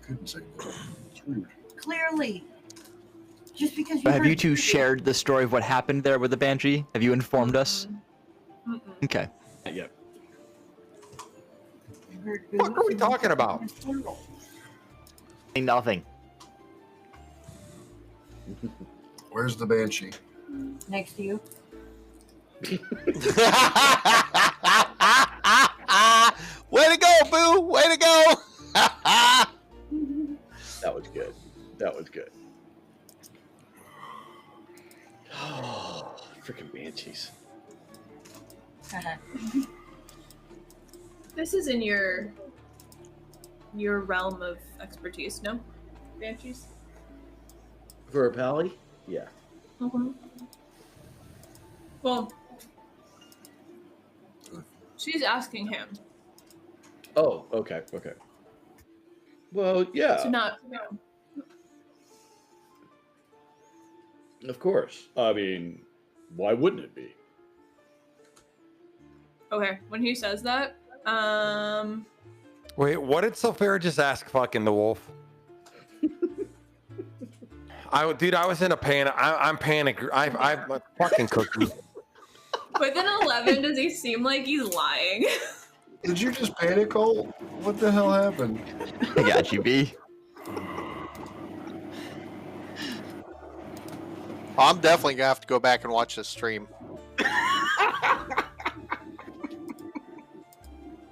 couldn't say that. It's weird. Clearly. Just because you Have you heard two boo- shared the story of what happened there with the banshee? Have you informed us? Mm-mm. Okay. Yep. you heard What boos are we and talking about? it's plural. Nothing. Where's the banshee? Next to you. Way to go, Boo! Way to go! That was good. That was good. Oh, freaking banshees. This is in your realm of expertise, no? Banshees? For a pally? Yeah. Mm-hmm. Well, she's asking him. Oh, okay, okay. Well, yeah, So not. of course. I mean, why wouldn't it be? Okay, when he says that, Wait, what did Sulfira just ask fucking the wolf? Dude, I was in a panic. I'm panicked. I'm a fucking Cookie. with an 11, does he seem like he's lying? Did you just panic, Cole? What the hell happened? I got you, B. I'm definitely gonna have to go back and watch this stream.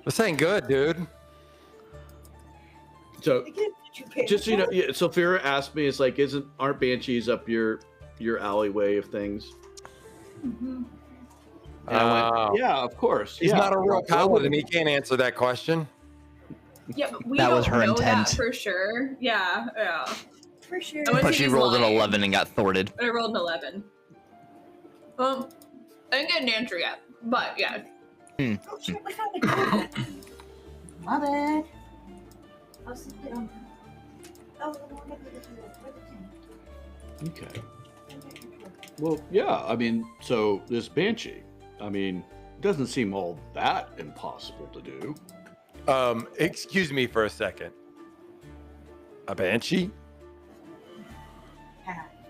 This ain't good, dude. So, Again, did you pay just so you know, attention? yeah, Sophia asked me, it's like, aren't banshees up your alleyway of things? Mm-hmm. And I Oh. went, yeah, of course. He's yeah. not a real Why paladin. wouldn't He can't answer that question. Yeah, but we That don't was her know intent. that for sure. Yeah. For sure. I would But say she he's rolled an lying. 11 and got thwarted. I rolled an 11. Well, I didn't get an answer yet, but yeah. Oh shit, we found the code. My bad. I'll sit down. Oh, the one that goes to the Okay. Well, yeah. I mean, so this banshee. I mean, doesn't seem all that impossible to do. Excuse me for a second. A banshee?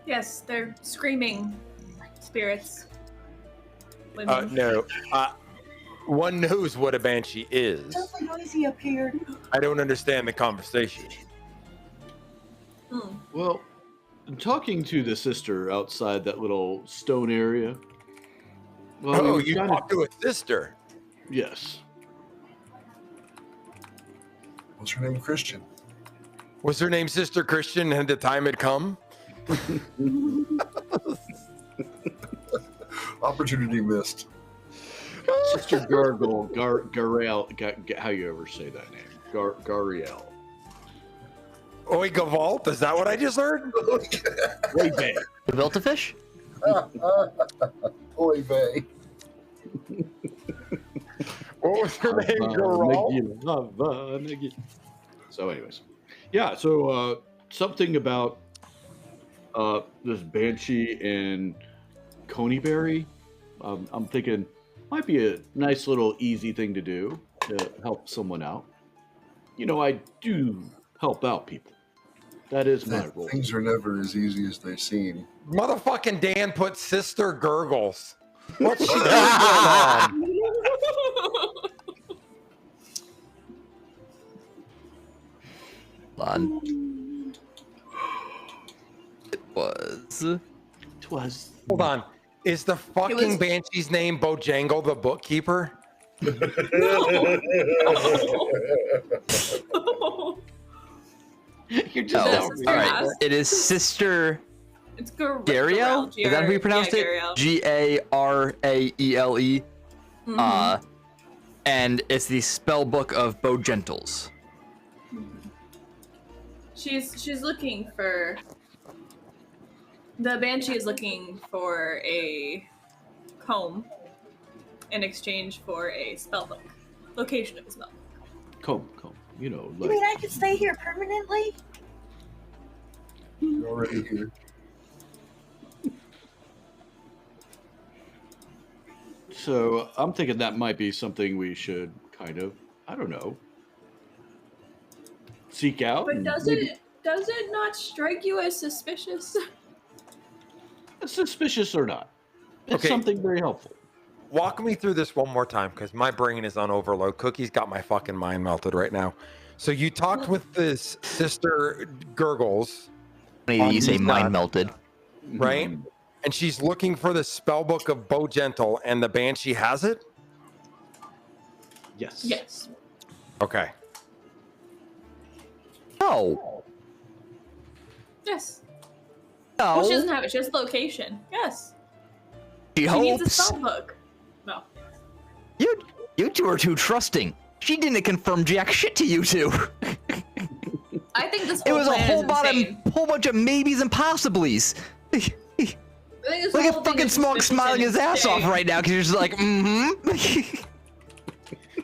Yes, they're screaming spirits. Women. No. One knows what a banshee is. Something noisy up here. I don't understand the conversation. Hmm. Well, talking to the sister outside that little stone area. Well, we Oh, were you trying talked to a sister. Yes. What's her name? Christian. Was her name Sister Christian and the time had come? Opportunity missed. Sister Gargle, Gariel, how you ever say that name? Gariel. Oi, Gavalt, is that what I just heard? Way back. You built a fish? Oy vey. What was her name? Gavalt? So, anyways, yeah. So, something about this banshee and Coneyberry. I'm thinking might be a nice little easy thing to do to help someone out. You know, I do help out people. That is my role. Things are never as easy as they seem. Motherfucking Dan put Sister Gurgles. What's she doing on? Hold on. It was. Twas. Hold on. Is the fucking banshee's name Bojangle the bookkeeper? You're just Oh, This is all right. fast. It is Sister It's Gariel. Is that how you pronounced it? Garaele. And it's the spell book of Bojentles. She's looking for. The banshee is looking for a comb in exchange for a spell book. Location of a spell book. Comb. You know, You like mean I could stay here permanently? You're already here. so. I'm thinking that might be something we should kind of, I don't know, seek out. But and does maybe- it not strike you as suspicious? suspicious or not? It's Okay. something very helpful. Walk me through this one more time because my brain is on overload. Cookie's got my fucking mind melted right now. So you talked with this Sister Gurgles, Maybe you say these mind nuts. melted. right? And she's looking for the spell book of Bogentle, and the banshee has it? Yes. Yes. Okay. No. Yes. No. Well, she doesn't have it. She has location. Yes. She She needs a hopes. spell book. No. You two are too trusting. She didn't confirm jack shit to you two. I think this It whole was a plan whole, is insane. whole bunch of maybes and possiblies. I think this Look whole at thing fucking is Smog suspicious smiling and his ass off insane. right now because you're just like, mm-hmm.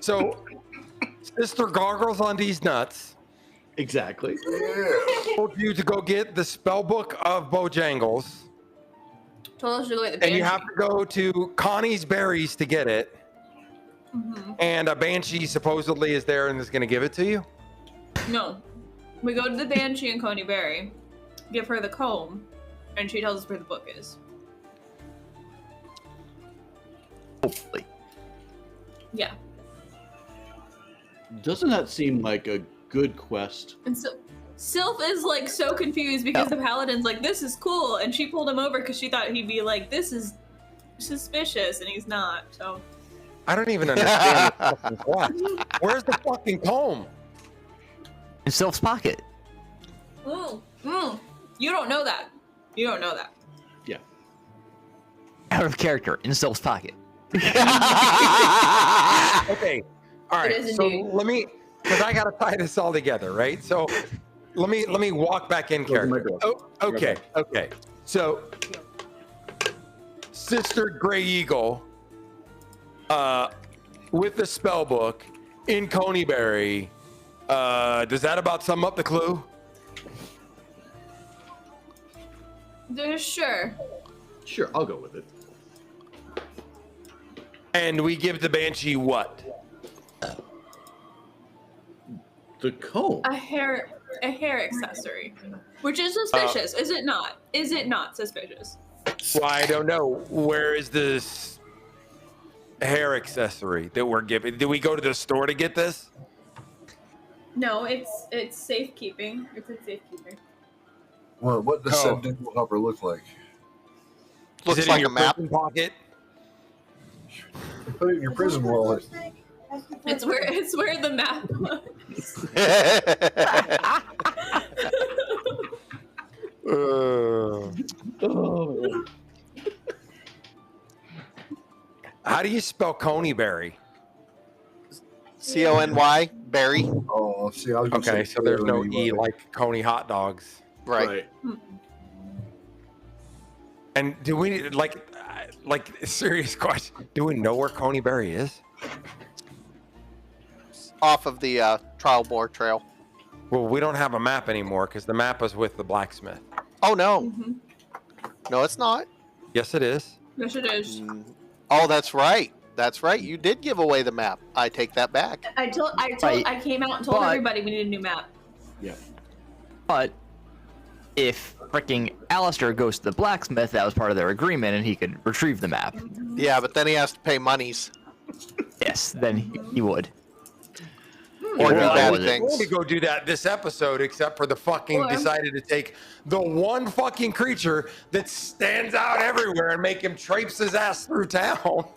So, Sister Gargles on these nuts Exactly. Yeah. told you to go get the spell book of Bojangles, Told us to go get the and banshee. you have to go to Connie's Berries to get it. Mhm. And a banshee supposedly is there and is going to give it to you. No. We go to the banshee and Coney Berry, give her the comb, and she tells us where the book is. Hopefully. Yeah. Doesn't that seem like a good quest? And so Sylph is like so confused because the paladin's like, this is cool, and she pulled him over because she thought he'd be like, this is suspicious, and he's not. So I don't even understand the fucking quest. Where's the fucking comb? In Sylph's pocket. You don't know that. You don't know that. Yeah. Out of character. In Sylph's pocket. Okay. All right. is So indeed. let me, because I gotta tie this all together, right? So let me walk back in Close the character. microphone. Oh, okay. Okay. So Sister Grey Eagle, with the spell book in Coneyberry. Does that about sum up the clue? Sure. Sure, I'll go with it. And we give the Banshee what? The comb. A hair accessory, which is suspicious, is it not? Is it not suspicious? Well, I don't know. Where is this hair accessory that we're giving? Did we go to the store to get this? No, it's safekeeping. It's in safekeeping. Well, what does Oh. said dingle hopper look like? Is Looks it in like your a map. prison pocket? Put it in your prison wallet. It's where the map was. Oh. How do you spell Coneyberry? CONY, Barry. Oh, see, I was gonna Okay, say so there's no anyway. E like Coney hot dogs. Right. And do we like serious question? Do we know where Coneyberry is? Off of the trial board trail. Well, we don't have a map anymore because the map is with the blacksmith. Oh, no. Mhm. No, it's not. Yes, it is. Yes, it is. Oh, that's right. That's right. You did give away the map. I take that back. I came out and told But- everybody we need a new map. Yeah. But if freaking Alistair goes to the blacksmith, that was part of their agreement, and he could retrieve the map. Yeah, but then he has to pay monies. Yes, then he would. Or do Well, bad was it? We're going to things. go do that this episode, except for the fucking Or- decided to take the one fucking creature that stands out everywhere and make him traipse his ass through town.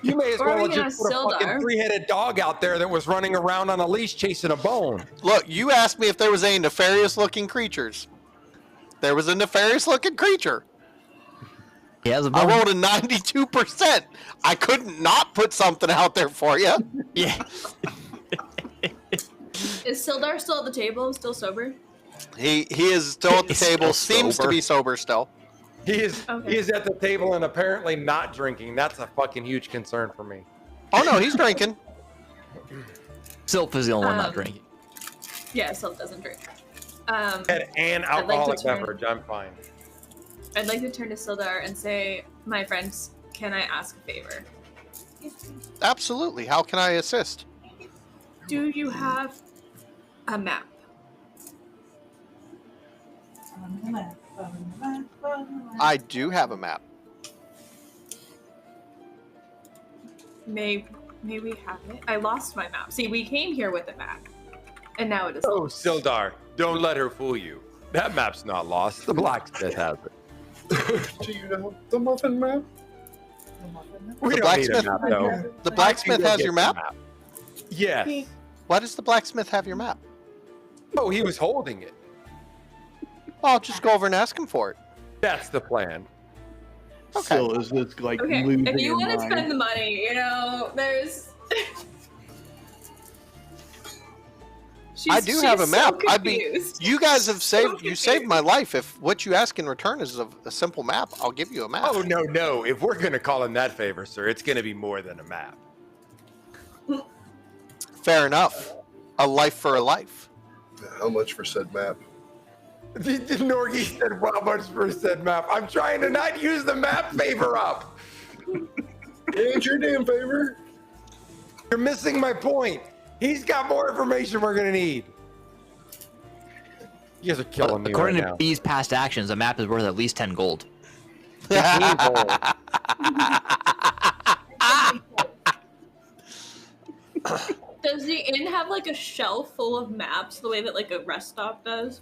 You may as Or well we have gonna just put a fucking Sildar? three-headed dog out there that was running around on a leash chasing a bone. Look, you asked me if there was any nefarious looking creatures. There was a nefarious looking creature. He has a I bone. rolled a 92%. I couldn't not put something out there for you. Yeah. Is Sildar still at the table? Still sober? He is still at the He's table. still Seems to sober. be sober still. He is Okay. he is at the table and apparently not drinking. That's a fucking huge concern for me. Oh no, he's drinking. Sylph is the only one not Um, drinking. Yeah, Sylph doesn't drink. Had an I'd like to alcoholic turn- beverage. I'm fine. I'd like to turn to Sildar and say, my friends, can I ask a favor? Absolutely. How can I assist? Do you have a map? I do have a map. May we have it? I lost my map. See, we came here with a map, and now it is Oh, lost. Sildar, don't let her fool you. That map's not lost. The blacksmith has it. Do you know the muffin map? We The don't need a blacksmith- map, though. The blacksmith Go has get your the map? Yes. Why does the blacksmith have your map? Oh, he was holding it. Well, I'll just go over and ask him for it. That's the plan. Okay. Still, is this like Okay, losing if you your want to mind? spend the money, there's. I do have a she's map. So I'd be. confused. You guys have So saved. You saved my life. If what you ask in return is a simple map, I'll give you a map. Oh, no. If we're going to call him that favor, sir, it's going to be more than a map. Fair enough. A life for a life. How much for said map? Norgie said, how much for said map? I'm trying to not use the map favor up. It ain't your damn favor. You're missing my point. He's got more information we're going to need. You guys are killing me According right to now. B's past actions, a map is worth at least 10 gold. Does the inn have like a shelf full of maps, the way that like a rest stop does?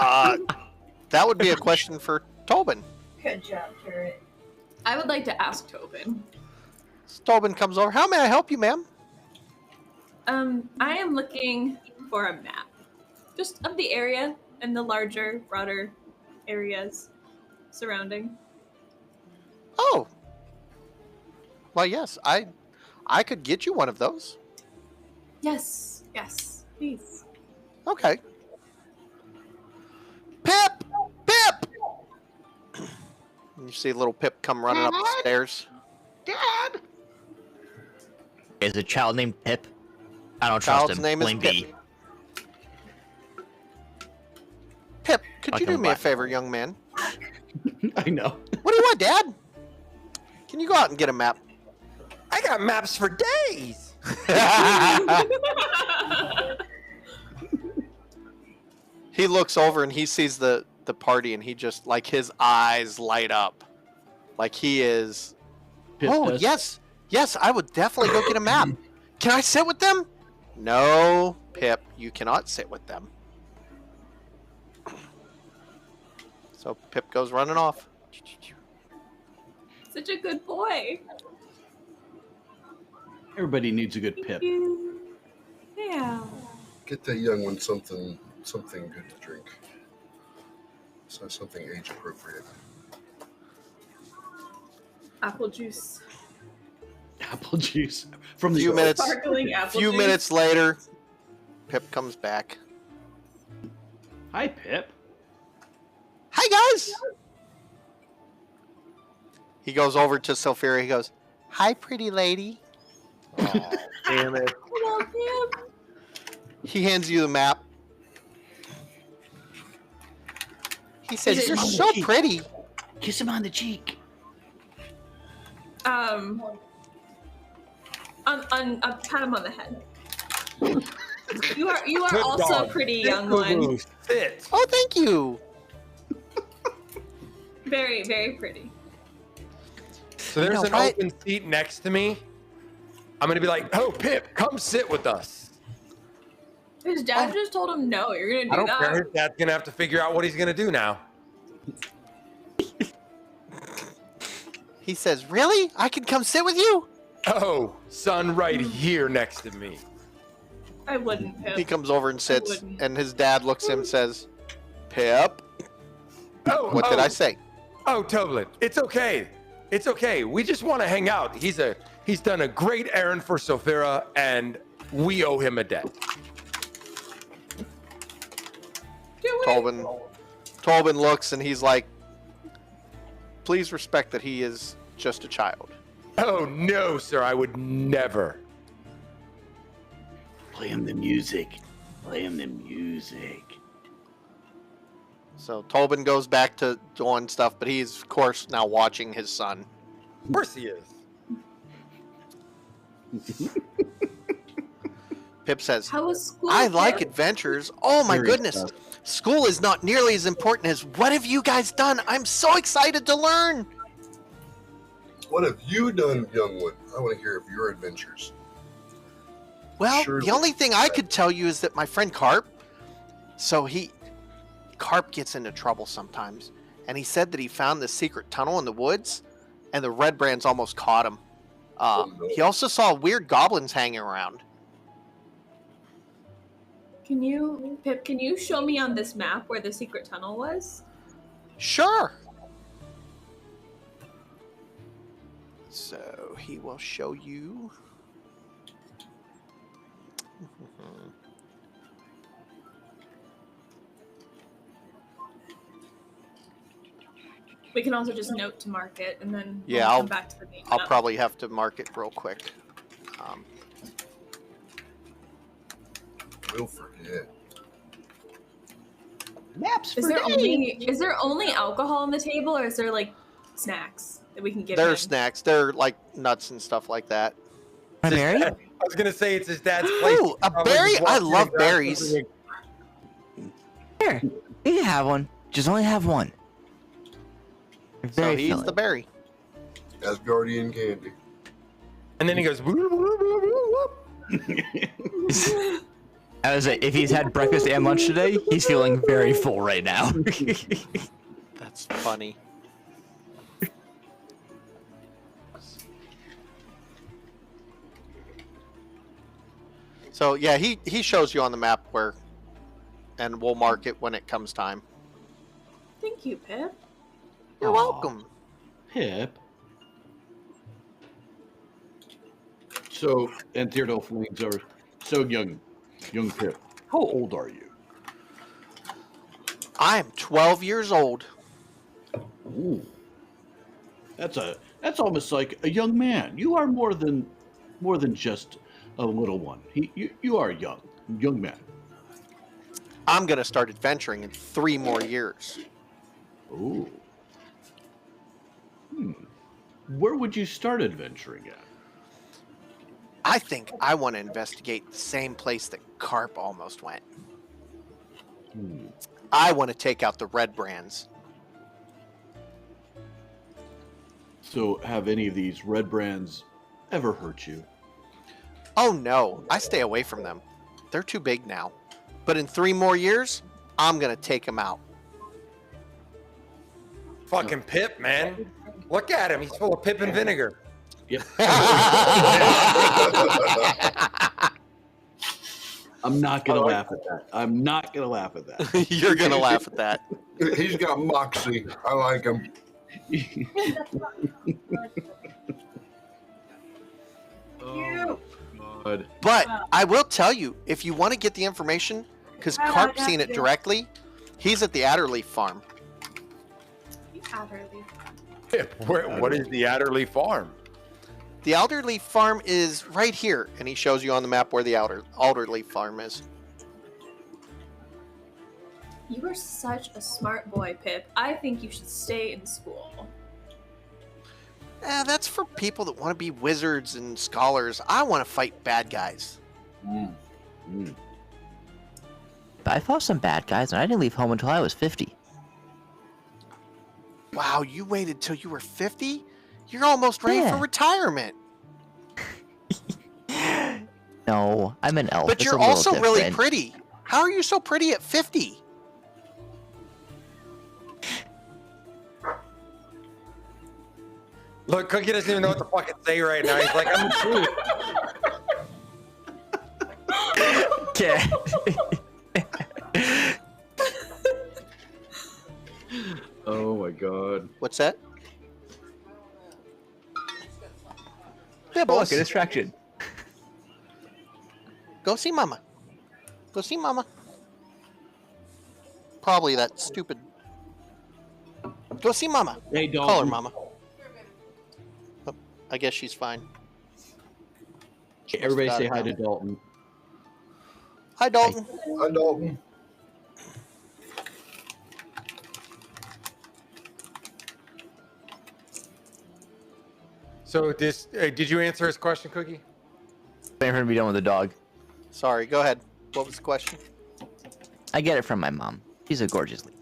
That would be a question for Tobin. Good job, Turret. I would like to ask Tobin. Tobin comes over. How may I help you, ma'am? I am looking for a map, just of the area and the larger, broader areas surrounding. Oh. Well, yes, I could get you one of those. Yes, please. Okay. Pip! Pip! You see little Pip come running up the stairs. Dad! Is a child named Pip? I don't trust Child's him. name is Blame Pip. B. Pip, could you Fucking do me a what? favor, young man? I know. What do you want, Dad? Can you go out and get a map? I got maps for days. He looks over and he sees the party and he just, like, his eyes light up. Like he is... Pip Oh, does. yes, I would definitely go get a map. Can I sit with them? No, Pip, you cannot sit with them. So Pip goes running off. Such a good boy. Everybody needs a good Pip. Thank you. Yeah. Get that young one something good to drink. So something age appropriate. Apple juice. Apple juice from the Few minutes. Sparkling apple Few juice. minutes later, Pip comes back. Hi, Pip. Hi, guys. He goes over to Sophia. He goes, "Hi, pretty lady." Oh, damn it. Hello, Pip. He hands you the map. He says, Kiss "You're him on the so cheek. pretty." Kiss him on the cheek. Pat him on the head. You are Good also dog. pretty, Sit, young one. boo-boo, Sit. Oh, thank you. Very, very pretty. So there's know, an right? open seat next to me. I'm gonna be like, "Oh, Pip, come sit with us." His dad just told him no. You're gonna do I don't that. care. His dad's gonna have to figure out what he's gonna do now. He says, "Really? I can come sit with you?" Oh, son, right here next to me. I wouldn't, Pip. He comes over and sits, wouldn't. and his dad looks at him and says, "Pip, Oh, what did I say?" Oh, Toblin, it's okay. It's okay. We just want to hang out. He's done a great errand for Sophia, and we owe him a debt. Do it. Tolbin looks and he's like, "Please respect that he is just a child." Oh no, sir, I would never. Play him the music. Play him the music. So Tolbin goes back to doing stuff, but he's of course now watching his son. Of course he is. Pip says, How was school? "I like Pip? adventures. Oh my Very goodness. tough. School is not nearly as important as what have you guys done? I'm so excited to learn." What have you done, young one? I want to hear of your adventures. Well, Sure. the only thing I could tell you is that my friend Carp, Carp gets into trouble sometimes, and he said that he found this secret tunnel in the woods, and the Red Brands almost caught him. Oh, no. He also saw weird goblins hanging around. Pip, can you show me on this map where the secret tunnel was? Sure. So he will show you. We can also just note to mark it, and then Yeah, we'll I'll- come back to the main I'll map. probably have to mark it real quick. We'll forget. Maps Is there only alcohol on the table, or is there like snacks that we can give There are him? snacks. There are like nuts and stuff like that. A berry? I was gonna say it's his dad's place. Ooh, a berry? I love berries. Here, you can have one. Just only have one. They're So very he's filling. the berry. Asgardian candy. And then he goes, "Whoop, whoop, whoop, whoop." I was like, if he's had breakfast and lunch today, he's feeling very full right now. That's funny. So yeah, he shows you on the map where, and we'll mark it when it comes time. Thank you, Pip. You're Aw. welcome. Pip. So, and Theodolphines are so young Pip. How old are you? I'm 12 years old. Ooh, that's almost like a young man. You are more than just a little one. You are a young man. I'm going to start adventuring in 3 more years. Ooh. Where would you start adventuring at? I think I want to investigate the same place that Carp almost went. I want to take out the red brands. So, have any of these red brands ever hurt you? Oh no, I stay away from them. They're too big now. But in 3 more years, I'm going to take them out. Fucking Pip, man. Look at him. He's full of pip and vinegar. Yep. I'm not gonna laugh at that. I'm not gonna laugh at that. You're going to laugh at that. He's got moxie. I like him. Oh, God. But I will tell you, if you want to get the information, because Carp's seen it directly, he's at the Adderleaf farm. Adderley. Pip, what is the Adderley farm? The Alderleaf farm is right here, and he shows you on the map where the Alderleaf farm is. You are such a smart boy, Pip. I think you should stay in school. That's for people that want to be wizards and scholars. I want to fight bad guys. But I fought some bad guys, and I didn't leave home until I was 50. Wow, you waited till you were 50? You're almost ready for Yeah. retirement. No, I'm an elf. But It's you're a little also really different. pretty. How are you so pretty at 50? Look, Cookie doesn't even know what to fucking say right now. He's like, I'm true. Okay. Oh my God. What's that? Look, Bibbles, a distraction. go see Mama. Go see Mama. Probably that stupid. Go see Mama. Hey, Dalton. Call her Mama. Oh, I guess she's fine. She must have Everybody got say it hi now. to Dalton. Hi, Dalton. Hi, Dalton. So, did you answer his question, Cookie? Waiting for him to be done with the dog. Sorry, go ahead. What was the question? I get it from my mom. She's a gorgeous lady.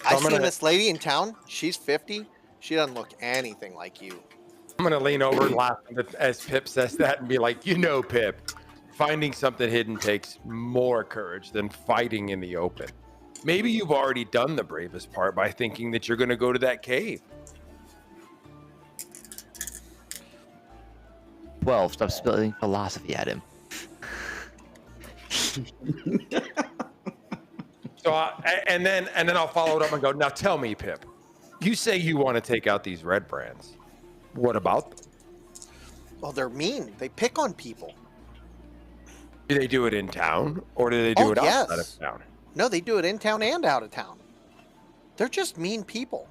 I I'm seen gonna- this lady in town. She's 50. She doesn't look anything like you. I'm gonna lean over and laugh as Pip says that and be like, you know, Pip, finding something hidden takes more courage than fighting in the open. Maybe you've already done the bravest part by thinking that you're gonna go to that cave. 12. Stop spilling philosophy at him. So, and then I'll follow it up and go, now tell me, Pip, you say you want to take out these red brands. What about them? Well, they're mean. They pick on people. Do they do it in town or do they do Oh, it outside yes. of town? No, they do it in town and out of town. They're just mean people.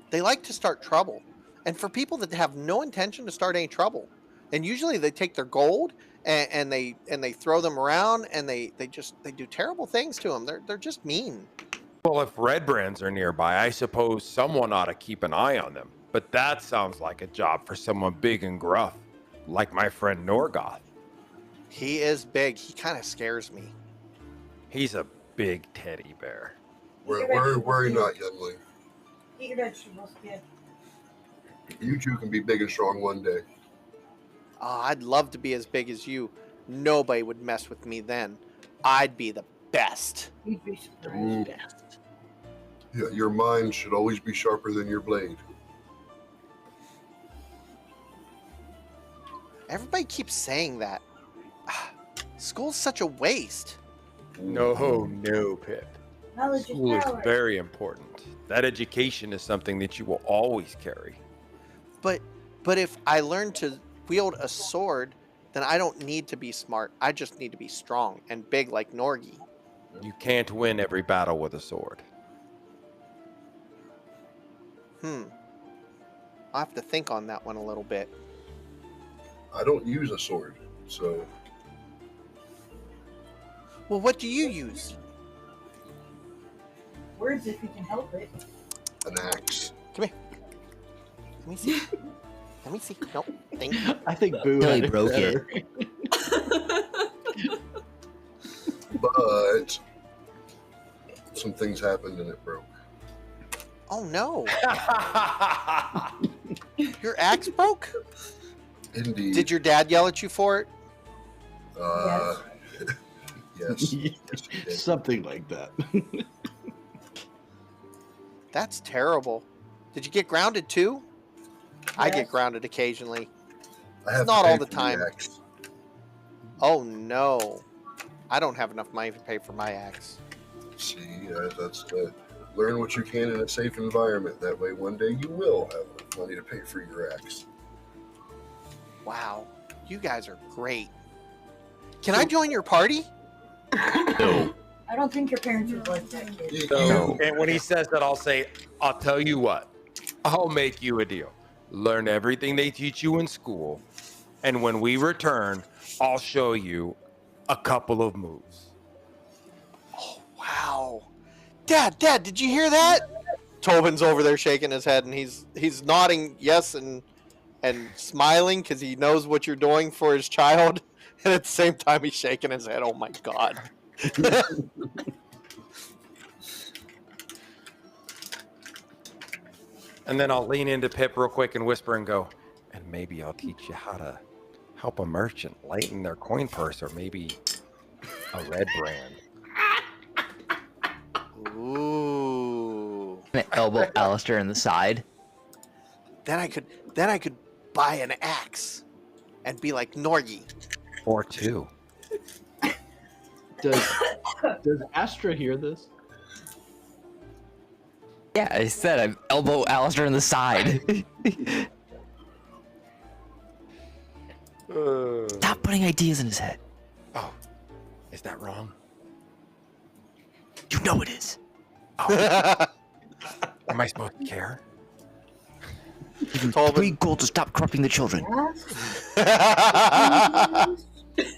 They like to start trouble. And for people that have no intention to start any trouble, and usually they take their gold and they throw them around and they do terrible things to them. They're just mean. Well, if red brands are nearby, I suppose someone ought to keep an eye on them. But that sounds like a job for someone big and gruff, like my friend Norgoth. He is big. He kind of scares me. He's a big teddy bear. Worry not, youngling. Eat your vegetables, kid. You two can be big and strong one day. Oh, I'd love to be as big as you. Nobody would mess with me then. I'd be the best. You'd be surprised. Mm. Yeah, your mind should always be sharper than your blade. Everybody keeps saying that. School's such a waste. No, Pip. Knowledge School is is power. very important. That education is something that you will always carry. But But if I learn to wield a sword, then I don't need to be smart. I just need to be strong and big like Norgi. You can't win every battle with a sword. I'll have to think on that one a little bit. I don't use a sword, so Well, what do you use? Words if you can help it. an axe. Let me see. Let me see. Nope. Thank you. I think Boo Billy had broke better. But some things happened and it broke. Oh no. Your axe broke? Indeed. Did your dad yell at you for it? Yes. Yes, he did. Something like that. That's terrible. Did you get grounded too? I get Yes. grounded occasionally. I have to not pay all the for time. axe. Oh no. I don't have enough money to pay for my axe. See, that's the learn what you can in a safe environment. That way, one day you will have enough money to pay for your axe. Wow. You guys are great. Can I join your party? No. I don't think your parents would like that, kid. You- So, and when he says that, I'll say, I'll tell you what, I'll make you a deal. Learn everything they teach you in school, and when we return, I'll show you a couple of moves. Wow. Dad, did you hear that? Tobin's over there shaking his head and he's nodding yes and smiling because he knows what you're doing for his child. And at the same time he's shaking his head. Oh my god. And then I'll lean into Pip real quick and whisper and go, and maybe I'll teach you how to help a merchant lighten their coin purse, or maybe a red brand. Ooh. Elbow Alistair in the side. Then I could buy an axe and be like Norgi. Or two. Does Astra hear this? Yeah, I said I elbow Alistair in the side. Stop putting ideas in his head. Oh, is that wrong? You know it is. Am I supposed to care? Give him Tobin. 3 gold to stop corrupting the children.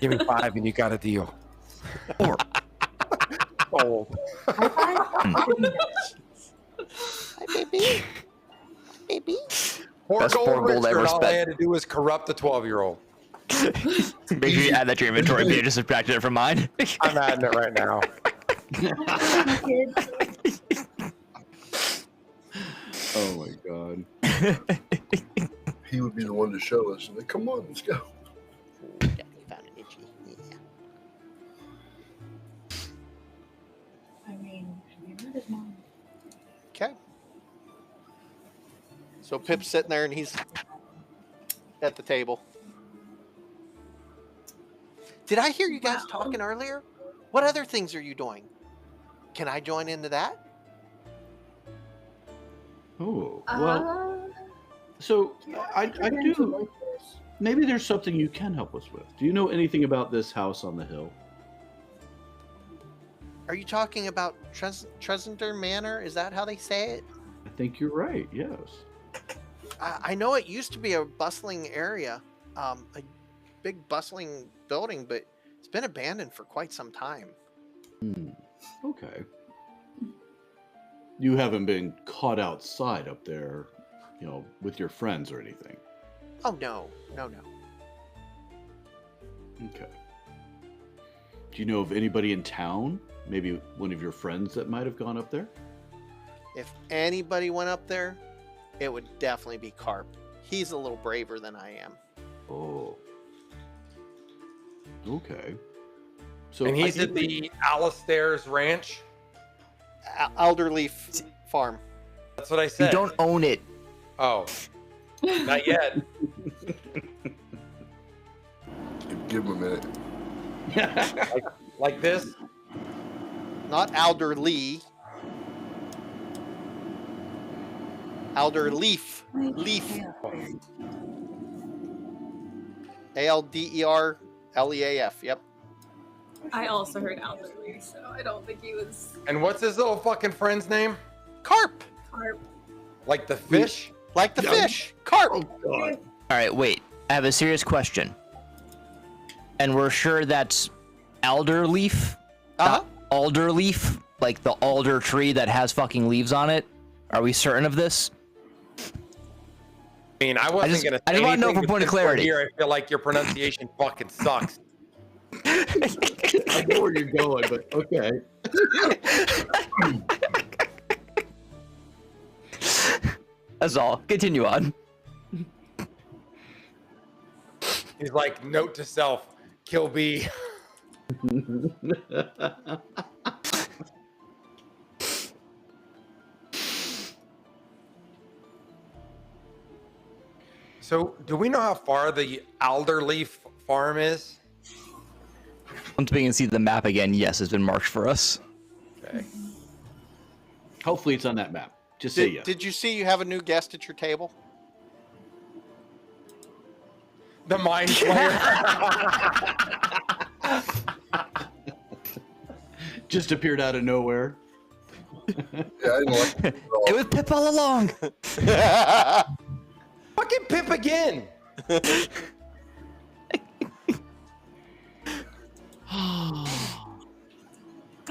Give me 5 and you got a deal. 4. Gold. High five? Hi, baby. Baby. Best 4 gold Richard, ever all I spent. had to do was corrupt the 12-year-old. Make sure you add that to your inventory. But just subtracted it from mine. I'm adding it right now. Kid. Oh my god. He would be the one to show us. And like, come on, let's go. Yeah, you found an itchy. Yeah. I mean, you heard his mom. Okay. So Pip's sitting there and he's at the table. Did I hear you guys talking earlier? What other things are you doing? Can I join into that? Oh, well, so I Parents would do. like this. Maybe there's something you can help us with. Do you know anything about this house on the hill? Are you talking about Tresender Manor? Is that how they say it? I think you're right, yes. I know it used to be a bustling area, a big bustling building, but it's been abandoned for quite some time. Okay. You haven't been caught outside up there, with your friends or anything. Oh, no. Okay. Do you know of anybody in town? Maybe one of your friends that might have gone up there? If anybody went up there, it would definitely be Carp. He's a little braver than I am. Oh. Okay. So And he's at the Alistair's ranch. Elderleaf Farm. That's what I You said. don't own it. Oh, not yet. Give him a minute. Like this. Not Alderlee. Alderleaf. Leaf. Yeah. Alderleaf. Yep. I also heard elderly, so I don't think he was And what's his little fucking friend's name? Carp. carp. Like the fish? Like the fish. Carp. Oh God. All right, wait. I have a serious question. And we're sure that's alderleaf? Uh-huh. Alderleaf? Like the alder tree that has fucking leaves on it? Are we certain of this? I mean, I wasn't just- gonna. I just wanna know for point of clarity. Here, I feel like your pronunciation fucking sucks. I know where you're going, but okay. That's all. Continue on. He's like, note to self, kill B. So, do we know how far the Alderleaf farm is? Once we can see the map again, yes, it's been marked for us. Okay. Hopefully it's on that map. Just say yes. Did you see you have a new guest at your table? The mind player. Just appeared out of nowhere. Yeah, I didn't like it at all. It was Pip all along. Fucking Pip again.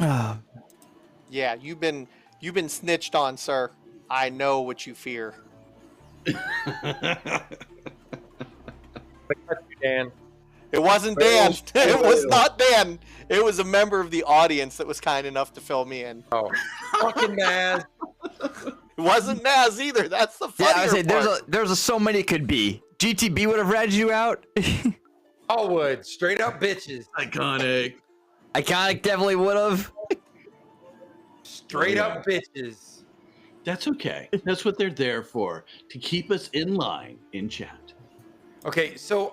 Oh, Yeah, you've been snitched on, sir. I know what you fear. Dan. It wasn't Dan. It was not Dan. It was a member of the audience that was kind enough to fill me in. Oh, fucking Naz. It wasn't Naz either. That's the yeah, funnier I would say part. there's so many it could be. GTB would have ratted you out. All would. Straight up bitches. Iconic. Iconic definitely would have. Straight up bitches. That's okay. That's what they're there for, to keep us in line in chat. Okay, so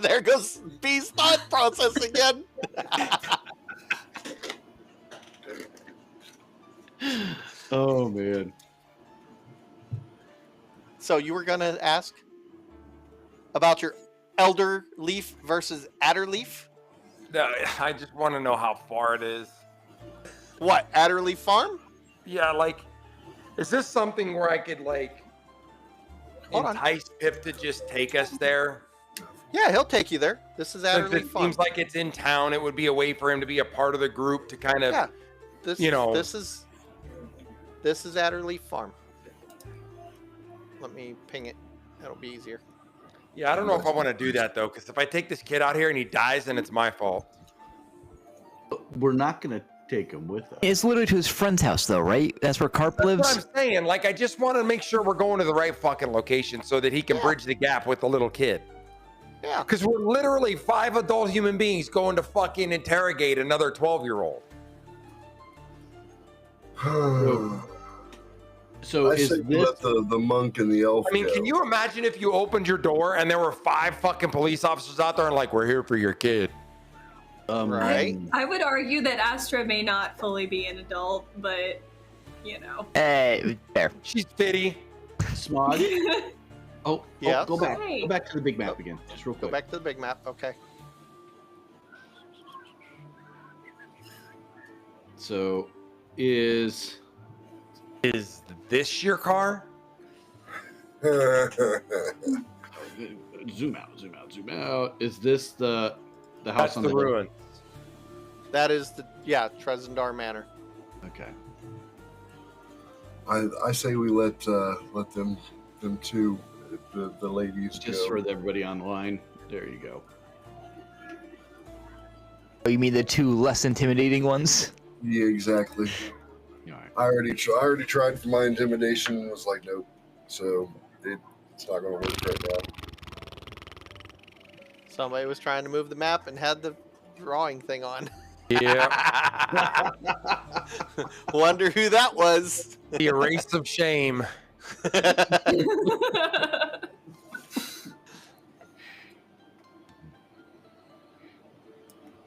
There goes B's thought process again. Oh man. So you were gonna ask about your elder leaf versus adder leaf? I just want to know how far it is. What, Adderleaf Farm? Yeah, like, is this something where I could like Hold on. entice Pip to just take us there? Yeah, he'll take you there. This is Since Adderleaf it Farm. seems like it's in town, it would be a way for him to be a part of the group to kind of, Yeah. This, you know. this is Adderleaf Farm. Let me ping it. That'll be easier. Yeah, I don't know if I want to do that though, because if I take this kid out here and he dies, then it's my fault. We're not gonna take him with us. It's literally to his friend's house, though, right? That's where Carp That's lives. what I'm saying. Like, I just want to make sure we're going to the right fucking location so that he can bridge the gap with the little kid. Yeah. Because we're literally 5 adult human beings going to fucking interrogate another 12-year-old. So I is say we this let the monk and the elf I mean, go. can you imagine if you opened your door and there were 5 fucking police officers out there and like, we're here for your kid? Right. I would argue that Astra may not fully be an adult, but you know. Hey, there. She's fitty. Smog? Oh, Yeah. go back. Right. Go back to the big map again. Just real Go quick. back to the big map. Okay. So is Is this your car? zoom out. Is this the house That's on the the hill? ruin. That is Trezendar Manor. Okay. I say we let them two, the ladies Just go. for everybody online. There you go. Oh, you mean the 2 less intimidating ones? Yeah, exactly. All right. I already tried for my intimidation and was like, nope. So it's not going to work right now. Somebody was trying to move the map and had the drawing thing on. Yeah. Wonder who that was. The erase of shame.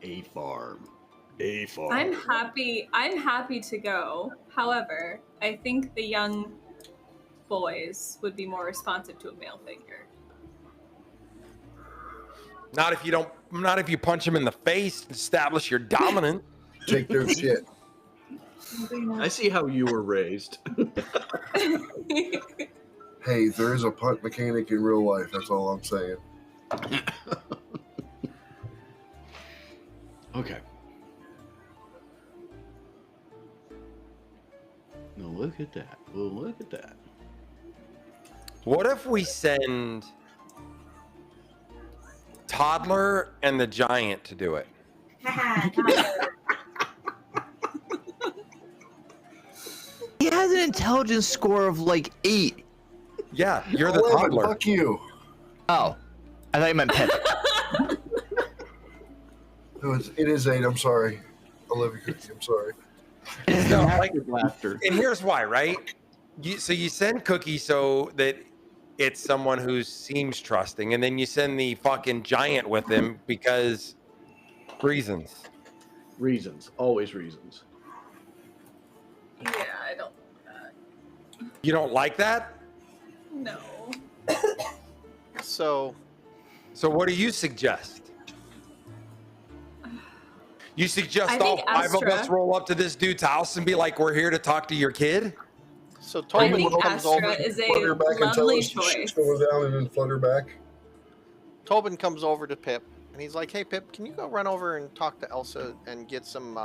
A farm. A farm. I'm happy to go. However, I think the young boys would be more responsive to a male figure. Not if you punch them in the face and establish your dominant. Take their shit. I see how you were raised. Hey, there is a punt mechanic in real life. That's all I'm saying. Okay. Now look at that. Well, look at that. What if we send Toddler and the Giant to do it? He has an intelligence score of like 8. Yeah, you're the 11, toddler. fuck you. Oh, I thought you meant Pip. It is 8. I'm sorry. I love you, Cookie. I'm sorry. No, like, Laughter. and here's why, right? So you send Cookie so that it's someone who seems trusting, and then you send the fucking Giant with him because reasons. Reasons. Always reasons. Yeah, I don't You don't like that? know. So So what do you suggest? You suggest I all think 5 of us Astra- roll up to this dude's house and be like, "We're here to talk to your kid." So I Tobin think comes Astra over. is a Flutter back and tell lovely us the shit's choice. going down and then flutter back. Tobin comes over to Pip, and he's like, "Hey, Pip, can you go run over and talk to Elsa and get some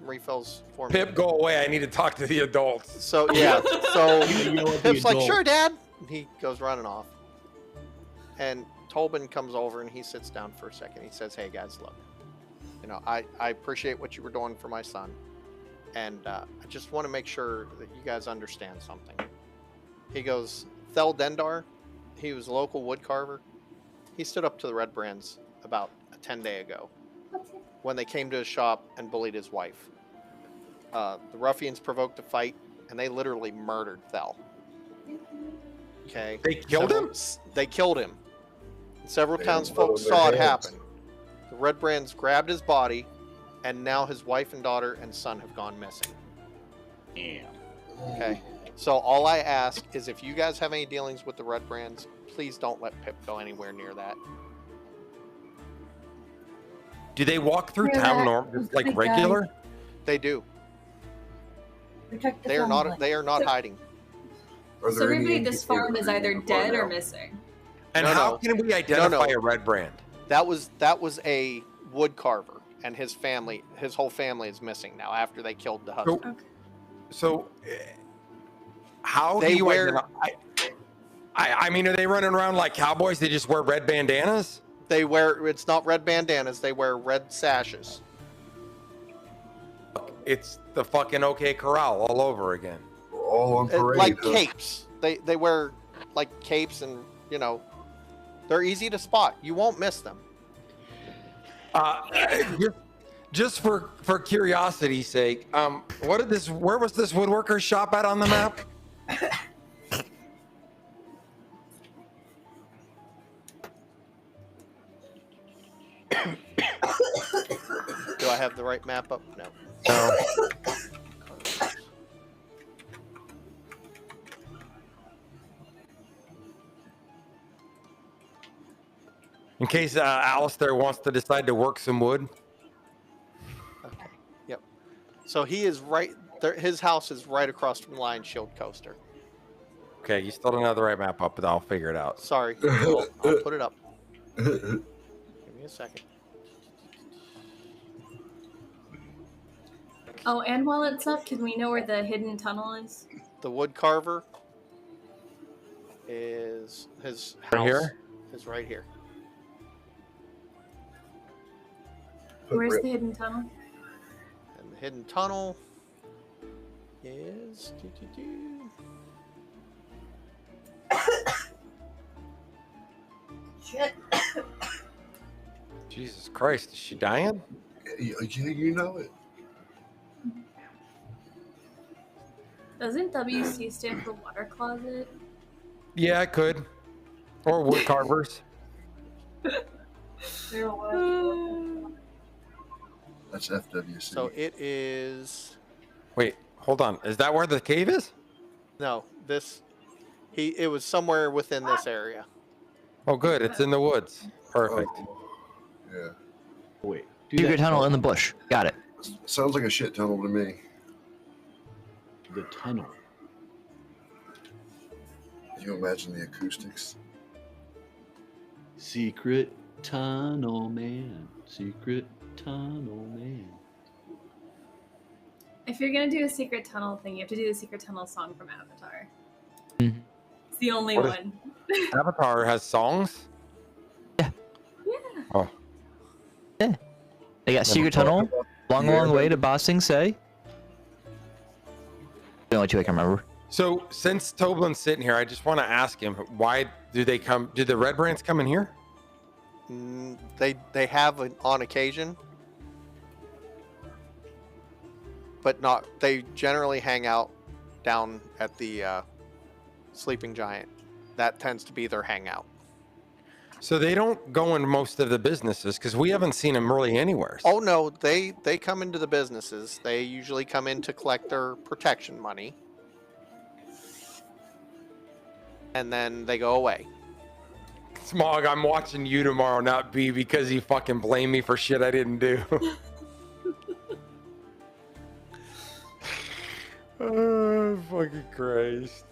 refills for me?" Pip, go away. I need to talk to the adults. So yeah, so You know what, the Pip's like, adult- "Sure, Dad." And he goes running off, and Tobin comes over and he sits down for a second. He says, "Hey guys, look, you know, I appreciate what you were doing for my son, and I just want to make sure that you guys understand something." He goes, "Thel Dendar, he was a local wood carver. He stood up to the Red Brands about 10 days ago when they came to his shop and bullied his wife. The ruffians provoked a fight, and they literally murdered Thel. Okay, They killed him? They killed him. Several They townsfolk unloaded their saw it hands. happen. The Red Brands grabbed his body, and now his wife and daughter and son have gone missing. Damn. Okay, so all I ask is if you guys have any dealings with the Red Brands, please don't let Pip go anywhere near that." Do they walk through Yeah, town that norm was like the big regular? They do. Protect the They are family. not. They are not hiding. Are So there any everybody at this farm is either indicators dead right or now? missing. And No, how no. can we identify No. a Red Brand? That was a wood carver, and his family, his whole family is missing now after they killed the husband. So, how They do you wear- identify? I mean, are they running around like cowboys? They just wear red bandanas? They wear, it's not red bandanas, they wear red sashes. It's the fucking OK Corral all over again. We're all on parade. Like huh? capes. They wear like capes, and you know, they're easy to spot. You won't miss them. Just for curiosity's sake, where was this woodworker's shop at on the map? Do I have the right map up? No. No. In case Alistair wants to decide to work some wood. Okay. Yep. So he is right there. His house is right across from Lion Shield Coaster. Okay, you still don't have the right map up, but I'll figure it out. Sorry. I'll put it up. Give me a second. Oh, and while it's up, can we know where the hidden tunnel is? The wood carver is his house. Right here? Is right here. Where's the hidden tunnel? And the hidden tunnel is. Shit. Jesus Christ, is she dying? You know it. Doesn't WC stand for water closet? Yeah, I could. Or wood carvers. There was. That's FWC. So it is. Wait, hold on. Is that where the cave is? No, this. It was somewhere within this area. Oh, good. It's in the woods. Perfect. Oh, yeah. Wait. Do Secret that. tunnel in the bush. Got it. Sounds like a shit tunnel to me. The tunnel. Can you imagine the acoustics? Secret tunnel man. Secret tunnel man. If you're gonna do a secret tunnel thing, you have to do the secret tunnel song from Avatar. Mhm. It's the only What is- one. Avatar has songs? Yeah. Oh, They got secret tunnel. Long way to Ba Sing Se. The only two I can remember. so since Toblin's sitting here, I just want to ask him, why do they come? Did the Red Brands come in here? They have on occasion, but not. They generally hang out down at the Sleeping Giant. That tends to be their hangout. So they don't go in most of the businesses because we haven't seen them really anywhere. Oh no, they come into the businesses. They usually come in to collect their protection money, and then they go away. Smog, I'm watching you tomorrow, not B, because you fucking blame me for shit I didn't do. Oh, fucking Christ.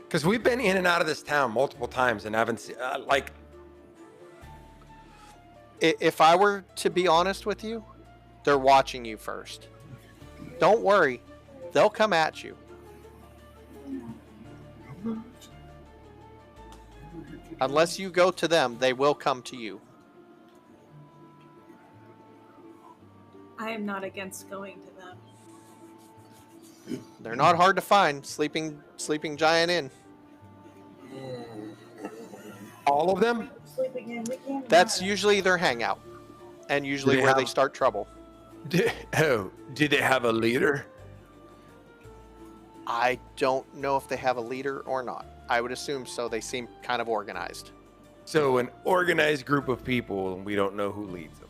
Because we've been in and out of this town multiple times and haven't seen, like, If I were to be honest with you, they're watching you first. Don't worry, they'll come at you. Unless you go to them, they will come to you. I am not against going to them. They're not hard to find. Sleeping Giant Inn. all of them? Sleeping in. We can't. That's usually their hangout, and usually Do they where they have- start trouble. Did they have a leader? I don't know if they have a leader or not. I would assume so. They seem kind of organized. So an organized group of people, and we don't know who leads them.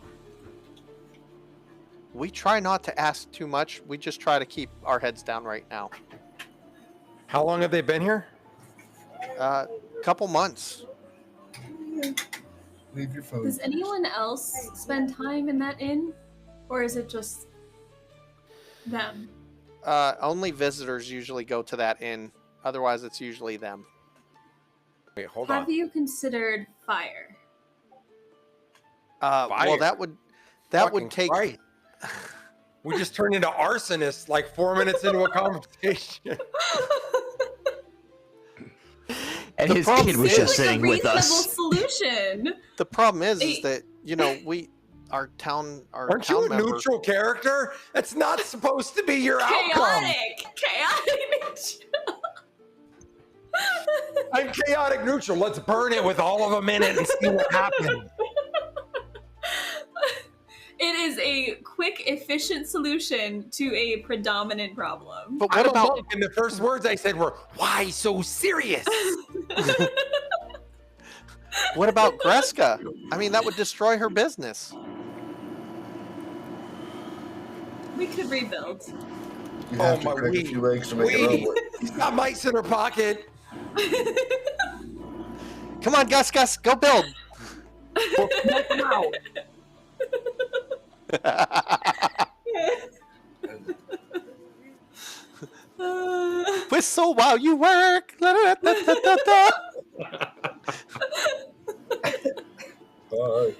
We try not to ask too much. We just try to keep our heads down right now. How long have they been here? Couple months. Leave your phone. Does anyone else spend time in that inn? Or is it just them? Only visitors usually go to that inn. Otherwise, it's usually them. Wait, hold Have on. you considered fire? Well, Fire. that would Fucking take. Christ. We just turned into arsonists like 4 minutes into a conversation. And The his problem kid was is- just It's like sitting a with us. reasonable solution. The problem is Hey. that our town Aren't you a member. neutral character? That's not supposed to be your outcome. Chaotic. I'm chaotic neutral. Let's burn it with all of them in it and see what happens. It is a quick, efficient solution to a predominant problem. But I'm what a about monk, and the first words I said were, "Why so serious?" Greska? I mean, that would destroy her business. We could rebuild. You have Oh, to my break a weed. few eggs to make an Weed. omelet. She's got mice in her pocket. Come on, Gus, go build. We'll smoke them out. Whistle while you work. La-da-da-da-da-da. Look,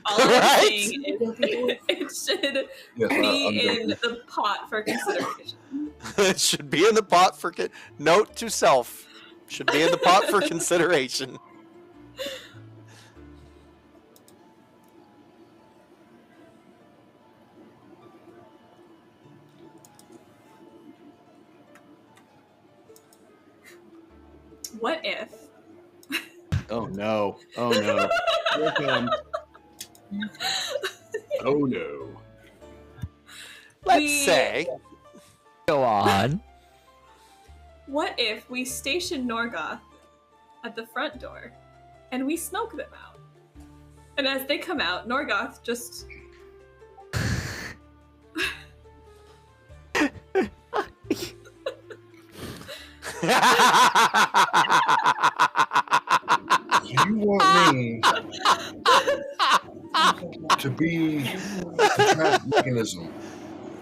all I'm Right? saying is it should Yes, be I'm in joking. the pot for consideration. It should be in the pot for note to self. Should be in the pot for consideration. What if? Oh no. Oh no. Here it comes. Oh no. Let's We- say Go on. What if we station Norgoth at the front door and we smoke them out? And as they come out, Norgoth just You want me to be the trap mechanism?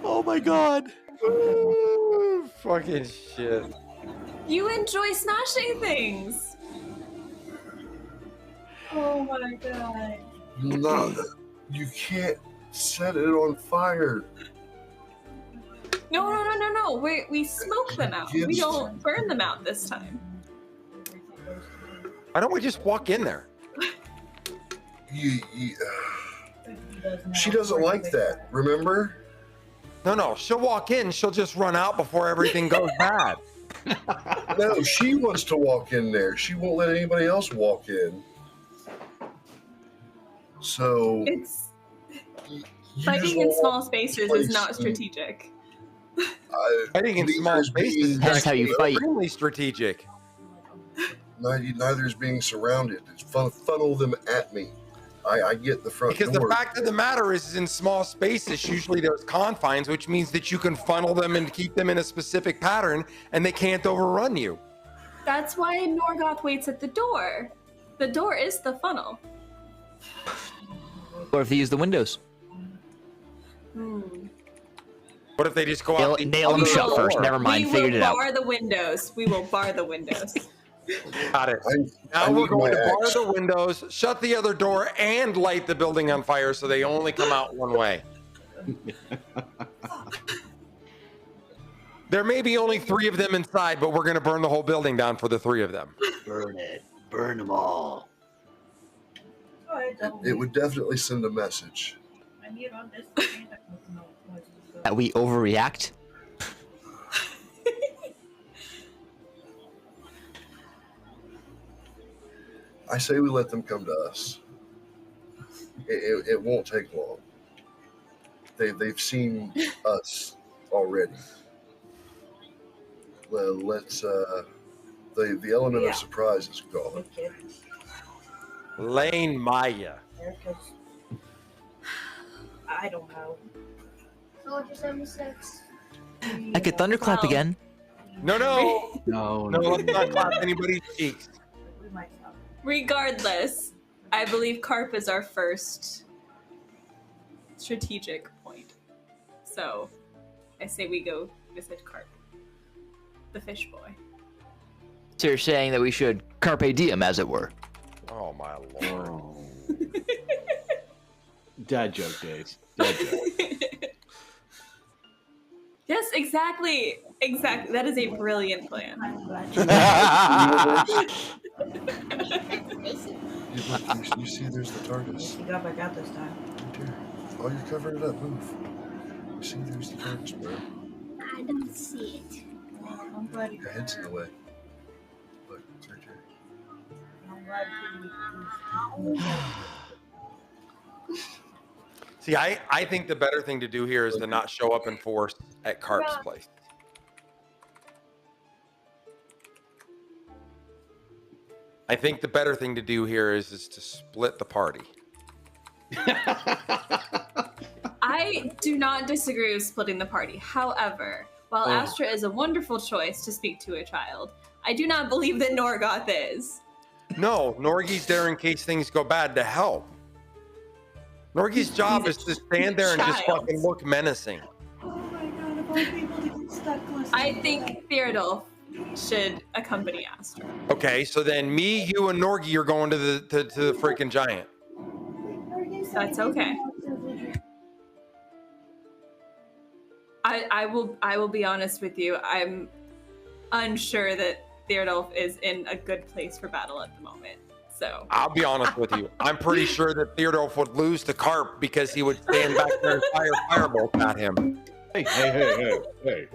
Oh my god. Ooh, fucking shit. You enjoy smashing things. Oh my god. No, you can't set it on fire. No. We smoke them out. We Yes. don't burn them out this time. Why don't we just walk in there? She doesn't like that, remember? No, she'll walk in. She'll just run out before everything goes bad. No, she wants to walk in there. She won't let anybody else walk in. So It's you fighting just in won't small spaces is not place- strategic. Fighting in neither small is being- spaces is That's how you actually fight. extremely strategic. Neither is being surrounded. It's funnel them at me. I get the front Because door. the fact of the matter is in small spaces, usually there's confines, which means that you can funnel them and keep them in a specific pattern and they can't overrun you. That's why Norgoth waits at the door. The door is the funnel. Or if they use the windows. What if they just go Nail, out the nail them other shut first. door? Never mind. We Figured will it out. bar the windows. We will bar the windows. Got it. I Now we're need going my to bar axe. the windows, shut the other door, and light the building on fire so they only come out one way. There may be only 3 of them inside, but we're going to burn the whole building down for the 3 of them. Burn it. Burn them all. It would definitely send a message. That we overreact. I say we let them come to us. It won't take long. They've seen us already. Well, let's the element of surprise is gone. Lane Maya. I don't know. Soldier 76. I could thunderclap Wow. again. No, No, let's not clap anybody's cheeks. We might stop. Regardless, I believe Carp is our first strategic point. So I say we go visit Carp, the fish boy. So you're saying that we should carpe diem, as it were. Oh my lord. Oh. Dad joke, Dave. Dad joke. Yes, exactly. Exactly. That is a brilliant plan. I'm glad You see, there's the TARDIS. you got back out this time. Right there. Oh, you're covering it up. Move. You see, there's the TARDIS, bro. I don't see it. I'm glad you. Your head's in the way. Look, it's right there. I'm glad you. See, I think the better thing to do here is to not show up in force at Carp's place. I think the better thing to do here is to split the party. I do not disagree with splitting the party. However, while Astra is a wonderful choice to speak to a child, I do not believe that Norgoth is. No, Norgi's there in case things go bad to help. Norgi's job is to stand there and just child. fucking look menacing. Oh my god, of all people to get stuck listening. I think Theodulf should accompany Astra. Okay, so then me, you, and Norgi are going to the freaking giant. That's okay. I will be honest with you. I'm unsure that Theodulf is in a good place for battle at the moment. So I'll be honest with you. I'm pretty sure that Theodulf would lose to Carp because he would stand back there and fire firebolts at him. Hey.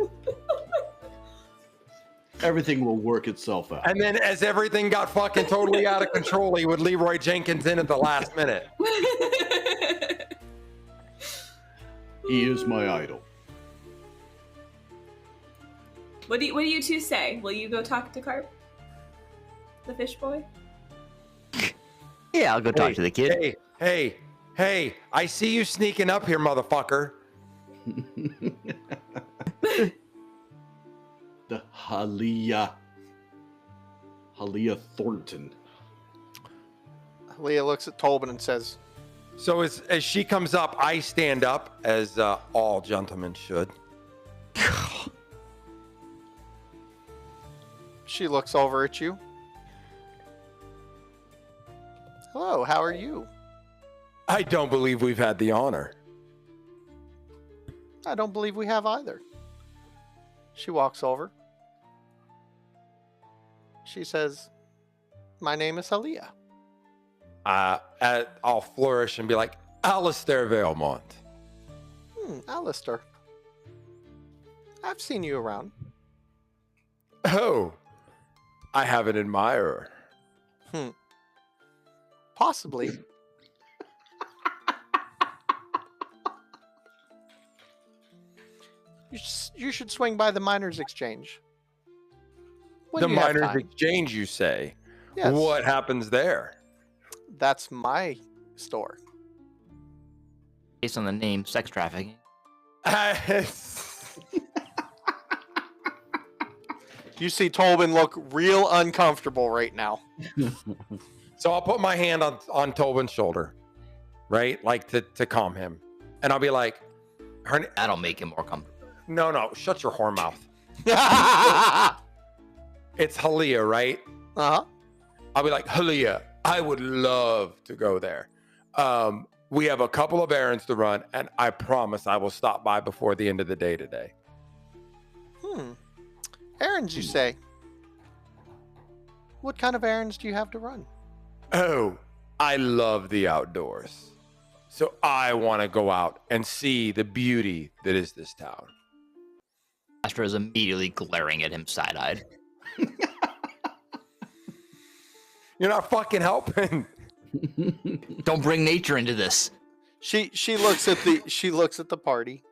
Everything will work itself out. And then as everything got fucking totally out of control, he would Leroy Jenkins in at the last minute. He is my idol. What do you two say? Will you go talk to Carp, the fish boy? Yeah, I'll go talk to the kid. Hey, I see you sneaking up here, motherfucker. The Halia Aaliyah Thornton. Leah looks at Tobin and says, So as she comes up, I stand up, as all gentlemen should. she looks over at you. Hello, how are you? I don't believe we've had the honor. I don't believe we have either. She walks over. She says, my name is Aaliyah. I'll flourish and be like, Alistair Valmont. Alistair. I've seen you around. Oh, I have an admirer. Possibly. You should swing by the Miners' Exchange. when The you have miners time. exchange, you say? Yes. What happens there? That's my store. Based on the name, sex trafficking. You see Tobin look real uncomfortable right now. So I'll put my hand on Tobin's shoulder, right? Like to calm him. And I'll be like, That'll make him more comfortable. no, shut your whore mouth. It's Halia, right? Uh-huh. I'll be like, Halia, I would love to go there. We have a couple of errands to run, and I promise I will stop by before the end of the day today. Errands, you say? What kind of errands do you have to run? Oh, I love the outdoors. So I want to go out and see the beauty that is this town. Astra is immediately glaring at him side-eyed. You're not fucking helping. Don't bring nature into this. She looks at the party.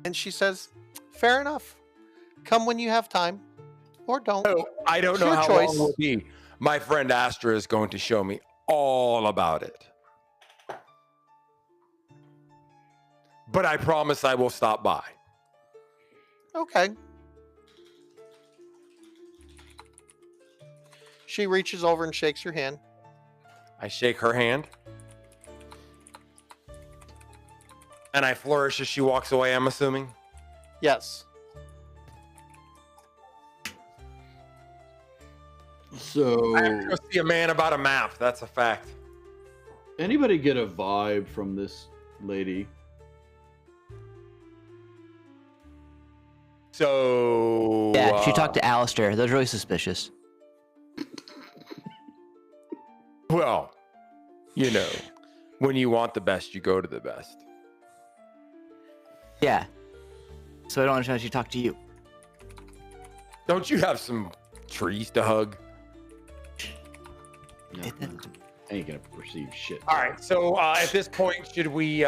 And she says, "Fair enough. Come when you have time, or don't." Oh, I don't It's know your how choice. long it will be. My friend Astra is going to show me all about it. But I promise I will stop by. Okay. She reaches over and shakes your hand. I shake her hand. And I flourish as she walks away, I'm assuming. Yes. So, I have to go see a man about a map. That's a fact. anybody get a vibe from this lady? So. Yeah, she talked to Alistair. That was really suspicious. Well, you know, when you want the best, you go to the best. Yeah. So I don't understand how she talked to you. Don't you have some trees to hug? No, ain't gonna perceive shit. All right. So at this point, should we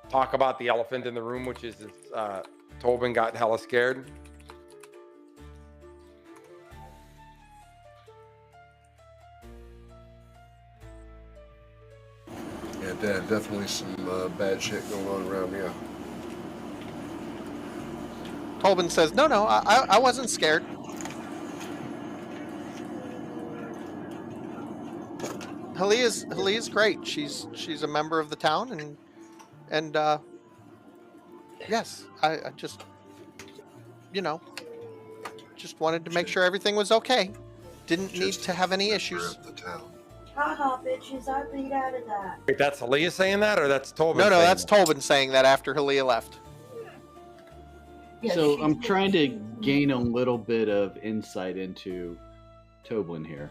talk about the elephant in the room, which is this, Tobin got hella scared? Yeah, Dad, definitely some bad shit going on around here. Tobin says, "No, I wasn't scared." Halia's great. She's a member of the town, and yes, I just, just wanted to make sure everything was okay. Didn't need Just to have any member issues. of the town. Haha, bitches, I beat out of that. Wait, that's Halia saying that, or that's Tobin? No, saying that's that? Tobin saying that after Halia left. Yeah, So she's I'm trying to really- gain a little bit of insight into Tobin here.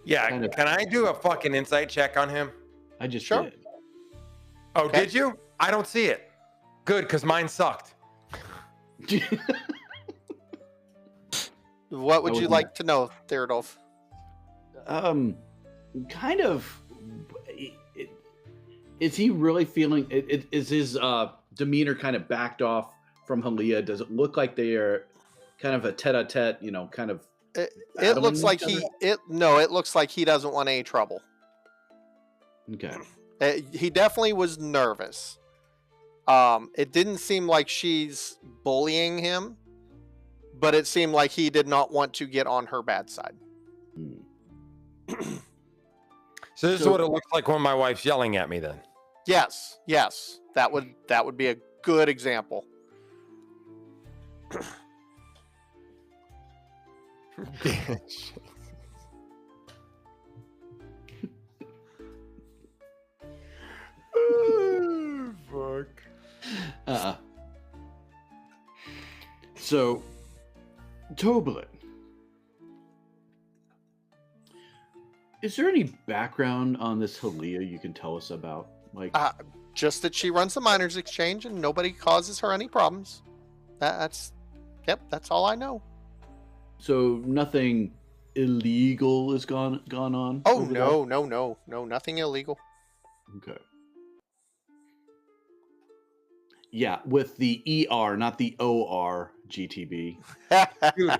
Yeah. kind of- Can I do a fucking insight check on him? I just Sure. did. Oh, Okay. did you? I don't see it. Good, because mine sucked. What would I you would- like to know, Theodolf? Kind of. Is he really feeling? Is his demeanor kind of backed off from Halia? Does it look like they are kind of a tete-a-tete? Kind of. It battling looks like each it looks like he doesn't want any trouble. Okay. He definitely was nervous. It didn't seem like she's bullying him, but it seemed like he did not want to get on her bad side. So this is what it looks like when my wife's yelling at me then. Yes, that would be a good example. Fuck. So, Toblin, is there any background on this Halia you can tell us about? Like, Just that she runs the miners exchange and nobody causes her any problems. That's all I know. so nothing illegal has gone on? Oh over no, nothing illegal. there? Okay. Yeah, with the ER, not the OR GTB. Dude,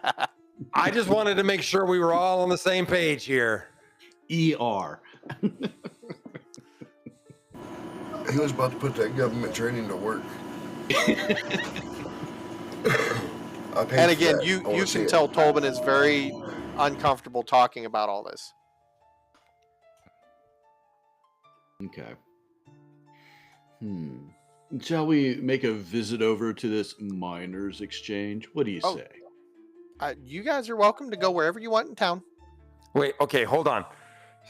I just wanted to make sure we were all on the same page here. ER. He was about to put that government training to work. And again, you can tell Tobin is very uncomfortable talking about all this. Okay. Shall we make a visit over to this miners exchange? What do you say? You guys are welcome to go wherever you want in town. Wait, okay, hold on.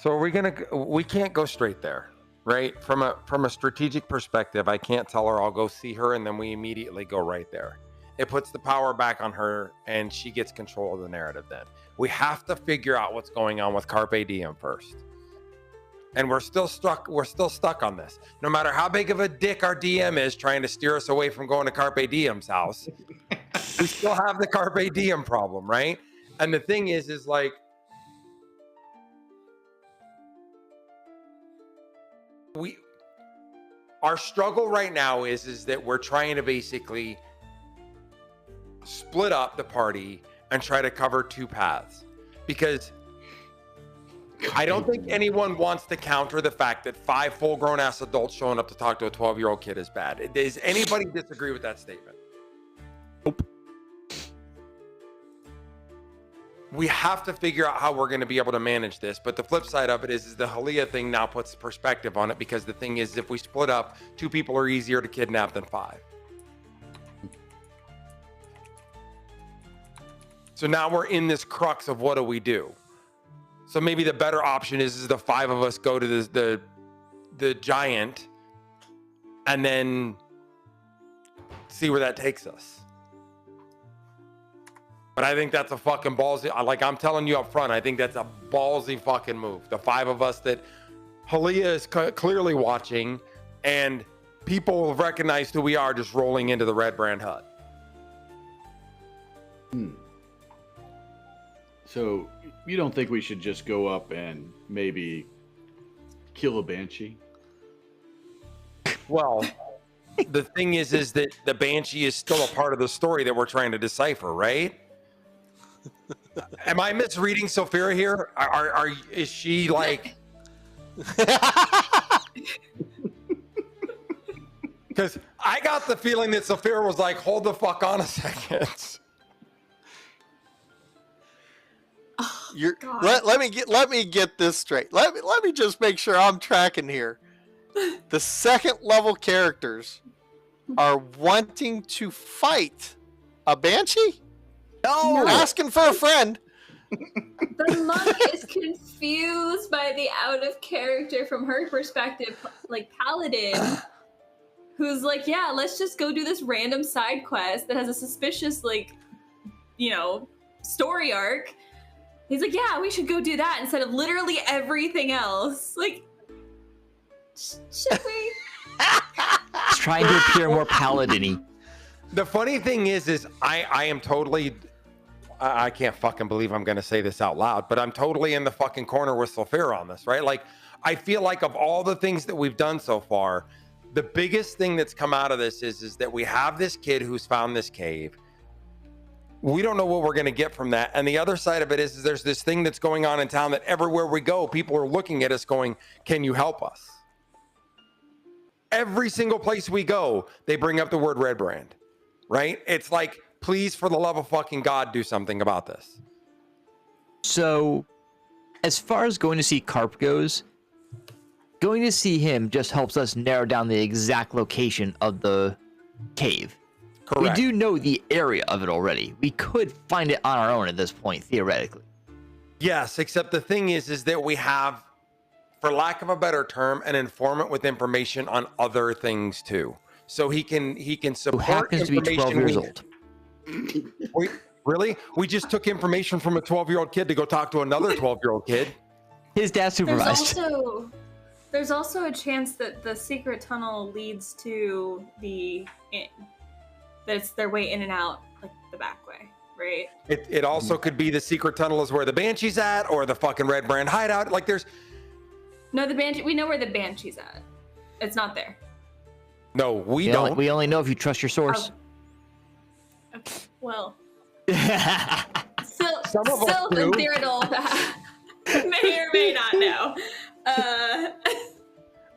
So we can't go straight there, right? From a strategic perspective, I can't tell her I'll go see her and then we immediately go right there. It puts the power back on her and she gets control of the narrative then. We have to figure out what's going on with Carpe Diem first. And we're still stuck on this. No matter how big of a dick our DM is trying to steer us away from going to Carpe Diem's house, we still have the Carpe Diem problem, right? And the thing is like, our struggle right now is that we're trying to basically split up the party and try to cover two paths, because I don't think anyone wants to counter the fact that 5 full-grown ass adults showing up to talk to a 12-year-old kid is bad. Does anybody disagree with that statement? Nope. We have to figure out how we're going to be able to manage this. But the flip side of it is the Halia thing now puts perspective on it, because the thing is, if we split up, 2 people are easier to kidnap than 5. So now we're in this crux of what do we do? So maybe the better option is the 5 of us go to the giant and then see where that takes us. But I think that's a fucking ballsy, like I'm telling you up front, I think that's a ballsy fucking move. The 5 of us that Halia is clearly watching, and people have recognized who we are just rolling into the Red Brand hut. So you don't think we should just go up and maybe kill a banshee? Well, the thing is that the banshee is still a part of the story that we're trying to decipher, right? Am I misreading Sophia here? Is she like? Because I got the feeling that Sophia was like, "Hold the fuck on a second." Let me get this straight. Let me just make sure I'm tracking here. The second level characters are wanting to fight a banshee? No, asking for a friend. The monk is confused by the out of character from her perspective, like paladin, who's like, yeah, let's just go do this random side quest that has a suspicious, like, story arc. He's like, yeah, we should go do that instead of literally everything else. Like, should we? It's trying to appear more paladin-y. The funny thing is I am totally, I can't fucking believe I'm going to say this out loud, but I'm totally in the fucking corner with Sophia on this, right? Like, I feel like of all the things that we've done so far, the biggest thing that's come out of this is that we have this kid who's found this cave. We don't know what we're going to get from that. And the other side of it is there's this thing that's going on in town that everywhere we go, people are looking at us going, can you help us? every single place we go, they bring up the word red brand, right? It's like, please, for the love of fucking God, do something about this. So, as far as going to see Carp goes, going to see him just helps us narrow down the exact location of the cave. Correct. We do know the area of it already. We could find it on our own at this point, theoretically. Yes, except the thing is that we have, for lack of a better term, an informant with information on other things too. So he can Who support happens to be 12 information years we- old. Really? We just took information from a 12-year-old kid to go talk to another 12-year-old kid. His dad supervised. There's also a chance that the secret tunnel leads to the inn. That it's their way in and out, like the back way, right? It also could be the secret tunnel is where the Banshee's at, or the fucking Red Brand hideout. Like there's No, the Banshee. We know where the Banshee's at. It's not there. no, we don't. We only know if you trust your source. Oh. Okay. Well, Some of us Sylph do. and Theodol may or may not know.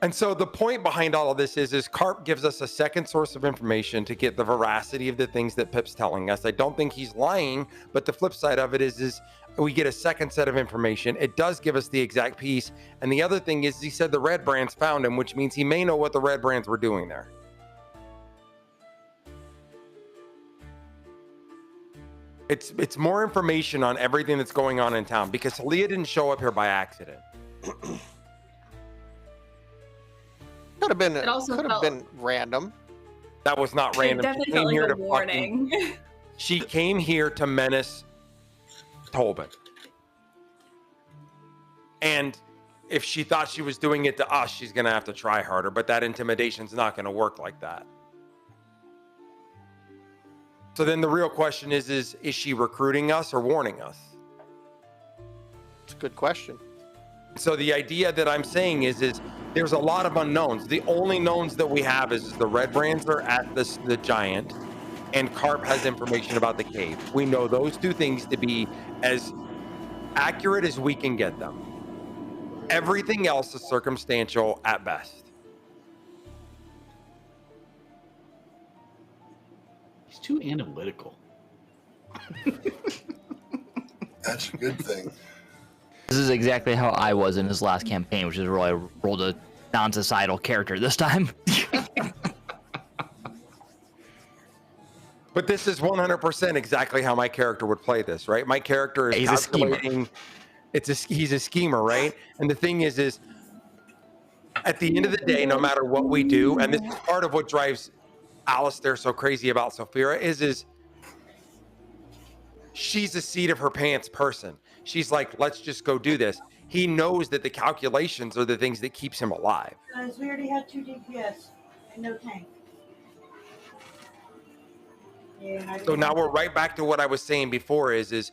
And so the point behind all of this is Carp gives us a second source of information to get the veracity of the things that Pip's telling us. I don't think he's lying, but the flip side of it is we get a second set of information. It does give us the exact piece. And the other thing is he said the Red Brands found him, which means he may know what the Red Brands were doing there. It's more information on everything that's going on in town because Leah didn't show up here by accident. Could have been. It also Could have felt- been random. That was not It random. definitely She felt came like here a to warning. She came here to menace Tolbin. And if she thought she was doing it to us, she's going to have to try harder. But that intimidation's not going to work like that. So then the real question is she recruiting us or warning us? It's a good question. So the idea that I'm saying is there's a lot of unknowns. The only knowns that we have is the Red Brands are at the Giant, and Carp has information about the cave. We know those two things to be as accurate as we can get them. Everything else is circumstantial at best. He's too analytical. That's a good thing. This is exactly how I was in his last campaign, which is where I rolled a non-societal character this time. But this is 100% exactly how my character would play this, right? My character is He's a schemer. calculating. He's a schemer, right? And the thing is at the end of the day, no matter what we do, and this is part of what drives Alistair so crazy about Sophia is she's a seat of her pants person. She's like, let's just go do this. He knows that the calculations are the things that keeps him alive. Guys, we already have 2 DPS and no tank. Yeah, and I So now we're right back to what I was saying before is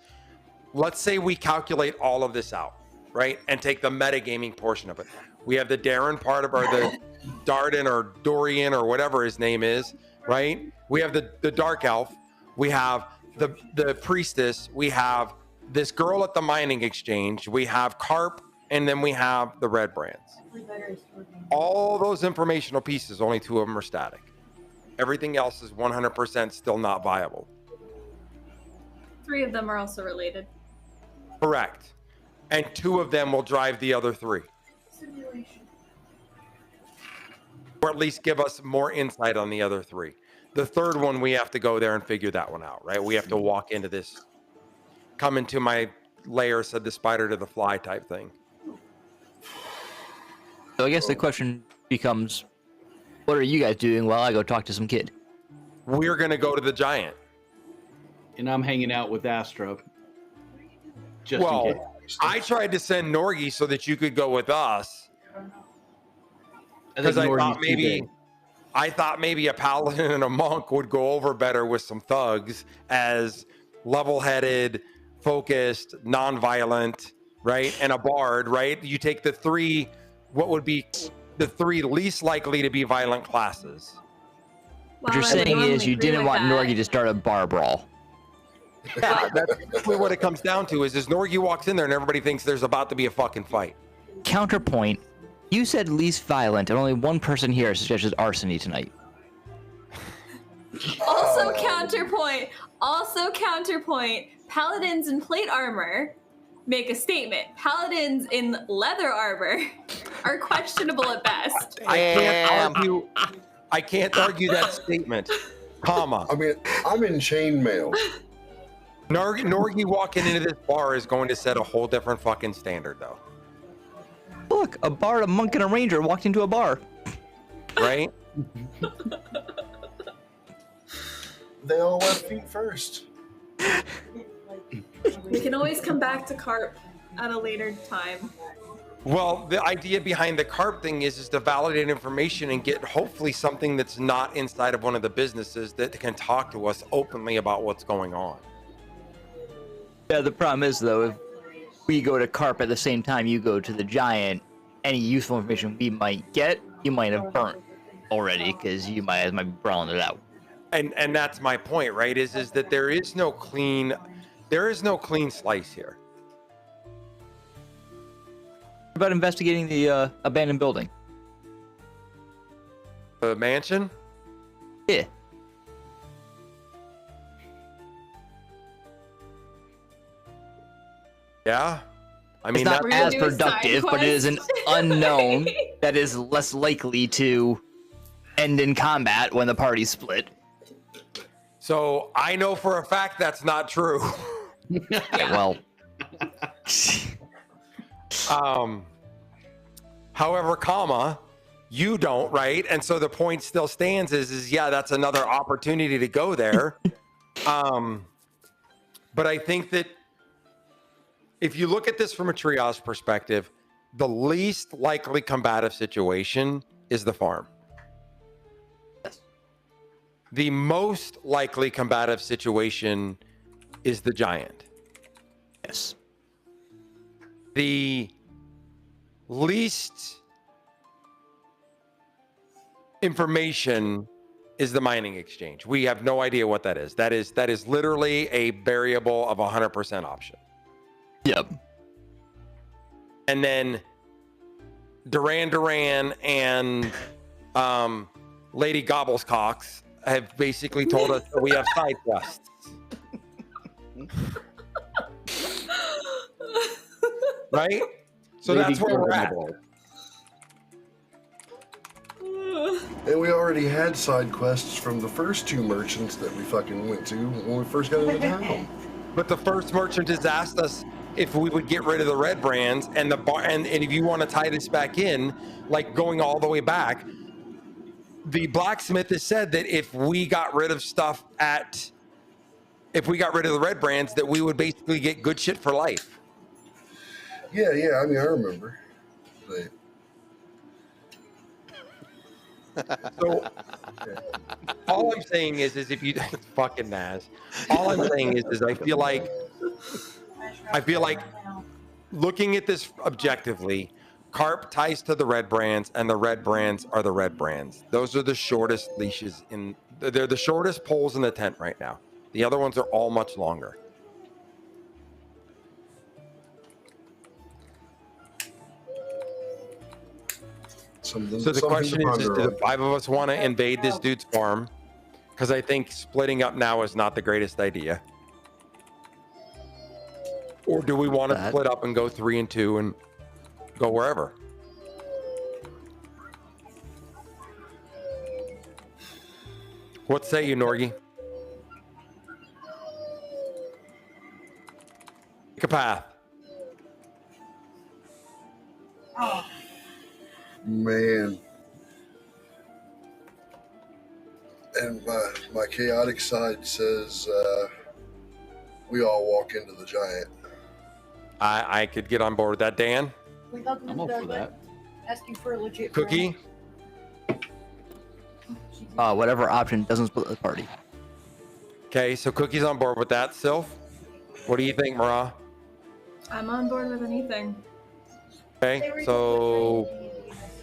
let's say we calculate all of this out, right? And take the metagaming portion of it. We have the Darren part of the Darden or Dorian or whatever his name is, right? We have the Dark Elf. We have the Priestess. We have this girl at the mining exchange. We have Carp, and then we have the Red Brands. All those informational pieces, only 2 of them are static. Everything else is 100% still not viable. 3 of them are also related. Correct. And 2 of them will drive the other 3. Simulation. Or at least give us more insight on the other 3. The third one, we have to go there and figure that one out, right? We have to walk into this, come into my lair, said the spider to the fly type thing. So I guess the question becomes, what are you guys doing while I go talk to some kid? We're going to go to the Giant. And I'm hanging out with Astra. Just in case. I tried to send Norgie so that you could go with us. Because I thought maybe a paladin and a monk would go over better with some thugs as level-headed, focused, non-violent, right? And a bard, right? You take the 3, what would be the 3 least likely to be violent classes. What you're saying is you didn't want Norgie to start a bar brawl. Yeah, that's basically what it comes down to is Norgie walks in there and everybody thinks there's about to be a fucking fight. Counterpoint, You said least violent, and only one person here suggested arsony tonight. Also counterpoint. Paladins in plate armor make a statement. Paladins in leather armor are questionable at best. I Damn. can't argue that statement. Comma. I mean, I'm in chainmail. Norgi walking into this bar is going to set a whole different fucking standard, though. Look, a bard, a monk, and a ranger walked into a bar. Right? They all went feet first. We can always come back to carp at a later time. Well, the idea behind the carp thing is to validate information and get hopefully something that's not inside of one of the businesses that can talk to us openly about what's going on. Yeah, the problem is, though, if we go to carp at the same time you go to the giant, any useful information we might get, you might have burnt already, because you might have brawling it out. And that's my point, right? Is that there is no clean slice here. What about investigating the abandoned building? The mansion? Yeah. Yeah. I mean, It's not We're gonna as do a side productive, but it is an quest. unknown that is less likely to end in combat when the party's split. so I know for a fact that's not true. Well, However, comma, you don't, right? And so the point still stands is yeah, that's another opportunity to go there. But I think that if you look at this from a triage perspective, the least likely combative situation is the farm. The most likely combative situation is the giant. yes. The least information is the mining exchange. We have no idea what that is. That is literally a variable of 100% option. Yep. And then Duran and Lady Gobblescocks have basically told us that we have side quests. Right? So that's where we're at. And we already had side quests from the first two merchants that we fucking went to when we first got into town. But the first merchant has asked us if we would get rid of the red brands and the bar, and if you want to tie this back in, like going all the way back, the blacksmith has said that if we got rid of if we got rid of the red brands, that we would basically get good shit for life. Yeah, I mean, I remember. But So all I'm saying is if you fucking Naz, all I'm saying is I feel like looking at this objectively, carp ties to the red brands, and the red brands are the red brands. Those are the shortest leashes they're the shortest poles in the tent right now. The other ones are all much longer. So the question is do the five of us want to invade this dude's farm? Because I think splitting up now is not the greatest idea. Or do we want to split up and go 3 and 2 and go wherever? What say you, Norgi? Pick a path. Oh, Man. And my chaotic side says we all walk into the giant. I could get on board with that. Dan? we welcome I'm all to for that. asking for a legit Cookie? Whatever option doesn't split the party. Okay, so Cookie's on board with that. Sylph? What do you think, Marah? I'm on board with anything. Okay, so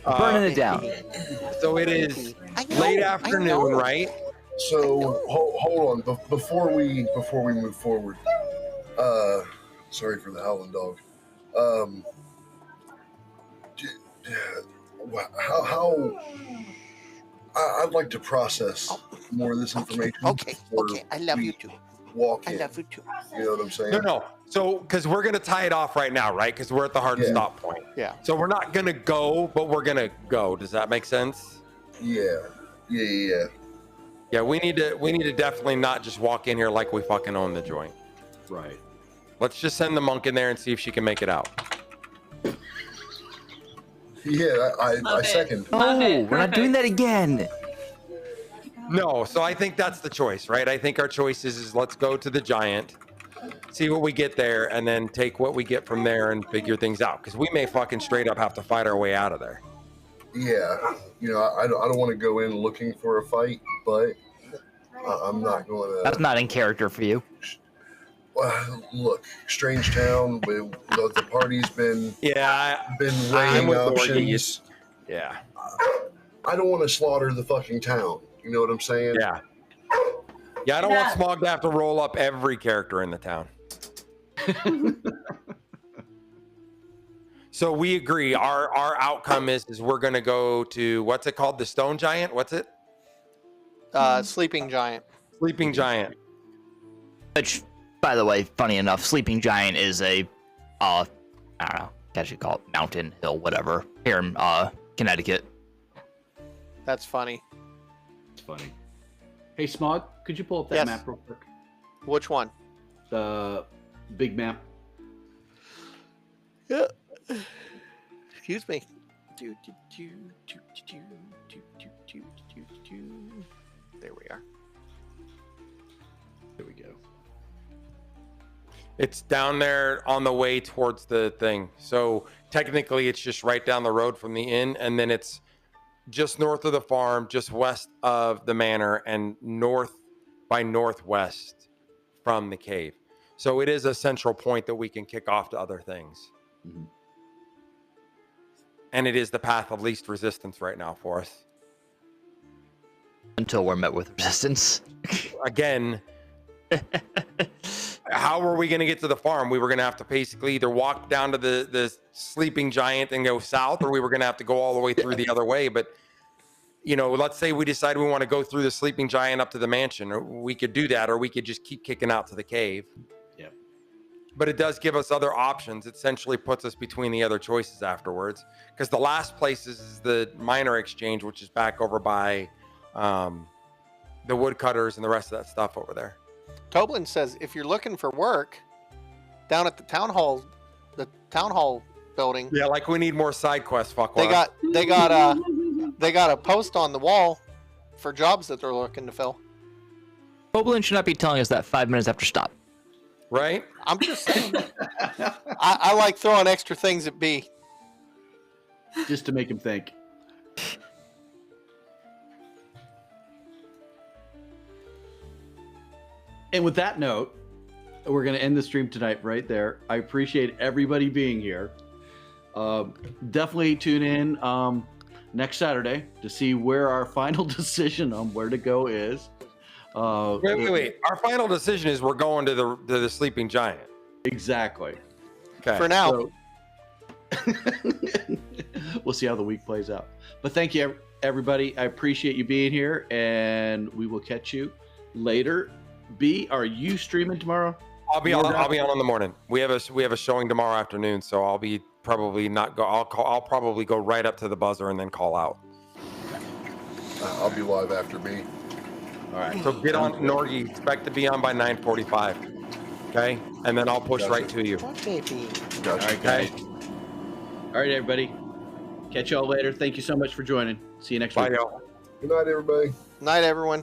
Burning it down. so it is late afternoon, right? So hold on. Before we move forward, sorry for the howling dog. how I'd like to process more of this information. Okay, before okay. I love we you too. Walk I in. love you too. You know what I'm saying? No. So, because we're gonna tie it off right now, right? Because we're at the hard Yeah. stop point. Yeah. So we're not gonna go, but we're gonna go. Does that make sense? Yeah. Yeah, we need to definitely not just walk in here like we fucking own the joint. Right. Let's just send the monk in there and see if she can make it out. Yeah, I Love it. second. Love Oh, it. we're not doing that Perfect. again. No, so I think that's the choice, right? I think our choice is let's go to the giant, see what we get there, and then take what we get from there and figure things out. Because we may fucking straight up have to fight our way out of there. Yeah, I don't want to go in looking for a fight, but I'm not going to. That's not in character for you. Look, strange town. The party's been Yeah, I'm weighing with options. yeah, I don't want to slaughter the fucking town. You know what I'm saying? yeah. I don't want Smog to have to roll up every character in the town. So we agree. Our outcome is we're gonna go to what's it called? The Stone Giant. What's it? Sleeping giant. Sleeping Giant. Which, by the way, funny enough, Sleeping Giant is a, I don't know, guess you call it mountain, hill, whatever, here in Connecticut. That's funny. It's funny. Hey, Smog, could you pull up that Yes. map real quick? Which one? The big map. Yeah. Excuse me. There we are. There we go. It's down there on the way towards the thing. So technically, it's just right down the road from the inn, and then it's just north of the farm, just west of the manor, and north by northwest from the cave. So it is a central point that we can kick off to other things. Mhm. And it is the path of least resistance right now for us. Until we're met with resistance. Again, how were we going to get to the farm? We were going to have to basically either walk down to the Sleeping Giant and go south, or we were going to have to go all the way through the other way. But, let's say we decide we want to go through the Sleeping Giant up to the mansion. Or we could do that, or we could just keep kicking out to the cave. Yep. But it does give us other options. It essentially puts us between the other choices afterwards. Because the last place is the minor exchange, which is back over by the woodcutters and the rest of that stuff over there. Toblin says if you're looking for work down at the town hall building, Yeah, like we need more side quests, fuck. they got a post on the wall for jobs that they're looking to fill. Boblin should not be telling us that 5 minutes after stop. right? I'm just saying. I like throwing extra things at B. Just to make him think. And with that note, we're going to end the stream tonight right there. I appreciate everybody being here. Definitely tune in next Saturday to see where our final decision on where to go is. Wait. Our final decision is we're going to the Sleeping Giant. Exactly. Okay. For now. So- we'll see how the week plays out. But thank you, everybody. I appreciate you being here, and we will catch you later. B, are you streaming tomorrow? I'll be on in the morning. We have a showing tomorrow afternoon, so I'll be probably not go. I'll probably go right up to the buzzer and then call out. I'll be live after me. All right. So get on, Norgie. Expect to be on by 9:45. Okay, and then I'll push right to you. What baby? All Gotcha. right, guys. All right, everybody. Catch y'all later. Thank you so much for joining. See you next Bye, week. y'all. Good night, everybody. Night, everyone.